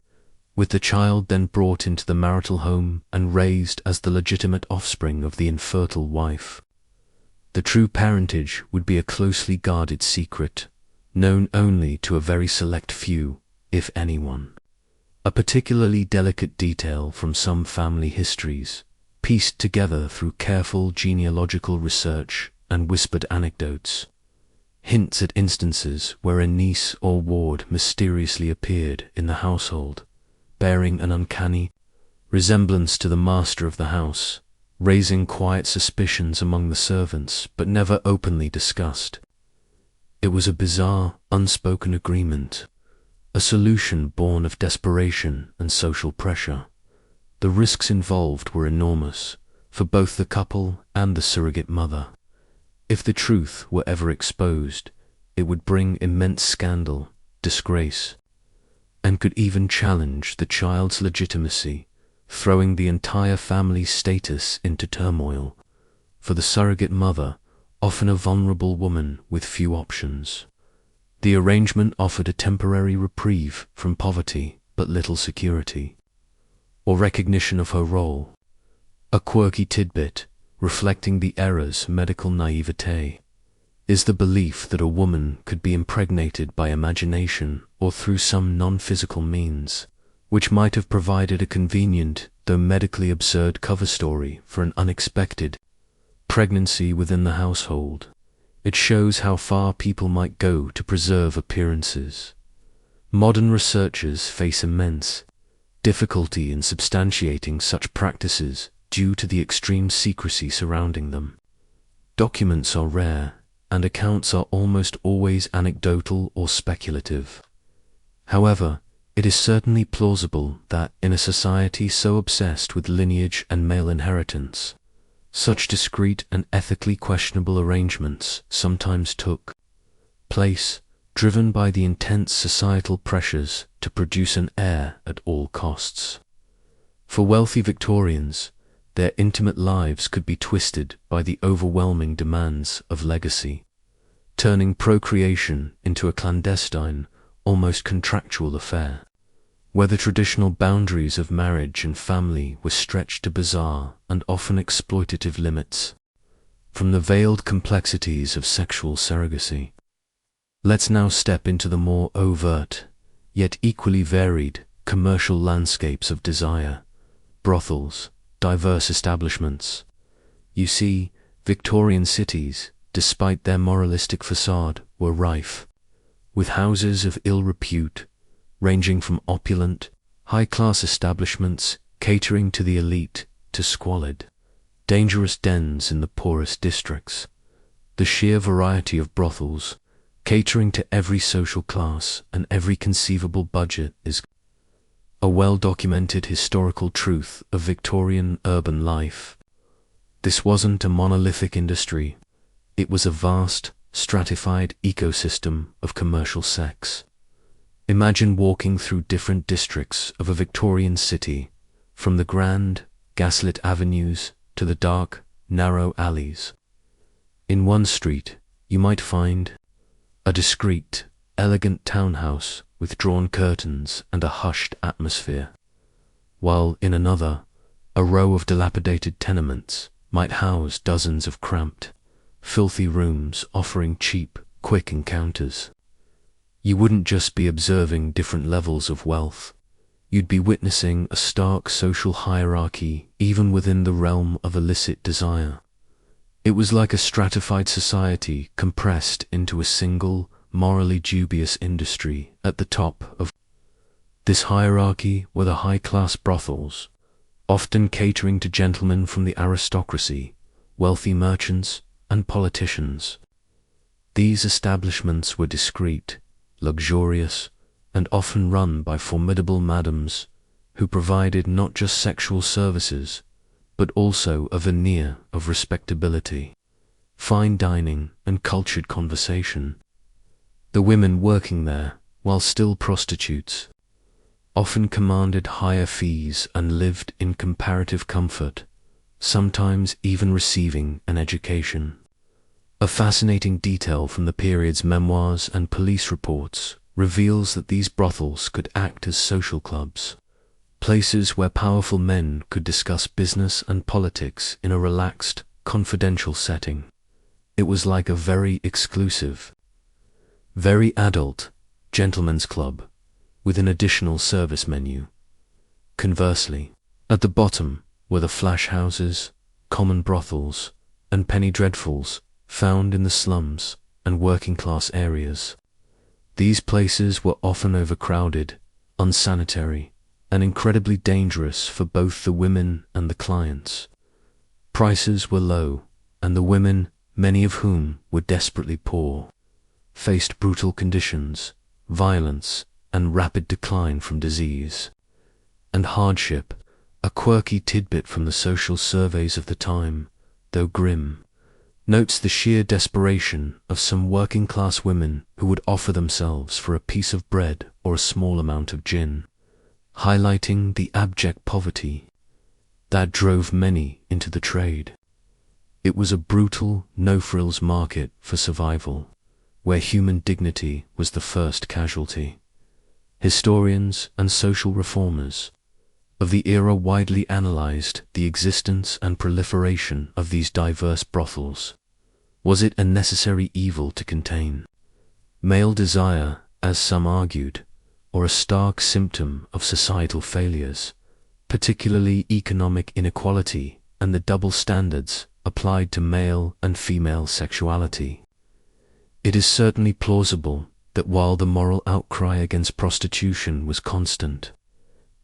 with the child then brought into the marital home and raised as the legitimate offspring of the infertile wife. The true parentage would be a closely guarded secret, known only to a very select few, if anyone. A particularly delicate detail from some family histories, pieced together through careful genealogical research and whispered anecdotes, hints at instances where a niece or ward mysteriously appeared in the household, bearing an uncanny resemblance to the master of the house, raising quiet suspicions among the servants but never openly discussed. It was a bizarre, unspoken agreement, a solution born of desperation and social pressure. The risks involved were enormous, for both the couple and the surrogate mother. If the truth were ever exposed, it would bring immense scandal, disgrace, and could even challenge the child's legitimacy, throwing the entire family's status into turmoil. For the surrogate mother, often a vulnerable woman with few options, the arrangement offered a temporary reprieve from poverty but little security or recognition of her role. A quirky tidbit, reflecting the era's medical naivete, is the belief that a woman could be impregnated by imagination or through some non-physical means, which might have provided a convenient, though medically absurd cover story for an unexpected pregnancy within the household. It shows how far people might go to preserve appearances. Modern researchers face immense difficulty in substantiating such practices due to the extreme secrecy surrounding them. Documents are rare, and accounts are almost always anecdotal or speculative. However, it is certainly plausible that, in a society so obsessed with lineage and male inheritance, such discreet and ethically questionable arrangements sometimes took place, driven by the intense societal pressures to produce an heir at all costs. For wealthy Victorians, their intimate lives could be twisted by the overwhelming demands of legacy, turning procreation into a clandestine, almost contractual affair, where the traditional boundaries of marriage and family were stretched to bizarre and often exploitative limits. From the veiled complexities of sexual surrogacy, let's now step into the more overt, yet equally varied, commercial landscapes of desire: brothels, diverse establishments. You see, Victorian cities, despite their moralistic facade, were rife with houses of ill repute, ranging from opulent, high-class establishments catering to the elite to squalid, dangerous dens in the poorest districts. The sheer variety of brothels, catering to every social class and every conceivable budget is a well-documented historical truth of Victorian urban life. This wasn't a monolithic industry. It was a vast, stratified ecosystem of commercial sex. Imagine walking through different districts of a Victorian city, from the grand, gaslit avenues to the dark, narrow alleys. In one street, you might find a discreet, elegant townhouse with drawn curtains and a hushed atmosphere, while in another, a row of dilapidated tenements might house dozens of cramped, filthy rooms offering cheap, quick encounters. You wouldn't just be observing different levels of wealth. You'd be witnessing a stark social hierarchy even within the realm of illicit desire. It was like a stratified society compressed into a single, morally dubious industry. At the top of this hierarchy were the high-class brothels, often catering to gentlemen from the aristocracy, wealthy merchants, and politicians. These establishments were discreet, luxurious, and often run by formidable madams who provided not just sexual services, but also a veneer of respectability, fine dining, and cultured conversation. The women working there, while still prostitutes, often commanded higher fees and lived in comparative comfort, sometimes even receiving an education. A fascinating detail from the period's memoirs and police reports reveals that these brothels could act as social clubs, places where powerful men could discuss business and politics in a relaxed, confidential setting. It was like a very exclusive, very adult gentleman's club with an additional service menu. Conversely, at the bottom were the flash houses, common brothels, and penny dreadfuls found in the slums and working-class areas. These places were often overcrowded, unsanitary, and incredibly dangerous for both the women and the clients. Prices were low, and the women, many of whom were desperately poor, faced brutal conditions, violence, and rapid decline from disease and hardship. A quirky tidbit from the social surveys of the time, though grim, notes the sheer desperation of some working-class women who would offer themselves for a piece of bread or a small amount of gin, highlighting the abject poverty that drove many into the trade. It was a brutal, no-frills market for survival, where human dignity was the first casualty. Historians and social reformers of the era widely analyzed the existence and proliferation of these diverse brothels. Was it a necessary evil to contain? Male desire, as some argued, or a stark symptom of societal failures, particularly economic inequality and the double standards applied to male and female sexuality? It is certainly plausible that while the moral outcry against prostitution was constant,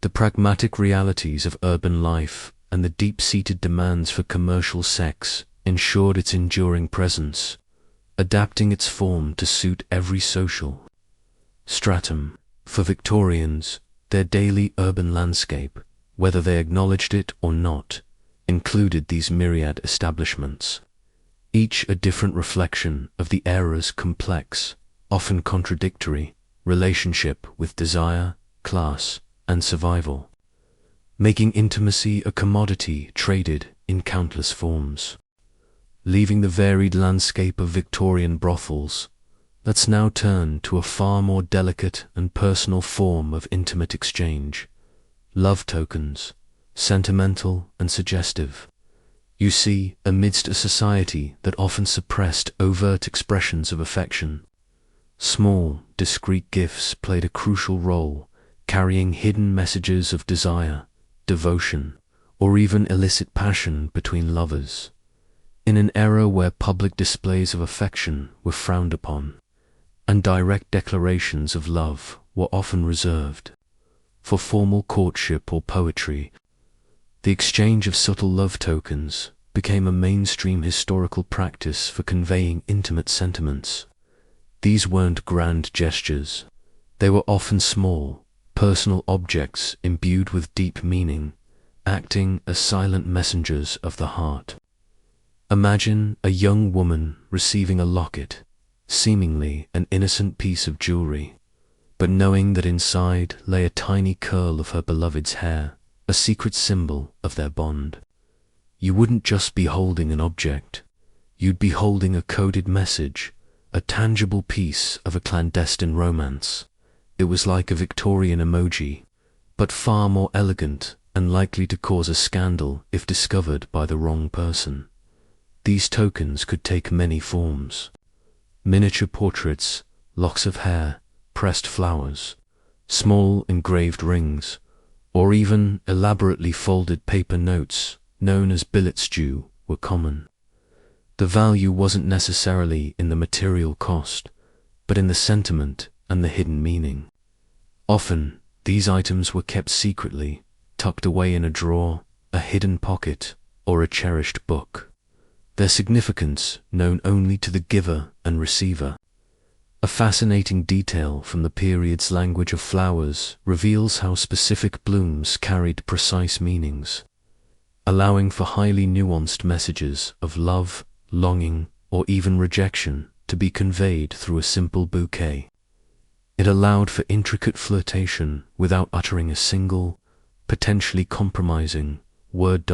the pragmatic realities of urban life and the deep-seated demands for commercial sex ensured its enduring presence, adapting its form to suit every social stratum. For Victorians, their daily urban landscape, whether they acknowledged it or not, included these myriad establishments, each a different reflection of the era's complex, often contradictory, relationship with desire, class, and survival, making intimacy a commodity traded in countless forms. Leaving the varied landscape of Victorian brothels, let's now turn to a far more delicate and personal form of intimate exchange: love tokens, sentimental and suggestive. You see, amidst a society that often suppressed overt expressions of affection, small, discreet gifts played a crucial role, carrying hidden messages of desire, devotion, or even illicit passion between lovers. In an era where public displays of affection were frowned upon, and direct declarations of love were often reserved for formal courtship or poetry, the exchange of subtle love tokens became a mainstream historical practice for conveying intimate sentiments. These weren't grand gestures. They were often small, personal objects imbued with deep meaning, acting as silent messengers of the heart. Imagine a young woman receiving a locket, seemingly an innocent piece of jewelry, but knowing that inside lay a tiny curl of her beloved's hair, a secret symbol of their bond. You wouldn't just be holding an object, you'd be holding a coded message, a tangible piece of a clandestine romance. It was like a Victorian emoji, but far more elegant and likely to cause a scandal if discovered by the wrong person. These tokens could take many forms: miniature portraits, locks of hair, pressed flowers, small engraved rings, or even elaborately folded paper notes known as billet stew were common. The value wasn't necessarily in the material cost, but in the sentiment and the hidden meaning. Often, these items were kept secretly, tucked away in a drawer, a hidden pocket, or a cherished book. Their significance known only to the giver and receiver. A fascinating detail from the period's language of flowers reveals how specific blooms carried precise meanings, allowing for highly nuanced messages of love, longing, or even rejection to be conveyed through a simple bouquet. It allowed for intricate flirtation without uttering a single, potentially compromising, word.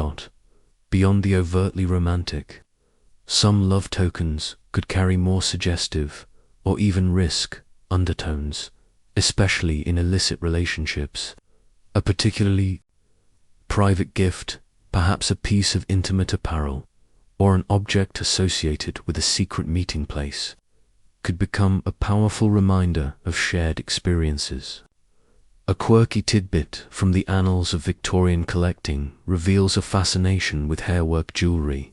Beyond the overtly romantic, some love tokens could carry more suggestive, or even risk, undertones, especially in illicit relationships. A particularly private gift, perhaps a piece of intimate apparel, or an object associated with a secret meeting place, could become a powerful reminder of shared experiences. A quirky tidbit from the annals of Victorian collecting reveals a fascination with hairwork jewelry,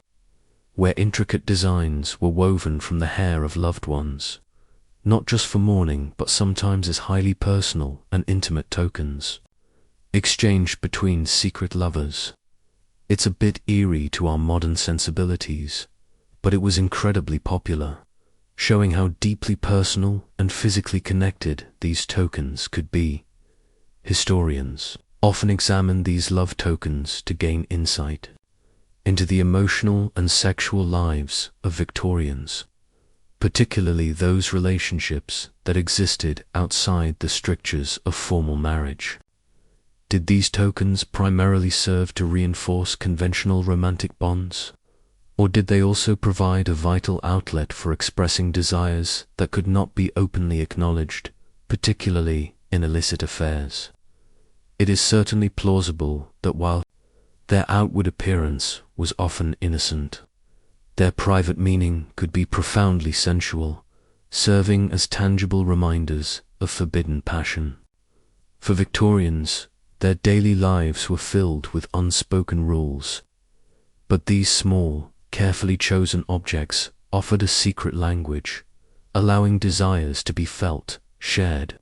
where intricate designs were woven from the hair of loved ones, not just for mourning but sometimes as highly personal and intimate tokens, exchanged between secret lovers. It's a bit eerie to our modern sensibilities, but it was incredibly popular, showing how deeply personal and physically connected these tokens could be. Historians often examine these love tokens to gain insight into the emotional and sexual lives of Victorians, particularly those relationships that existed outside the strictures of formal marriage. Did these tokens primarily serve to reinforce conventional romantic bonds, or did they also provide a vital outlet for expressing desires that could not be openly acknowledged, particularly in illicit affairs? It is certainly plausible that while their outward appearance was often innocent, their private meaning could be profoundly sensual, serving as tangible reminders of forbidden passion. For Victorians, their daily lives were filled with unspoken rules, but these small, carefully chosen objects offered a secret language, allowing desires to be felt, shared,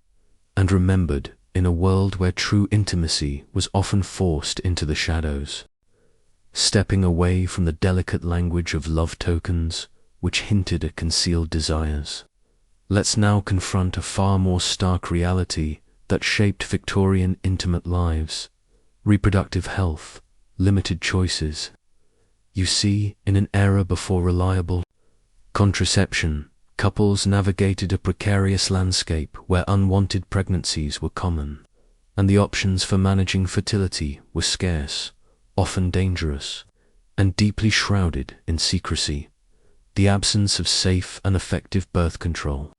and remembered in a world where true intimacy was often forced into the shadows. Stepping away from the delicate language of love tokens, which hinted at concealed desires, let's now confront a far more stark reality that shaped Victorian intimate lives: reproductive health, limited choices. You see, in an era before reliable contraception, couples navigated a precarious landscape where unwanted pregnancies were common, and the options for managing fertility were scarce, often dangerous, and deeply shrouded in secrecy. The absence of safe and effective birth control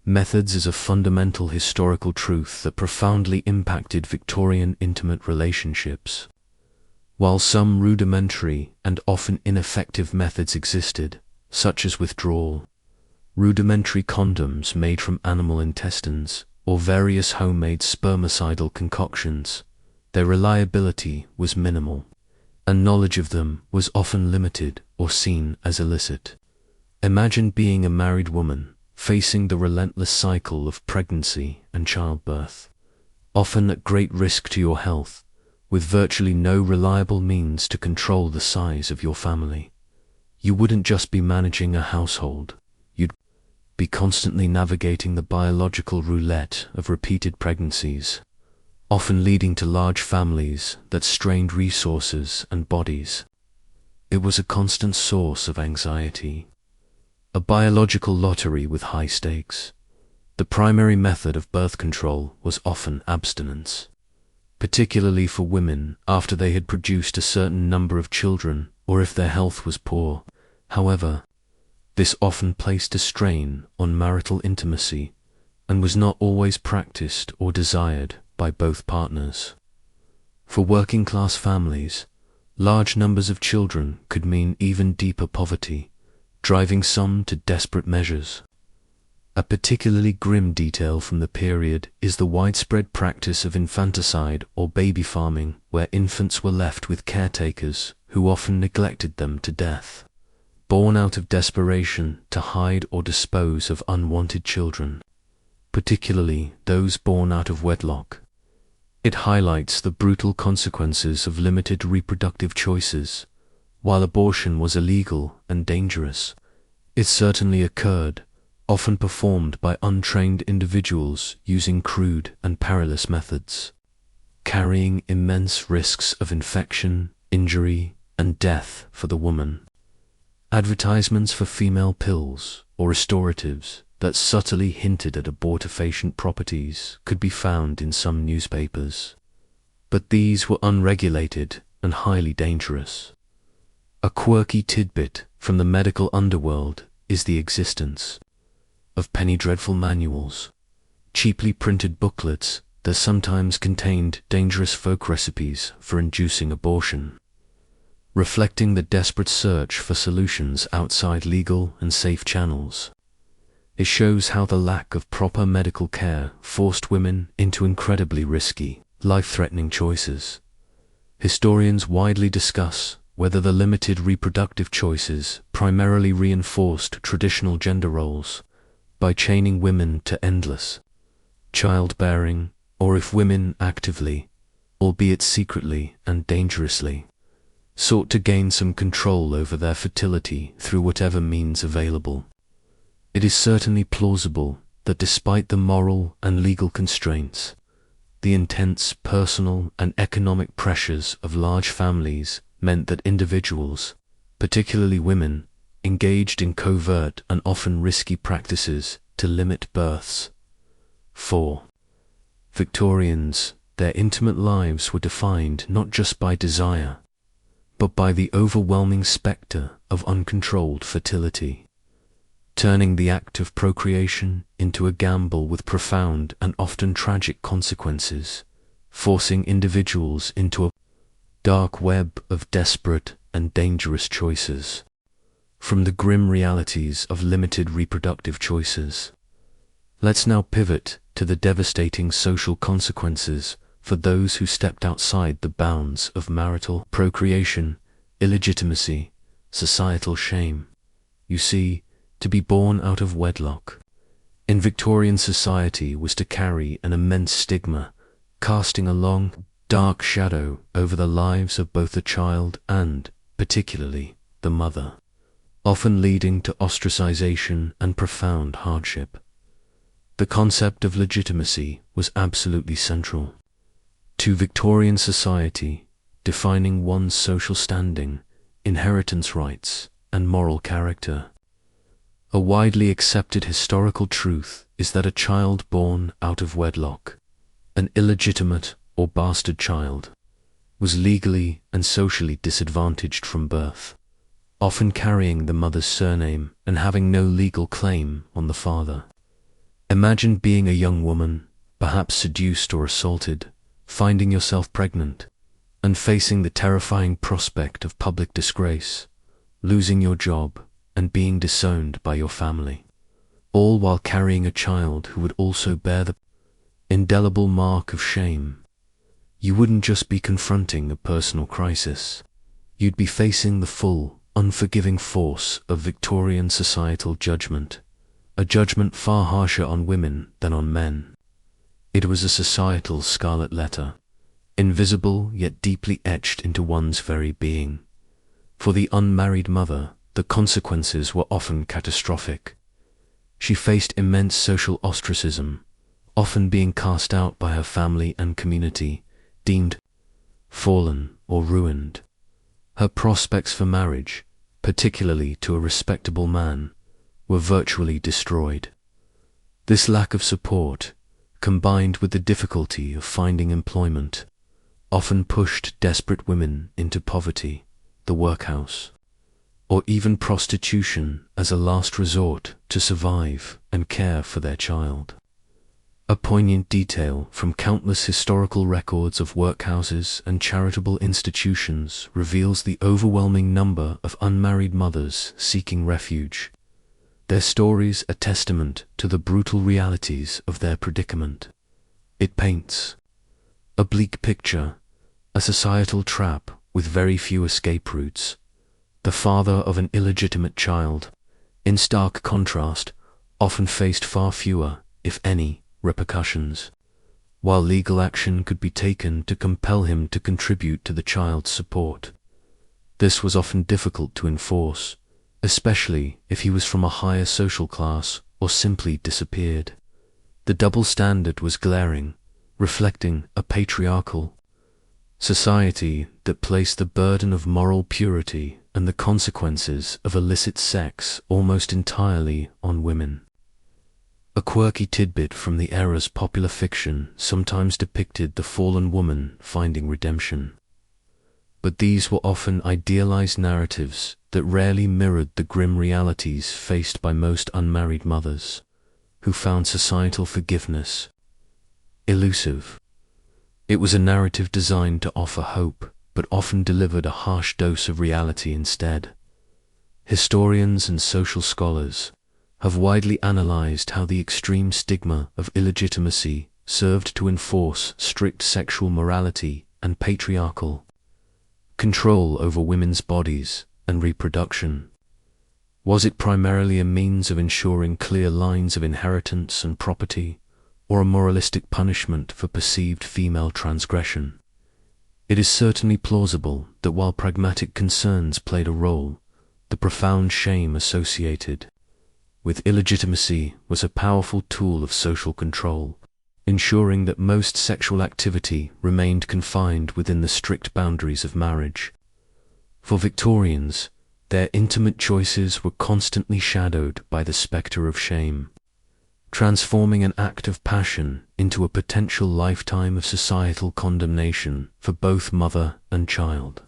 methods is a fundamental historical truth that profoundly impacted Victorian intimate relationships. While some rudimentary and often ineffective methods existed, such as withdrawal, rudimentary condoms made from animal intestines, or various homemade spermicidal concoctions, their reliability was minimal, and knowledge of them was often limited or seen as illicit. Imagine being a married woman, facing the relentless cycle of pregnancy and childbirth, often at great risk to your health, with virtually no reliable means to control the size of your family. You wouldn't just be managing a household, you'd be constantly navigating the biological roulette of repeated pregnancies, often leading to large families that strained resources and bodies. It was a constant source of anxiety, a biological lottery with high stakes. The primary method of birth control was often abstinence, particularly for women after they had produced a certain number of children or if their health was poor. However, this often placed a strain on marital intimacy and was not always practiced or desired by both partners. For working-class families, large numbers of children could mean even deeper poverty, driving some to desperate measures. A particularly grim detail from the period is the widespread practice of infanticide or baby farming, where infants were left with caretakers who often neglected them to death, born out of desperation to hide or dispose of unwanted children, particularly those born out of wedlock. It highlights the brutal consequences of limited reproductive choices. While abortion was illegal and dangerous, it certainly occurred, often performed by untrained individuals using crude and perilous methods, carrying immense risks of infection, injury, and death for the woman. Advertisements for female pills or restoratives that subtly hinted at abortifacient properties could be found in some newspapers, but these were unregulated and highly dangerous. A quirky tidbit from the medical underworld is the existence of penny dreadful manuals, cheaply printed booklets that sometimes contained dangerous folk recipes for inducing abortion, reflecting the desperate search for solutions outside legal and safe channels. It shows how the lack of proper medical care forced women into incredibly risky, life-threatening choices. Historians widely discuss whether the limited reproductive choices primarily reinforced traditional gender roles by chaining women to endless childbearing, or if women actively, albeit secretly and dangerously, sought to gain some control over their fertility through whatever means available. It is certainly plausible that despite the moral and legal constraints, the intense personal and economic pressures of large families meant that individuals, particularly women, engaged in covert and often risky practices to limit births. 4. Victorians, their intimate lives were defined not just by desire, but by the overwhelming spectre of uncontrolled fertility, turning the act of procreation into a gamble with profound and often tragic consequences, forcing individuals into a dark web of desperate and dangerous choices. From the grim realities of limited reproductive choices, let's now pivot to the devastating social consequences for those who stepped outside the bounds of marital procreation, illegitimacy, societal shame. You see, to be born out of wedlock in Victorian society was to carry an immense stigma, casting a long, dark shadow over the lives of both the child and, particularly, the mother, often leading to ostracization and profound hardship. The concept of legitimacy was absolutely central to Victorian society, defining one's social standing, inheritance rights, and moral character. A widely accepted historical truth is that a child born out of wedlock, an illegitimate or bastard child, was legally and socially disadvantaged from birth, often carrying the mother's surname and having no legal claim on the father. Imagine being a young woman, perhaps seduced or assaulted, finding yourself pregnant, and facing the terrifying prospect of public disgrace, losing your job, and being disowned by your family, all while carrying a child who would also bear the indelible mark of shame. You wouldn't just be confronting a personal crisis, you'd be facing the full, unforgiving force of Victorian societal judgment, a judgment far harsher on women than on men. It was a societal scarlet letter, invisible yet deeply etched into one's very being. For the unmarried mother, the consequences were often catastrophic. She faced immense social ostracism, often being cast out by her family and community, deemed fallen or ruined. Her prospects for marriage, particularly to a respectable man, were virtually destroyed. This lack of support, combined with the difficulty of finding employment, often pushed desperate women into poverty, the workhouse, or even prostitution as a last resort to survive and care for their child. A poignant detail from countless historical records of workhouses and charitable institutions reveals the overwhelming number of unmarried mothers seeking refuge, their stories a testament to the brutal realities of their predicament. It paints a bleak picture, a societal trap with very few escape routes. The father of an illegitimate child, in stark contrast, often faced far fewer, if any, repercussions, while legal action could be taken to compel him to contribute to the child's support. This was often difficult to enforce, especially if he was from a higher social class or simply disappeared. The double standard was glaring, reflecting a patriarchal society that placed the burden of moral purity and the consequences of illicit sex almost entirely on women. A quirky tidbit from the era's popular fiction sometimes depicted the fallen woman finding redemption. But these were often idealized narratives that rarely mirrored the grim realities faced by most unmarried mothers, who found societal forgiveness elusive. It was a narrative designed to offer hope, but often delivered a harsh dose of reality instead. Historians and social scholars have widely analyzed how the extreme stigma of illegitimacy served to enforce strict sexual morality and patriarchal control over women's bodies and reproduction. Was it primarily a means of ensuring clear lines of inheritance and property, or a moralistic punishment for perceived female transgression? It is certainly plausible that while pragmatic concerns played a role, the profound shame associated with illegitimacy was a powerful tool of social control, ensuring that most sexual activity remained confined within the strict boundaries of marriage. For Victorians, their intimate choices were constantly shadowed by the spectre of shame, transforming an act of passion into a potential lifetime of societal condemnation for both mother and child.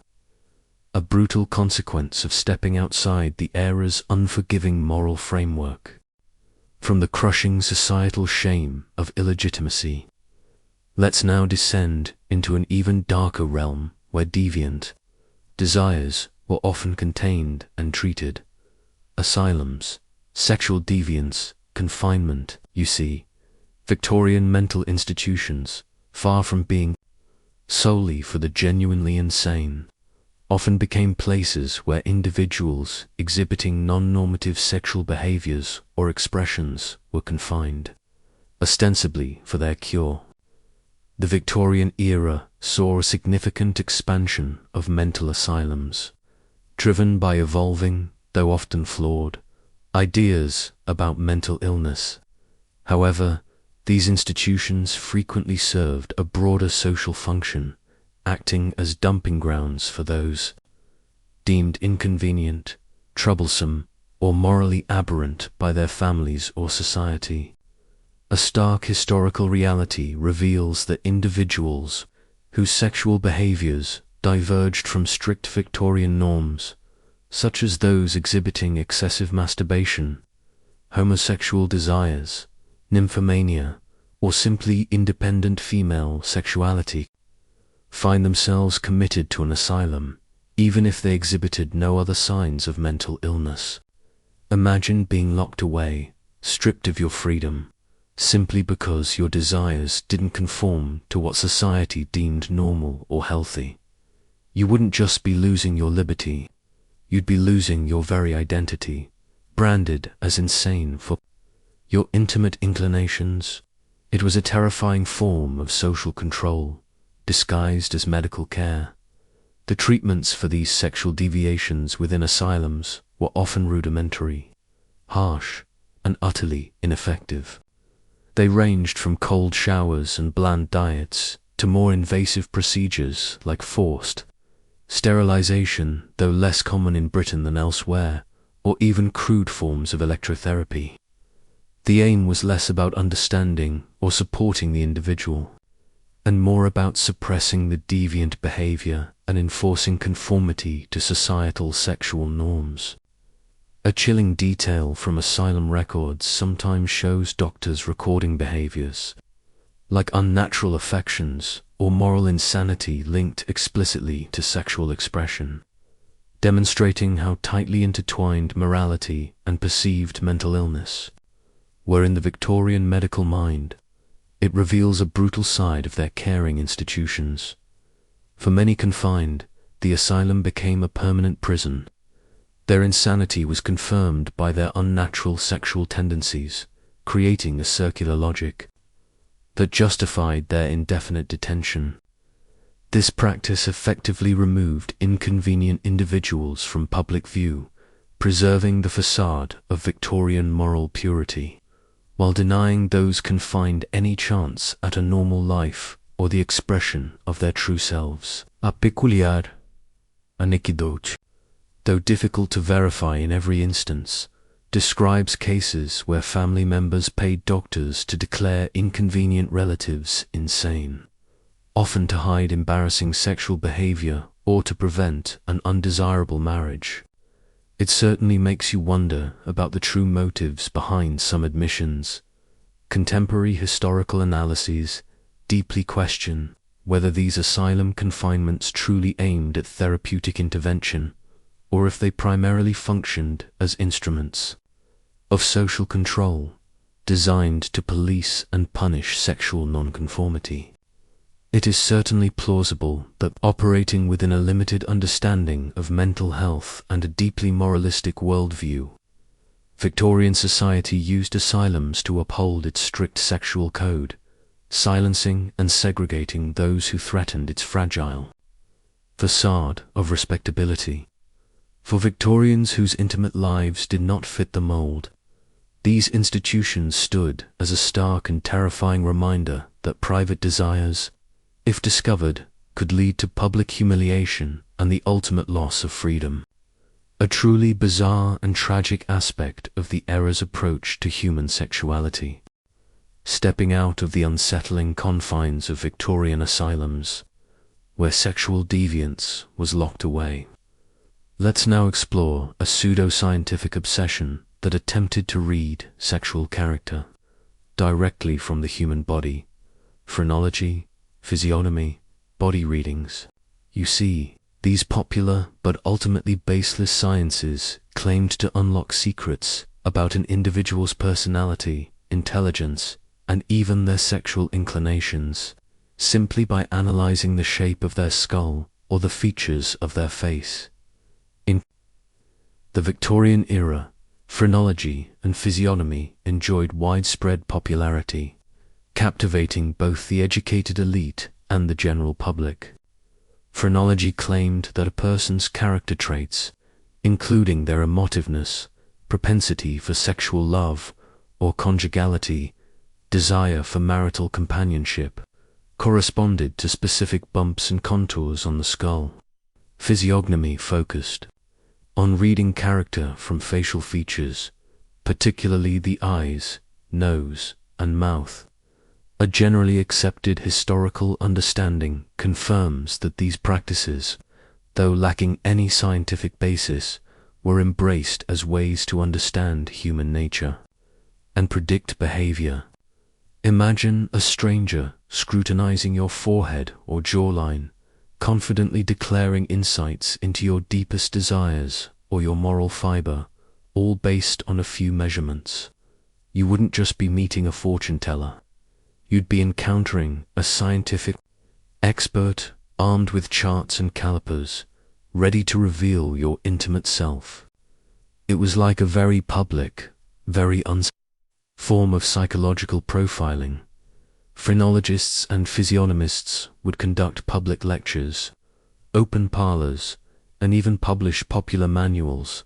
A brutal consequence of stepping outside the era's unforgiving moral framework. From the crushing societal shame of illegitimacy, let's now descend into an even darker realm where deviant desires were often contained and treated. Asylums, sexual deviance, confinement. You see, Victorian mental institutions, far from being solely for the genuinely insane, often became places where individuals exhibiting non-normative sexual behaviors or expressions were confined, ostensibly for their cure. The Victorian era saw a significant expansion of mental asylums, driven by evolving, though often flawed, ideas about mental illness. However, these institutions frequently served a broader social function, acting as dumping grounds for those deemed inconvenient, troublesome, or morally aberrant by their families or society. A stark historical reality reveals that individuals whose sexual behaviors diverged from strict Victorian norms, such as those exhibiting excessive masturbation, homosexual desires, nymphomania, or simply independent female sexuality, find themselves committed to an asylum, even if they exhibited no other signs of mental illness. Imagine being locked away, stripped of your freedom, simply because your desires didn't conform to what society deemed normal or healthy. You wouldn't just be losing your liberty, you'd be losing your very identity, branded as insane for your intimate inclinations. It was a terrifying form of social control, disguised as medical care. The treatments for these sexual deviations within asylums were often rudimentary, harsh, and utterly ineffective. They ranged from cold showers and bland diets to more invasive procedures like forced sterilization, though less common in Britain than elsewhere, or even crude forms of electrotherapy. The aim was less about understanding or supporting the individual, and more about suppressing the deviant behavior and enforcing conformity to societal sexual norms. A chilling detail from asylum records sometimes shows doctors recording behaviors like unnatural affections or moral insanity linked explicitly to sexual expression, demonstrating how tightly intertwined morality and perceived mental illness were in the Victorian medical mind. It reveals a brutal side of their caring institutions. For many confined, the asylum became a permanent prison. Their insanity was confirmed by their unnatural sexual tendencies, creating a circular logic that justified their indefinite detention. This practice effectively removed inconvenient individuals from public view, preserving the facade of Victorian moral purity, while denying those confined any chance at a normal life or the expression of their true selves. A peculiar anecdote, though difficult to verify in every instance, describes cases where family members paid doctors to declare inconvenient relatives insane, often to hide embarrassing sexual behavior or to prevent an undesirable marriage. It certainly makes you wonder about the true motives behind some admissions. Contemporary historical analyses deeply question whether these asylum confinements truly aimed at therapeutic intervention, or if they primarily functioned as instruments of social control, designed to police and punish sexual nonconformity. It is certainly plausible that, operating within a limited understanding of mental health and a deeply moralistic worldview, Victorian society used asylums to uphold its strict sexual code, silencing and segregating those who threatened its fragile facade of respectability. For Victorians whose intimate lives did not fit the mold, these institutions stood as a stark and terrifying reminder that private desires, if discovered, could lead to public humiliation and the ultimate loss of freedom. A truly bizarre and tragic aspect of the era's approach to human sexuality. Stepping out of the unsettling confines of Victorian asylums, where sexual deviance was locked away. Let's now explore a pseudo-scientific obsession that attempted to read sexual character directly from the human body: phrenology, physiognomy, body readings. You see, these popular but ultimately baseless sciences claimed to unlock secrets about an individual's personality, intelligence, and even their sexual inclinations, simply by analyzing the shape of their skull or the features of their face. In the Victorian era, phrenology and physiognomy enjoyed widespread popularity, captivating both the educated elite and the general public. Phrenology claimed that a person's character traits, including their emotiveness, propensity for sexual love or conjugality, desire for marital companionship, corresponded to specific bumps and contours on the skull. Physiognomy focused on reading character from facial features, particularly the eyes, nose, and mouth. A generally accepted historical understanding confirms that these practices, though lacking any scientific basis, were embraced as ways to understand human nature and predict behavior. Imagine a stranger scrutinizing your forehead or jawline, confidently declaring insights into your deepest desires or your moral fiber, all based on a few measurements. You wouldn't just be meeting a fortune teller. You'd be encountering a scientific expert armed with charts and calipers, ready to reveal your intimate self. It was like a very public, very form of psychological profiling. Phrenologists and physiognomists would conduct public lectures, open parlors, and even publish popular manuals,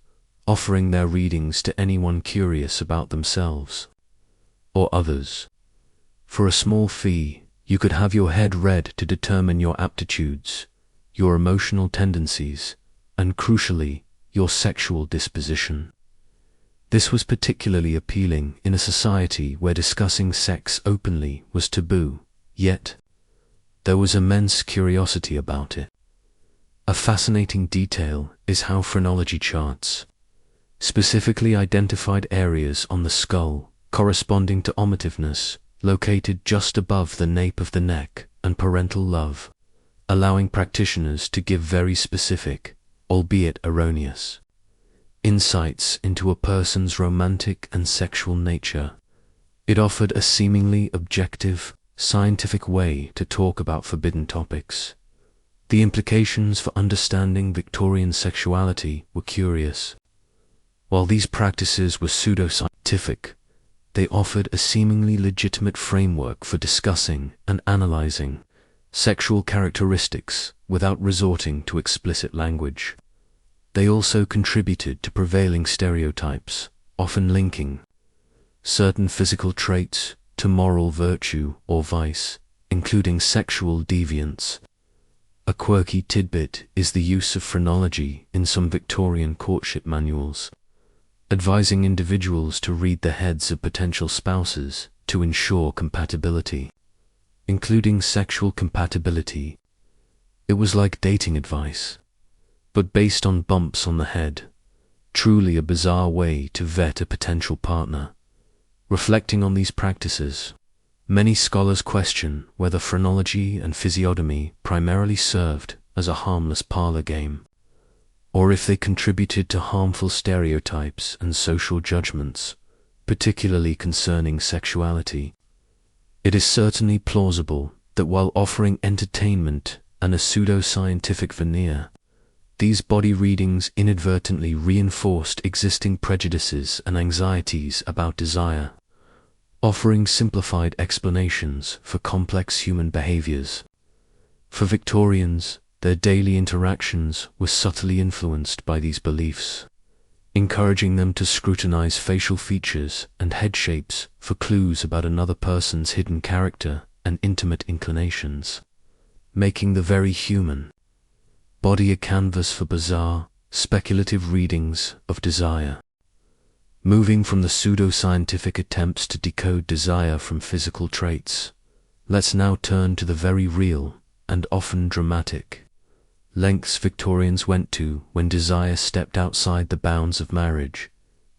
offering their readings to anyone curious about themselves or others. For a small fee, you could have your head read to determine your aptitudes, your emotional tendencies, and crucially, your sexual disposition. This was particularly appealing in a society where discussing sex openly was taboo, yet there was immense curiosity about it. A fascinating detail is how phrenology charts specifically identified areas on the skull corresponding to omotiveness, located just above the nape of the neck, and parental love, allowing practitioners to give very specific, albeit erroneous, insights into a person's romantic and sexual nature. It offered a seemingly objective, scientific way to talk about forbidden topics. The implications for understanding Victorian sexuality were curious. While these practices were pseudo-scientific, they offered a seemingly legitimate framework for discussing and analyzing sexual characteristics without resorting to explicit language. They also contributed to prevailing stereotypes, often linking certain physical traits to moral virtue or vice, including sexual deviance. A quirky tidbit is the use of phrenology in some Victorian courtship manuals, advising individuals to read the heads of potential spouses to ensure compatibility, including sexual compatibility. It was like dating advice, but based on bumps on the head, truly a bizarre way to vet a potential partner. Reflecting on these practices, many scholars question whether phrenology and physiognomy primarily served as a harmless parlor game, or if they contributed to harmful stereotypes and social judgments, particularly concerning sexuality. It is certainly plausible that while offering entertainment and a pseudo-scientific veneer, these body readings inadvertently reinforced existing prejudices and anxieties about desire, offering simplified explanations for complex human behaviors. For Victorians, their daily interactions were subtly influenced by these beliefs, encouraging them to scrutinize facial features and head shapes for clues about another person's hidden character and intimate inclinations, making the very human body a canvas for bizarre, speculative readings of desire. Moving from the pseudo-scientific attempts to decode desire from physical traits, let's now turn to the very real and often dramatic lengths Victorians went to when desire stepped outside the bounds of marriage,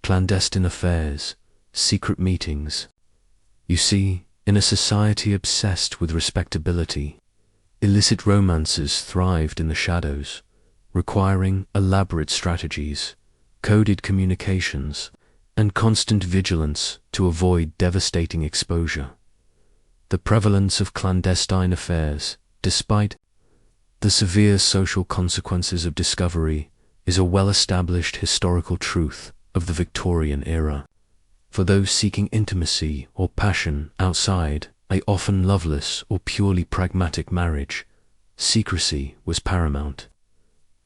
clandestine affairs, secret meetings. You see, in a society obsessed with respectability, illicit romances thrived in the shadows, requiring elaborate strategies, coded communications, and constant vigilance to avoid devastating exposure. The prevalence of clandestine affairs, despite the severe social consequences of discovery, is a well-established historical truth of the Victorian era. For those seeking intimacy or passion outside a often loveless or purely pragmatic marriage, secrecy was paramount.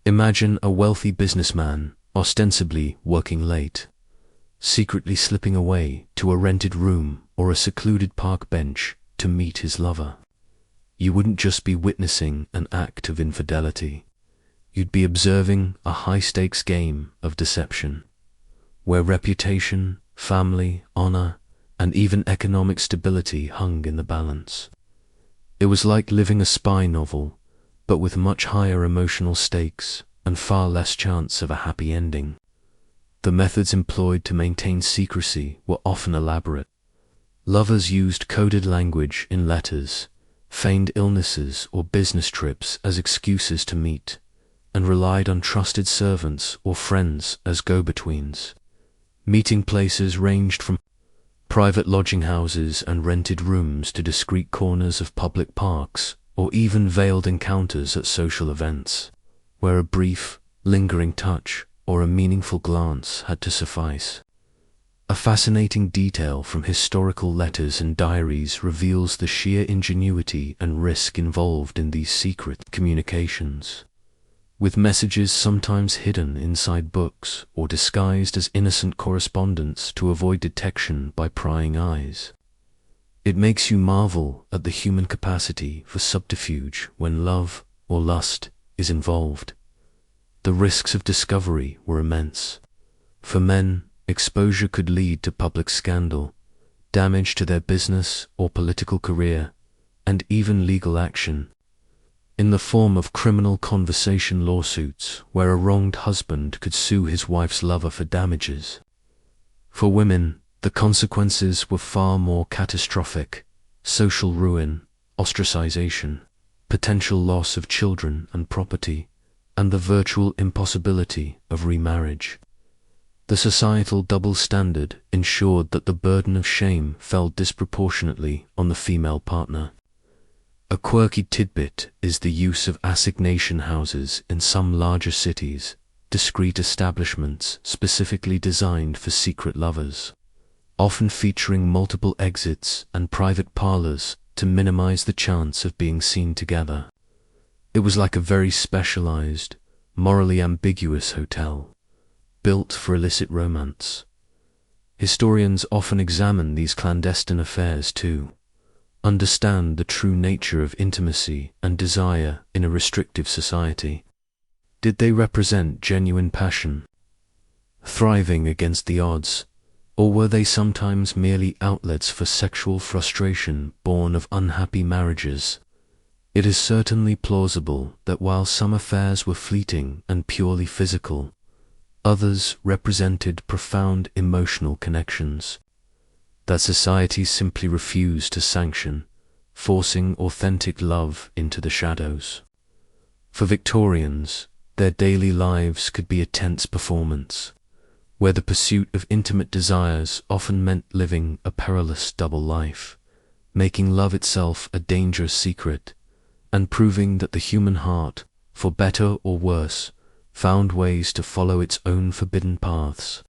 Imagine a wealthy businessman, ostensibly working late, secretly slipping away to a rented room or a secluded park bench to meet his lover. You wouldn't just be witnessing an act of infidelity, you'd be observing a high-stakes game of deception, where reputation, family, honor, and even economic stability hung in the balance. It was like living a spy novel, but with much higher emotional stakes and far less chance of a happy ending. The methods employed to maintain secrecy were often elaborate. Lovers used coded language in letters, feigned illnesses or business trips as excuses to meet, and relied on trusted servants or friends as go-betweens. Meeting places ranged from private lodging houses and rented rooms to discreet corners of public parks, or even veiled encounters at social events, where a brief, lingering touch or a meaningful glance had to suffice. A fascinating detail from historical letters and diaries reveals the sheer ingenuity and risk involved in these secret communications. with messages sometimes hidden inside books or disguised as innocent correspondence to avoid detection by prying eyes. It makes you marvel at the human capacity for subterfuge when love or lust is involved. The risks of discovery were immense. For men, exposure could lead to public scandal, damage to their business or political career, and even legal action, in the form of criminal conversation lawsuits where a wronged husband could sue his wife's lover for damages. For women, the consequences were far more catastrophic: social ruin, ostracization, potential loss of children and property, and the virtual impossibility of remarriage. The societal double standard ensured that the burden of shame fell disproportionately on the female partner. A quirky tidbit is the use of assignation houses in some larger cities, discreet establishments specifically designed for secret lovers, often featuring multiple exits and private parlors to minimize the chance of being seen together. It was like a very specialized, morally ambiguous hotel, built for illicit romance. Historians often examine these clandestine affairs to understand the true nature of intimacy and desire in a restrictive society. Did they represent genuine passion, thriving against the odds, or were they sometimes merely outlets for sexual frustration born of unhappy marriages? It is certainly plausible that while some affairs were fleeting and purely physical, others represented profound emotional connections that society simply refused to sanction, forcing authentic love into the shadows. For Victorians, their daily lives could be a tense performance, where the pursuit of intimate desires often meant living a perilous double life, making love itself a dangerous secret, and proving that the human heart, for better or worse, found ways to follow its own forbidden paths.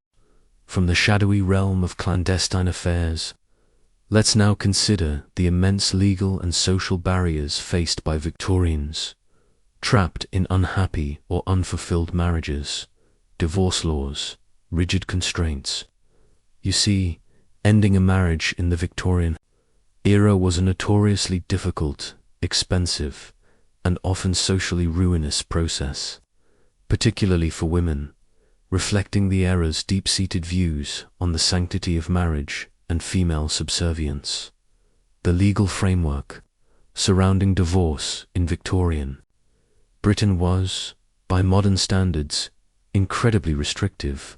From the shadowy realm of clandestine affairs, let's now consider the immense legal and social barriers faced by Victorians, trapped in unhappy or unfulfilled marriages, divorce laws, rigid constraints. You see, ending a marriage in the Victorian era was a notoriously difficult, expensive, and often socially ruinous process, particularly for women, reflecting the era's deep-seated views on the sanctity of marriage and female subservience. The legal framework surrounding divorce in Victorian Britain was, by modern standards, incredibly restrictive,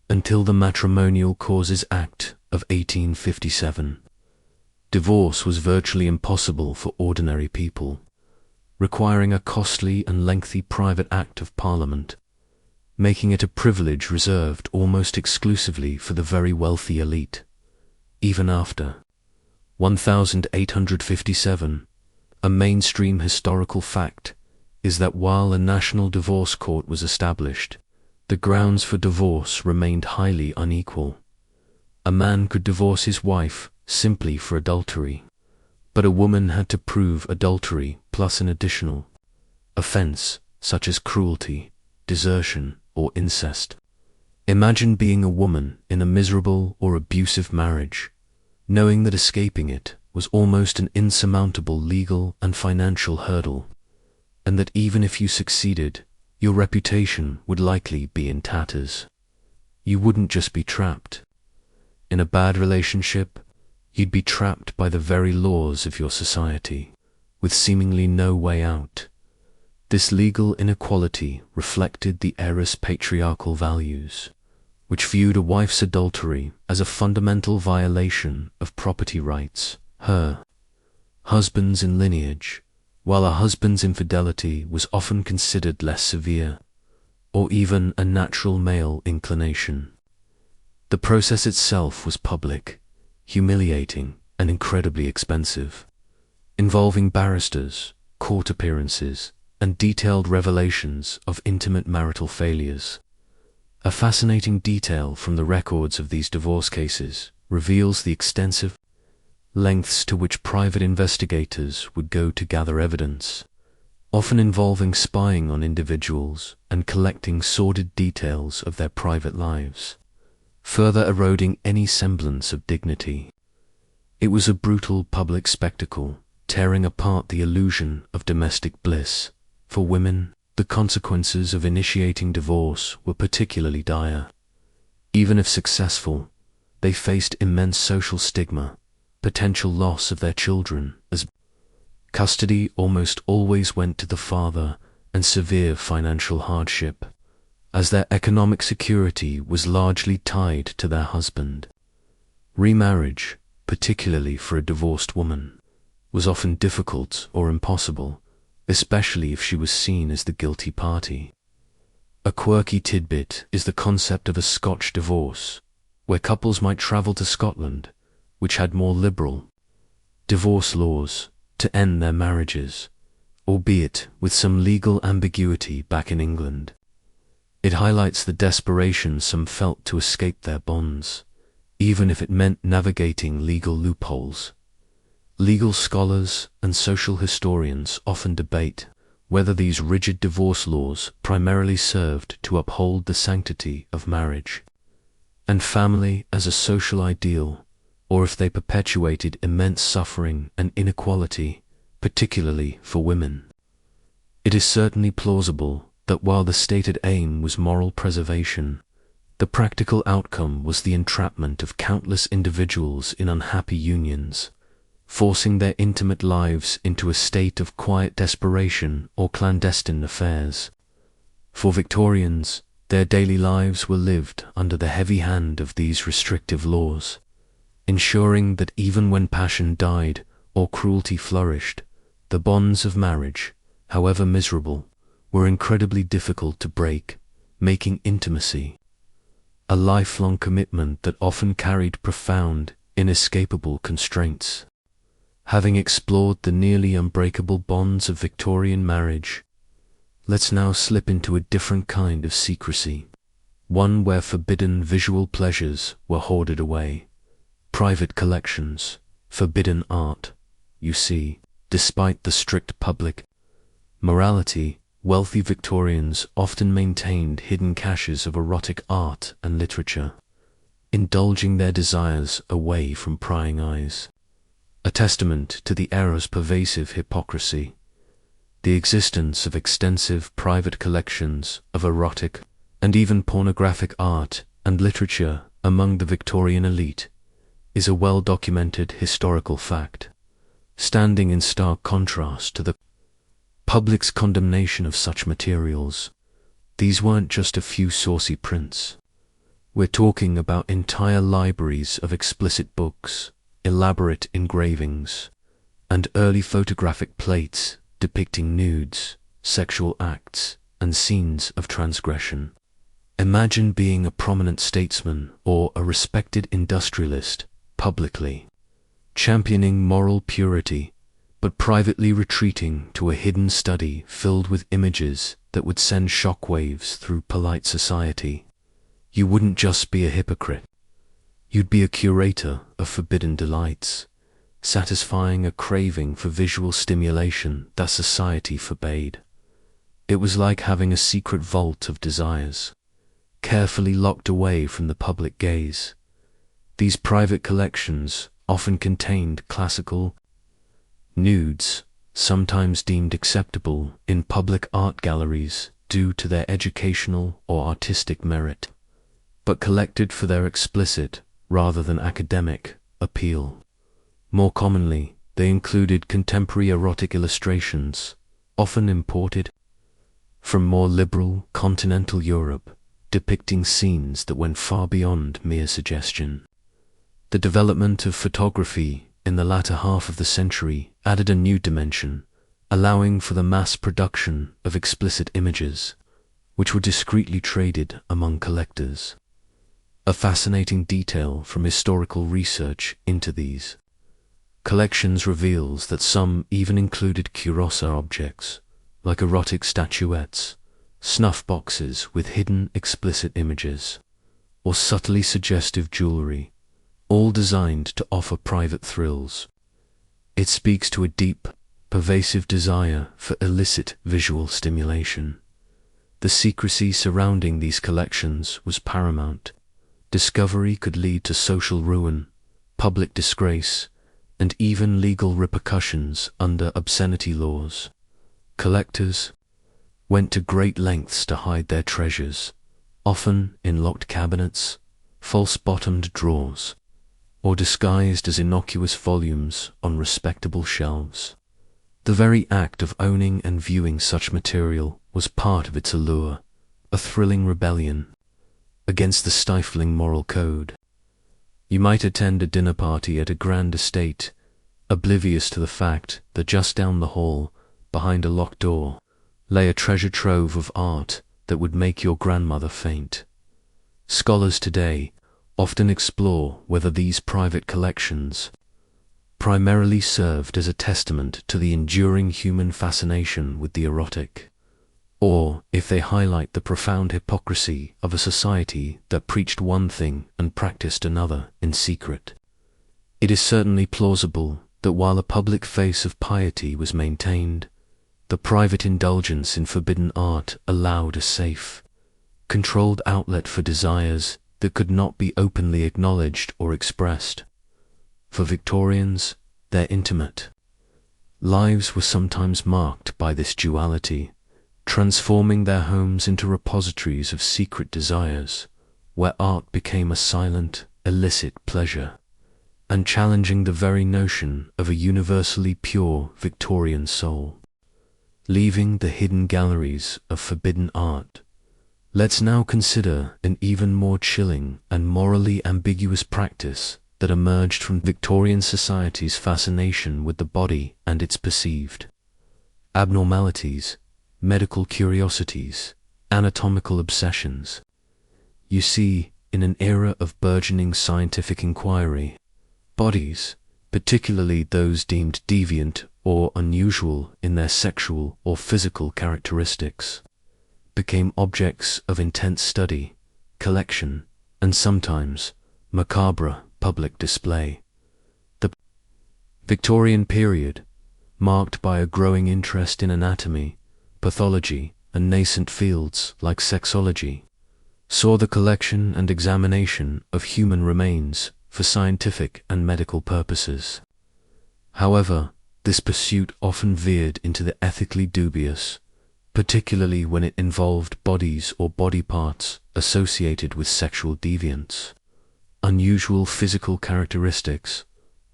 until the Matrimonial Causes Act of 1857. Divorce was virtually impossible for ordinary people, requiring a costly and lengthy private act of Parliament, making it a privilege reserved almost exclusively for the very wealthy elite. Even after 1857, a mainstream historical fact is that while a national divorce court was established, the grounds for divorce remained highly unequal. A man could divorce his wife simply for adultery, but a woman had to prove adultery plus an additional offense such as cruelty, desertion, or incest. Imagine being a woman in a miserable or abusive marriage, knowing that escaping it was almost an insurmountable legal and financial hurdle, and that even if you succeeded, your reputation would likely be in tatters. You wouldn't just be trapped in a bad relationship, you'd be trapped by the very laws of your society, with seemingly no way out. This legal inequality reflected the era's patriarchal values, which viewed a wife's adultery as a fundamental violation of property rights, her husband's in lineage, while a husband's infidelity was often considered less severe, or even a natural male inclination. The process itself was public, humiliating, and incredibly expensive, involving barristers, court appearances, and detailed revelations of intimate marital failures. A fascinating detail from the records of these divorce cases reveals the extensive lengths to which private investigators would go to gather evidence, often involving spying on individuals and collecting sordid details of their private lives, further eroding any semblance of dignity. It was a brutal public spectacle, tearing apart the illusion of domestic bliss. For women, the consequences of initiating divorce were particularly dire. Even if successful, they faced immense social stigma, potential loss of their children, as custody almost always went to the father, and severe financial hardship, as their economic security was largely tied to their husband. Remarriage, particularly for a divorced woman, was often difficult or impossible, especially if she was seen as the guilty party. A quirky tidbit is the concept of a Scotch divorce, where couples might travel to Scotland, which had more liberal divorce laws, to end their marriages, albeit with some legal ambiguity back in England. It highlights the desperation some felt to escape their bonds, even if it meant navigating legal loopholes. Legal scholars and social historians often debate whether these rigid divorce laws primarily served to uphold the sanctity of marriage and family as a social ideal, or if they perpetuated immense suffering and inequality, particularly for women. It is certainly plausible that while the stated aim was moral preservation, the practical outcome was the entrapment of countless individuals in unhappy unions, forcing their intimate lives into a state of quiet desperation or clandestine affairs. For Victorians, their daily lives were lived under the heavy hand of these restrictive laws, ensuring that even when passion died or cruelty flourished, the bonds of marriage, however miserable, were incredibly difficult to break, making intimacy a lifelong commitment that often carried profound, inescapable constraints. Having explored the nearly unbreakable bonds of Victorian marriage, let's now slip into a different kind of secrecy, one where forbidden visual pleasures were hoarded away. Private collections, forbidden art. You see, despite the strict public morality, wealthy Victorians often maintained hidden caches of erotic art and literature, indulging their desires away from prying eyes. A testament to the era's pervasive hypocrisy, the existence of extensive private collections of erotic and even pornographic art and literature among the Victorian elite is a well-documented historical fact, standing in stark contrast to the public's condemnation of such materials. These weren't just a few saucy prints. We're talking about entire libraries of explicit books, elaborate engravings, and early photographic plates depicting nudes, sexual acts, and scenes of transgression. Imagine being a prominent statesman or a respected industrialist publicly championing moral purity, but privately retreating to a hidden study filled with images that would send shockwaves through polite society. You wouldn't just be a hypocrite. You'd be a curator of forbidden delights, satisfying a craving for visual stimulation that society forbade. It was like having a secret vault of desires, carefully locked away from the public gaze. These private collections often contained classical nudes, sometimes deemed acceptable in public art galleries due to their educational or artistic merit, but collected for their explicit, rather than academic, appeal. More commonly, they included contemporary erotic illustrations, often imported from more liberal continental Europe, depicting scenes that went far beyond mere suggestion. The development of photography in the latter half of the century added a new dimension, allowing for the mass production of explicit images, which were discreetly traded among collectors. A fascinating detail from historical research into these collections reveals that some even included curiosity objects, like erotic statuettes, snuff boxes with hidden explicit images, or subtly suggestive jewelry, all designed to offer private thrills. It speaks to a deep pervasive desire for illicit visual stimulation. The secrecy surrounding these collections was paramount. Discovery could lead to social ruin, public disgrace, and even legal repercussions under obscenity laws. Collectors went to great lengths to hide their treasures, often in locked cabinets, false-bottomed drawers, or disguised as innocuous volumes on respectable shelves. The very act of owning and viewing such material was part of its allure, a thrilling rebellion against the stifling moral code. You might attend a dinner party at a grand estate, oblivious to the fact that just down the hall, behind a locked door, lay a treasure trove of art that would make your grandmother faint. Scholars today often explore whether these private collections primarily served as a testament to the enduring human fascination with the erotic, or if they highlight the profound hypocrisy of a society that preached one thing and practiced another in secret. It is certainly plausible that while a public face of piety was maintained, the private indulgence in forbidden art allowed a safe, controlled outlet for desires that could not be openly acknowledged or expressed. For Victorians, their intimate lives were sometimes marked by this duality, transforming their homes into repositories of secret desires, where art became a silent, illicit pleasure, and challenging the very notion of a universally pure Victorian soul. Leaving the hidden galleries of forbidden art, let's now consider an even more chilling and morally ambiguous practice that emerged from Victorian society's fascination with the body and its perceived abnormalities, medical curiosities, anatomical obsessions. You see, in an era of burgeoning scientific inquiry, bodies, particularly those deemed deviant or unusual in their sexual or physical characteristics, became objects of intense study, collection, and sometimes macabre public display. The Victorian period, marked by a growing interest in anatomy, pathology, and nascent fields like sexology, saw the collection and examination of human remains for scientific and medical purposes. However, this pursuit often veered into the ethically dubious, particularly when it involved bodies or body parts associated with sexual deviance, unusual physical characteristics,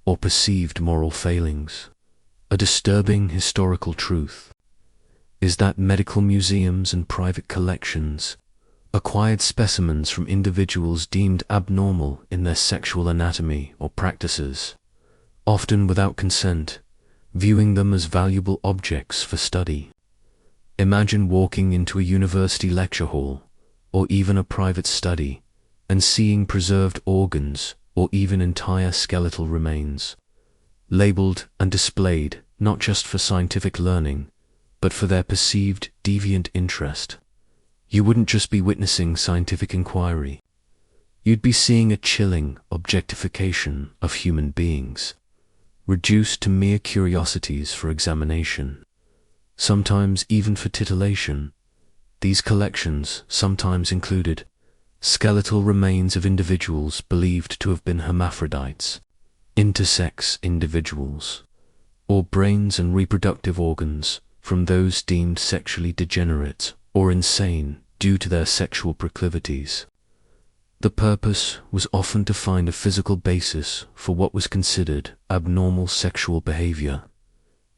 or perceived moral failings. A disturbing historical truth is that medical museums and private collections acquired specimens from individuals deemed abnormal in their sexual anatomy or practices, often without consent, viewing them as valuable objects for study. Imagine walking into a university lecture hall, or even a private study, and seeing preserved organs or even entire skeletal remains, labeled and displayed not just for scientific learning, but for their perceived deviant interest. You wouldn't just be witnessing scientific inquiry. You'd be seeing a chilling objectification of human beings, reduced to mere curiosities for examination, sometimes even for titillation. These collections sometimes included skeletal remains of individuals believed to have been hermaphrodites, intersex individuals, or brains and reproductive organs from those deemed sexually degenerate or insane due to their sexual proclivities. The purpose was often to find a physical basis for what was considered abnormal sexual behavior,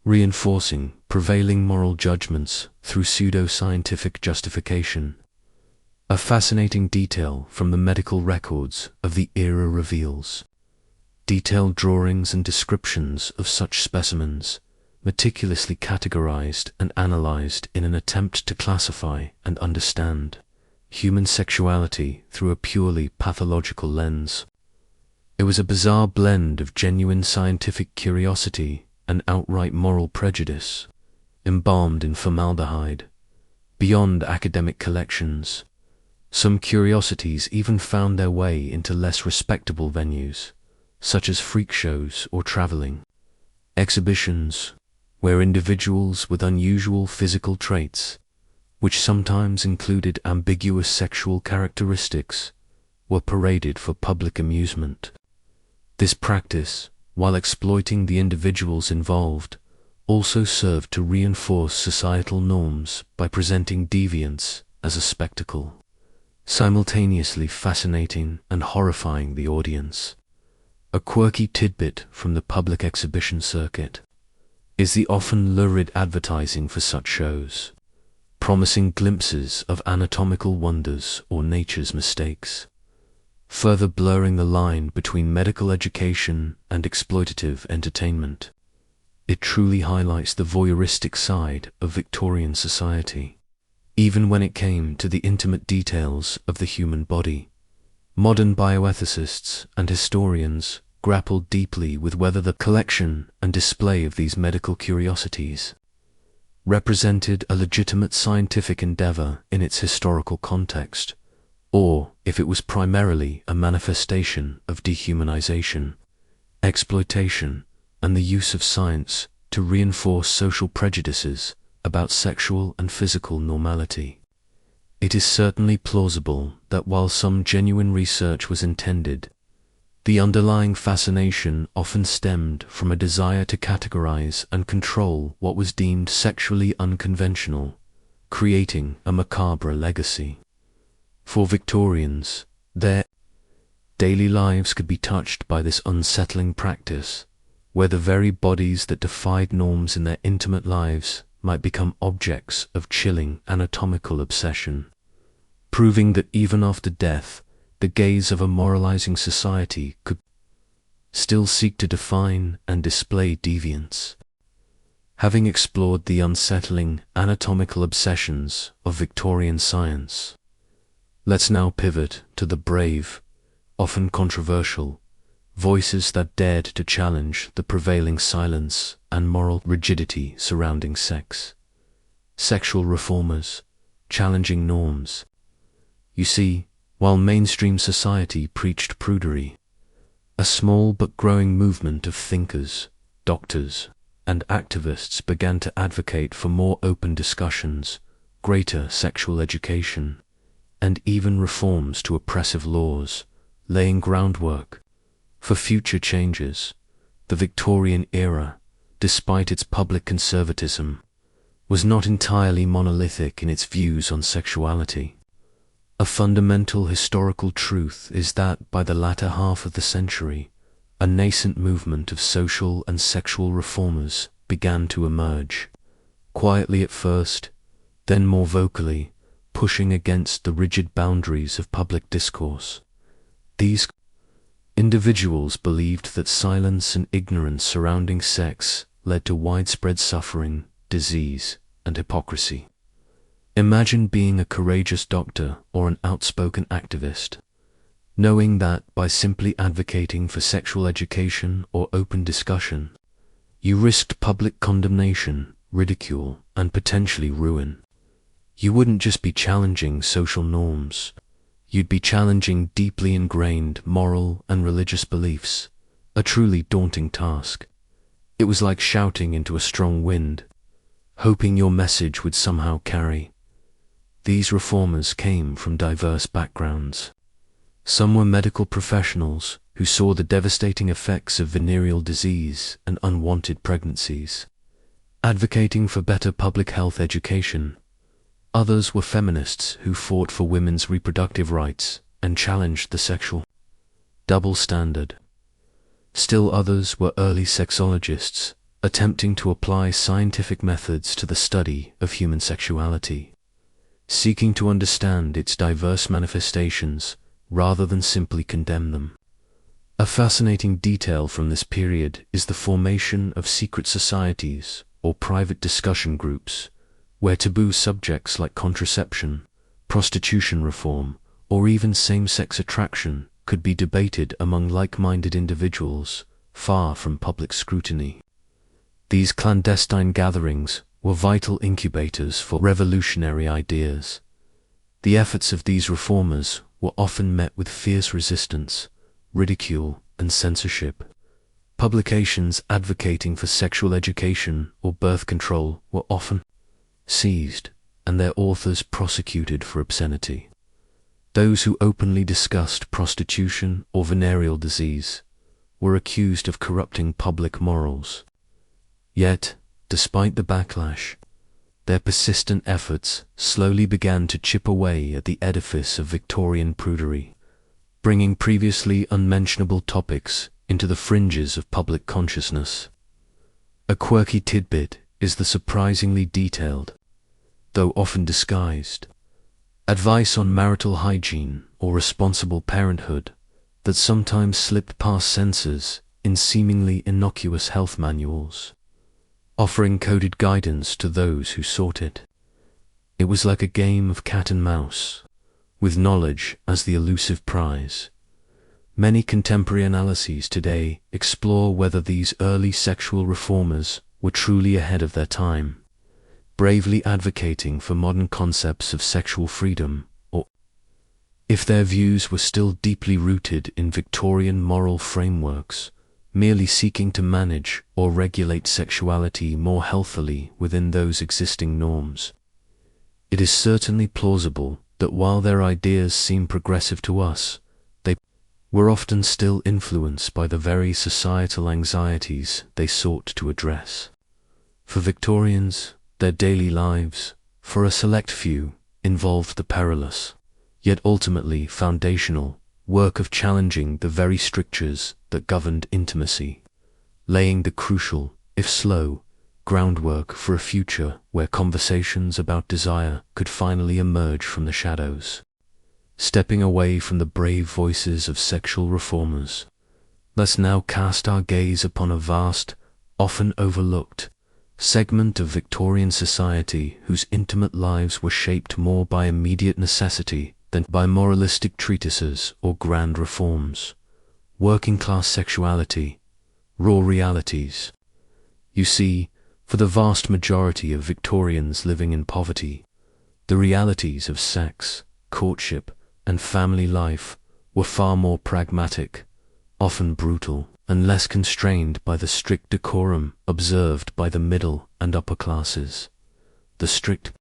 reinforcing prevailing moral judgments through pseudo-scientific justification. A fascinating detail from the medical records of the era reveals detailed drawings and descriptions of such specimens, meticulously categorized and analyzed in an attempt to classify and understand human sexuality through a purely pathological lens. It was a bizarre blend of genuine scientific curiosity and outright moral prejudice, embalmed in formaldehyde. Beyond academic collections, some curiosities even found their way into less respectable venues, such as freak shows or traveling exhibitions, where individuals with unusual physical traits, which sometimes included ambiguous sexual characteristics, were paraded for public amusement. This practice, while exploiting the individuals involved, also served to reinforce societal norms by presenting deviance as a spectacle, simultaneously fascinating and horrifying the audience. A quirky tidbit from the public exhibition circuit is the often lurid advertising for such shows, promising glimpses of anatomical wonders or nature's mistakes, further blurring the line between medical education and exploitative entertainment. It truly highlights the voyeuristic side of Victorian society. Even when it came to the intimate details of the human body, modern bioethicists and historians grappled deeply with whether the collection and display of these medical curiosities represented a legitimate scientific endeavor in its historical context, or if it was primarily a manifestation of dehumanization, exploitation, and the use of science to reinforce social prejudices about sexual and physical normality. It is certainly plausible that while some genuine research was intended, the underlying fascination often stemmed from a desire to categorize and control what was deemed sexually unconventional, creating a macabre legacy. For Victorians, their daily lives could be touched by this unsettling practice, where the very bodies that defied norms in their intimate lives might become objects of chilling anatomical obsession, proving that even after death, the gaze of a moralizing society could still seek to define and display deviance. Having explored the unsettling anatomical obsessions of Victorian science, let's now pivot to the brave, often controversial, voices that dared to challenge the prevailing silence and moral rigidity surrounding sex. Sexual reformers, challenging norms. You see, while mainstream society preached prudery, a small but growing movement of thinkers, doctors, and activists began to advocate for more open discussions, greater sexual education, and even reforms to oppressive laws, laying groundwork for future changes. The Victorian era, despite its public conservatism, was not entirely monolithic in its views on sexuality. A fundamental historical truth is that by the latter half of the century, a nascent movement of social and sexual reformers began to emerge, quietly at first, then more vocally, pushing against the rigid boundaries of public discourse. These individuals believed that silence and ignorance surrounding sex led to widespread suffering, disease, and hypocrisy. Imagine being a courageous doctor or an outspoken activist, knowing that by simply advocating for sexual education or open discussion, you risked public condemnation, ridicule, and potentially ruin. You wouldn't just be challenging social norms, you'd be challenging deeply ingrained moral and religious beliefs, a truly daunting task. It was like shouting into a strong wind, hoping your message would somehow carry. These reformers came from diverse backgrounds. Some were medical professionals who saw the devastating effects of venereal disease and unwanted pregnancies, advocating for better public health education. Others were feminists who fought for women's reproductive rights and challenged the sexual double standard. Still others were early sexologists, attempting to apply scientific methods to the study of human sexuality, seeking to understand its diverse manifestations rather than simply condemn them. A fascinating detail from this period is the formation of secret societies or private discussion groups, where taboo subjects like contraception, prostitution reform, or even same-sex attraction could be debated among like-minded individuals, far from public scrutiny. These clandestine gatherings were vital incubators for revolutionary ideas. The efforts of these reformers were often met with fierce resistance, ridicule, and censorship, Publications advocating for sexual education or birth control were often seized and their authors prosecuted for obscenity. Those who openly discussed prostitution or venereal disease were accused of corrupting public morals. Yet, despite the backlash, their persistent efforts slowly began to chip away at the edifice of Victorian prudery, bringing previously unmentionable topics into the fringes of public consciousness. A quirky tidbit is the surprisingly detailed, though often disguised, advice on marital hygiene or responsible parenthood that sometimes slipped past censors in seemingly innocuous health manuals, offering coded guidance to those who sought it. It was like a game of cat and mouse, with knowledge as the elusive prize. Many contemporary analyses today explore whether these early sexual reformers were truly ahead of their time, bravely advocating for modern concepts of sexual freedom, or if their views were still deeply rooted in Victorian moral frameworks, merely seeking to manage or regulate sexuality more healthily within those existing norms. It is certainly plausible that while their ideas seem progressive to us, they were often still influenced by the very societal anxieties they sought to address. For Victorians, their daily lives, for a select few, involved the perilous, yet ultimately foundational, work of challenging the very strictures that governed intimacy, laying the crucial, if slow, groundwork for a future where conversations about desire could finally emerge from the shadows. Stepping away from the brave voices of sexual reformers, let's now cast our gaze upon a vast, often overlooked, segment of Victorian society whose intimate lives were shaped more by immediate necessity than by moralistic treatises or grand reforms. Working-class sexuality, raw realities. You see, for the vast majority of Victorians living in poverty, the realities of sex, courtship, and family life were far more pragmatic, often brutal, and less constrained by the strict decorum observed by the middle and upper classes. The strict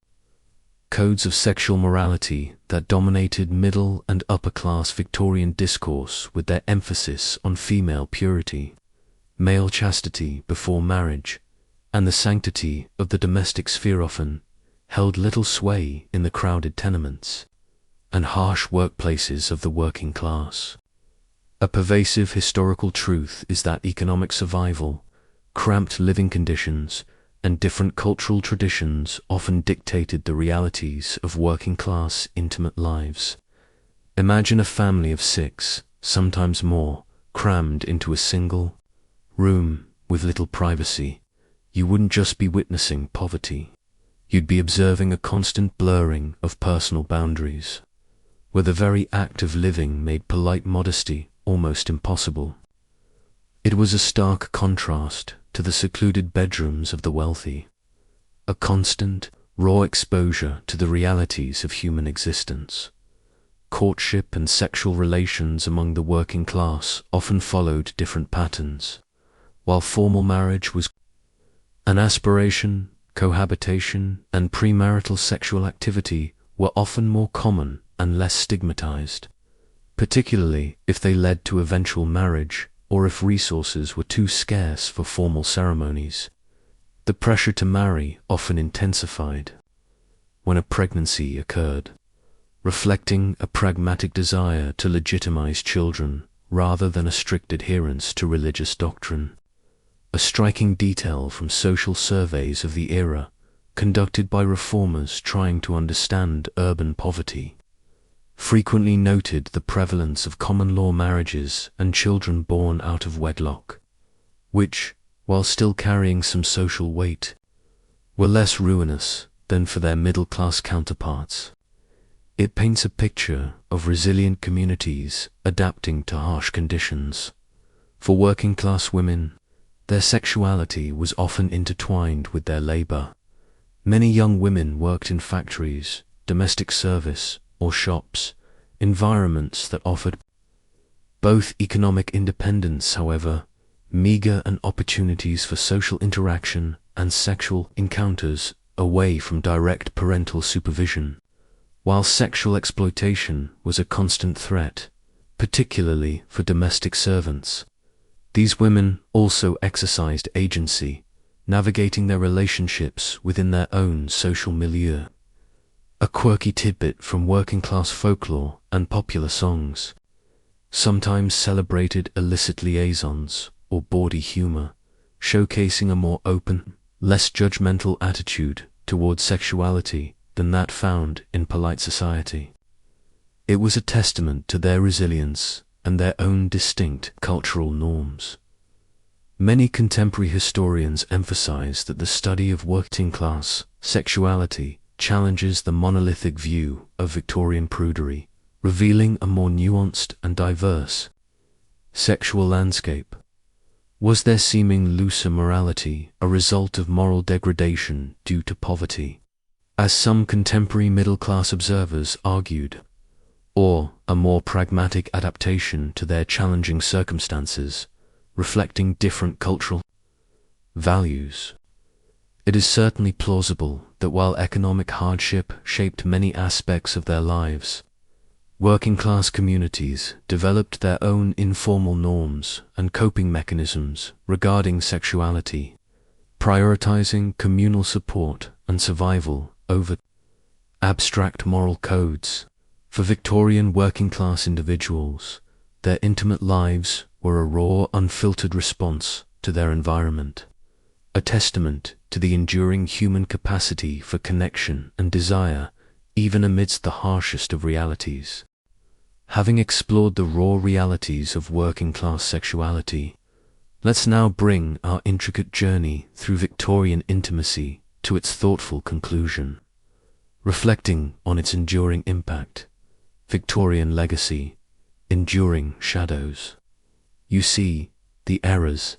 codes of sexual morality that dominated middle and upper class Victorian discourse, with their emphasis on female purity, male chastity before marriage, and the sanctity of the domestic sphere, often held little sway in the crowded tenements and harsh workplaces of the working class. A pervasive historical truth is that economic survival, cramped living conditions, and different cultural traditions often dictated the realities of working-class intimate lives. Imagine a family of 6, sometimes more, crammed into a single room with little privacy. You wouldn't just be witnessing poverty. You'd be observing a constant blurring of personal boundaries, where the very act of living made polite modesty almost impossible. It was a stark contrast to the secluded bedrooms of the wealthy, a constant, raw exposure to the realities of human existence. Courtship and sexual relations among the working class often followed different patterns. While formal marriage was an aspiration, cohabitation and premarital sexual activity were often more common and less stigmatized, particularly if they led to eventual marriage or if resources were too scarce for formal ceremonies. The pressure to marry often intensified when a pregnancy occurred, reflecting a pragmatic desire to legitimize children rather than a strict adherence to religious doctrine. A striking detail from social surveys of the era, conducted by reformers trying to understand urban poverty, frequently noted the prevalence of common law marriages and children born out of wedlock, which, while still carrying some social weight, were less ruinous than for their middle-class counterparts. It paints a picture of resilient communities adapting to harsh conditions. For working-class women, their sexuality was often intertwined with their labor. Many young women worked in factories, domestic service, or shops, environments that offered both economic independence, however, meager and opportunities for social interaction and sexual encounters away from direct parental supervision, while sexual exploitation was a constant threat, particularly for domestic servants. These women also exercised agency, navigating their relationships within their own social milieu. A quirky tidbit from working-class folklore and popular songs sometimes celebrated illicit liaisons or bawdy humor, showcasing a more open, less judgmental attitude towards sexuality than that found in polite society. It was a testament to their resilience and their own distinct cultural norms. Many contemporary historians emphasize that the study of working-class sexuality challenges the monolithic view of Victorian prudery, revealing a more nuanced and diverse sexual landscape. Was their seeming looser morality a result of moral degradation due to poverty, as some contemporary middle-class observers argued, or a more pragmatic adaptation to their challenging circumstances, reflecting different cultural values? It is certainly plausible that while economic hardship shaped many aspects of their lives, working-class communities developed their own informal norms and coping mechanisms regarding sexuality, prioritizing communal support and survival over abstract moral codes. For Victorian working-class individuals, their intimate lives were a raw, unfiltered response to their environment, a testament to the enduring human capacity for connection and desire, even amidst the harshest of realities. Having explored the raw realities of working-class sexuality, let's now bring our intricate journey through Victorian intimacy to its thoughtful conclusion. Reflecting on its enduring impact, Victorian legacy, enduring shadows. You see, the era's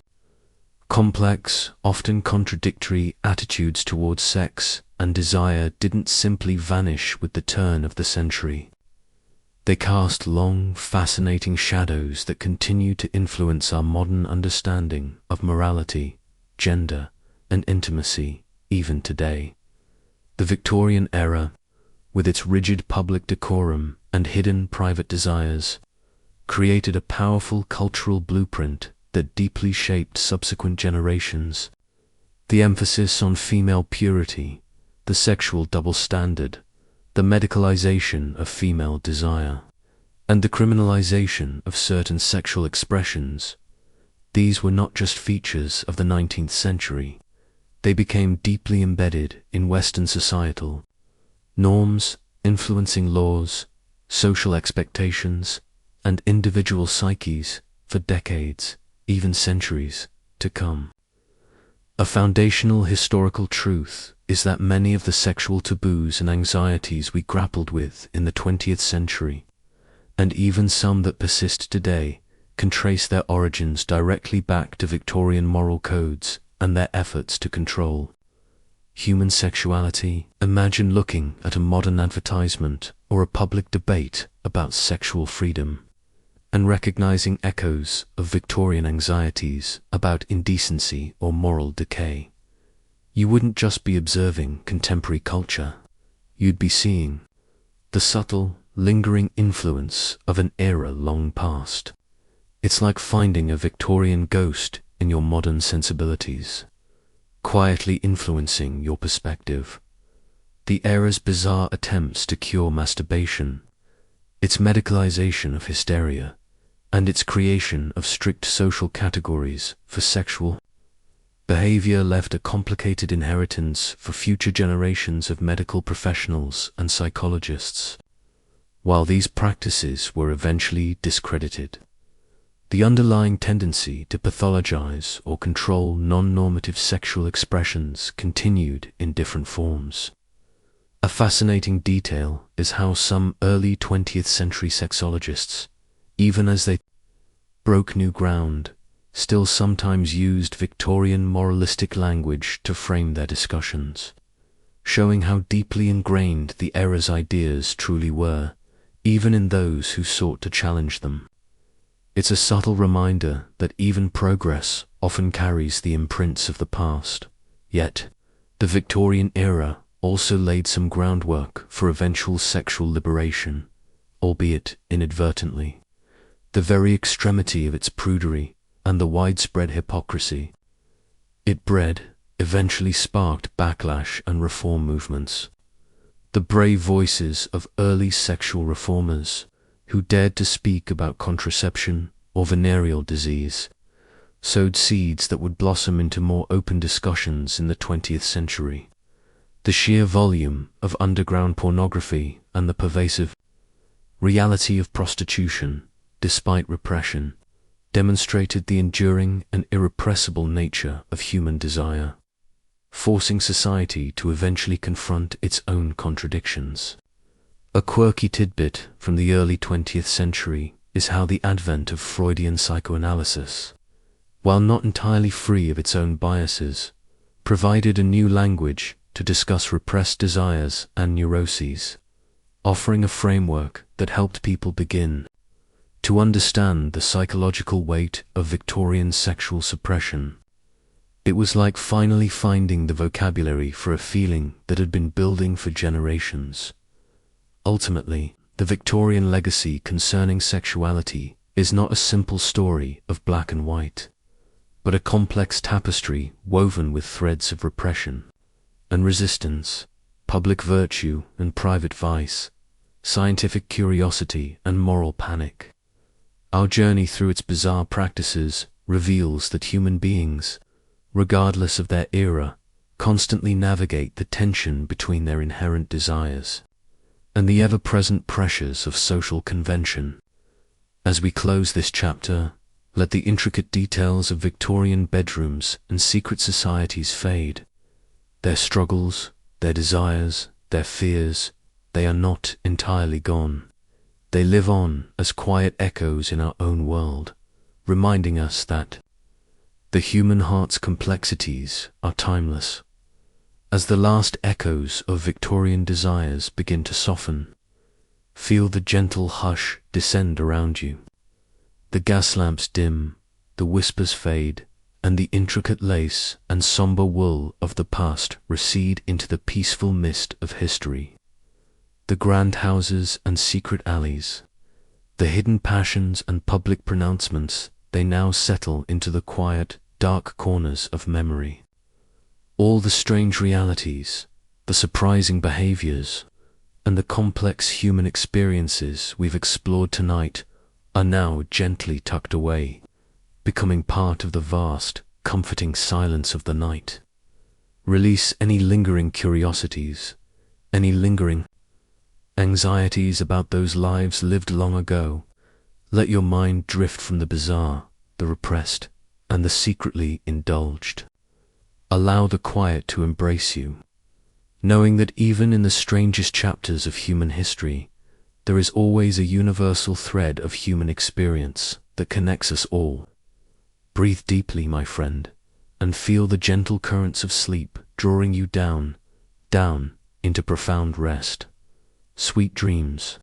complex, often contradictory attitudes towards sex and desire didn't simply vanish with the turn of the century. They cast long, fascinating shadows that continue to influence our modern understanding of morality, gender, and intimacy, even today. The Victorian era, with its rigid public decorum and hidden private desires, created a powerful cultural blueprint that deeply shaped subsequent generations. The emphasis on female purity, the sexual double standard, the medicalization of female desire, and the criminalization of certain sexual expressions, these were not just features of the 19th century. They became deeply embedded in Western societal norms, influencing laws, social expectations, and individual psyches for decades, even centuries, to come. A foundational historical truth is that many of the sexual taboos and anxieties we grappled with in the 20th century, and even some that persist today, can trace their origins directly back to Victorian moral codes and their efforts to control human sexuality. Imagine looking at a modern advertisement or a public debate about sexual freedom and recognizing echoes of Victorian anxieties about indecency or moral decay. You wouldn't just be observing contemporary culture, you'd be seeing the subtle, lingering influence of an era long past. It's like finding a Victorian ghost in your modern sensibilities, quietly influencing your perspective. The era's bizarre attempts to cure masturbation, its medicalization of hysteria, and its creation of strict social categories for sexual behavior left a complicated inheritance for future generations of medical professionals and psychologists. While these practices were eventually discredited, the underlying tendency to pathologize or control non-normative sexual expressions continued in different forms. A fascinating detail is how some early 20th century sexologists, even as they broke new ground, still sometimes used Victorian moralistic language to frame their discussions, showing how deeply ingrained the era's ideas truly were, even in those who sought to challenge them. It's a subtle reminder that even progress often carries the imprints of the past. Yet, the Victorian era also laid some groundwork for eventual sexual liberation, albeit inadvertently. The very extremity of its prudery and the widespread hypocrisy it bred eventually sparked backlash and reform movements. The brave voices of early sexual reformers who dared to speak about contraception or venereal disease sowed seeds that would blossom into more open discussions in the 20th century. The sheer volume of underground pornography and the pervasive reality of prostitution, despite repression, demonstrated the enduring and irrepressible nature of human desire, forcing society to eventually confront its own contradictions. A quirky tidbit from the early 20th century is how the advent of Freudian psychoanalysis, while not entirely free of its own biases, provided a new language to discuss repressed desires and neuroses, offering a framework that helped people begin to understand the psychological weight of Victorian sexual suppression. It was like finally finding the vocabulary for a feeling that had been building for generations. Ultimately, the Victorian legacy concerning sexuality is not a simple story of black and white, but a complex tapestry woven with threads of repression and resistance, public virtue and private vice, scientific curiosity and moral panic. Our journey through its bizarre practices reveals that human beings, regardless of their era, constantly navigate the tension between their inherent desires and the ever-present pressures of social convention. As we close this chapter, let the intricate details of Victorian bedrooms and secret societies fade. Their struggles, their desires, their fears, they are not entirely gone. They live on as quiet echoes in our own world, reminding us that the human heart's complexities are timeless. As the last echoes of Victorian desires begin to soften, feel the gentle hush descend around you. The gas lamps dim, the whispers fade, and the intricate lace and somber wool of the past recede into the peaceful mist of history. The grand houses and secret alleys, the hidden passions and public pronouncements, they now settle into the quiet, dark corners of memory. All the strange realities, the surprising behaviors, and the complex human experiences we've explored tonight are now gently tucked away, becoming part of the vast, comforting silence of the night. Release any lingering curiosities, any lingering anxieties about those lives lived long ago. Let your mind drift from the bizarre, the repressed, and the secretly indulged. Allow the quiet to embrace you, knowing that even in the strangest chapters of human history, there is always a universal thread of human experience that connects us all. Breathe deeply, my friend, and feel the gentle currents of sleep drawing you down, down into profound rest. Sweet dreams.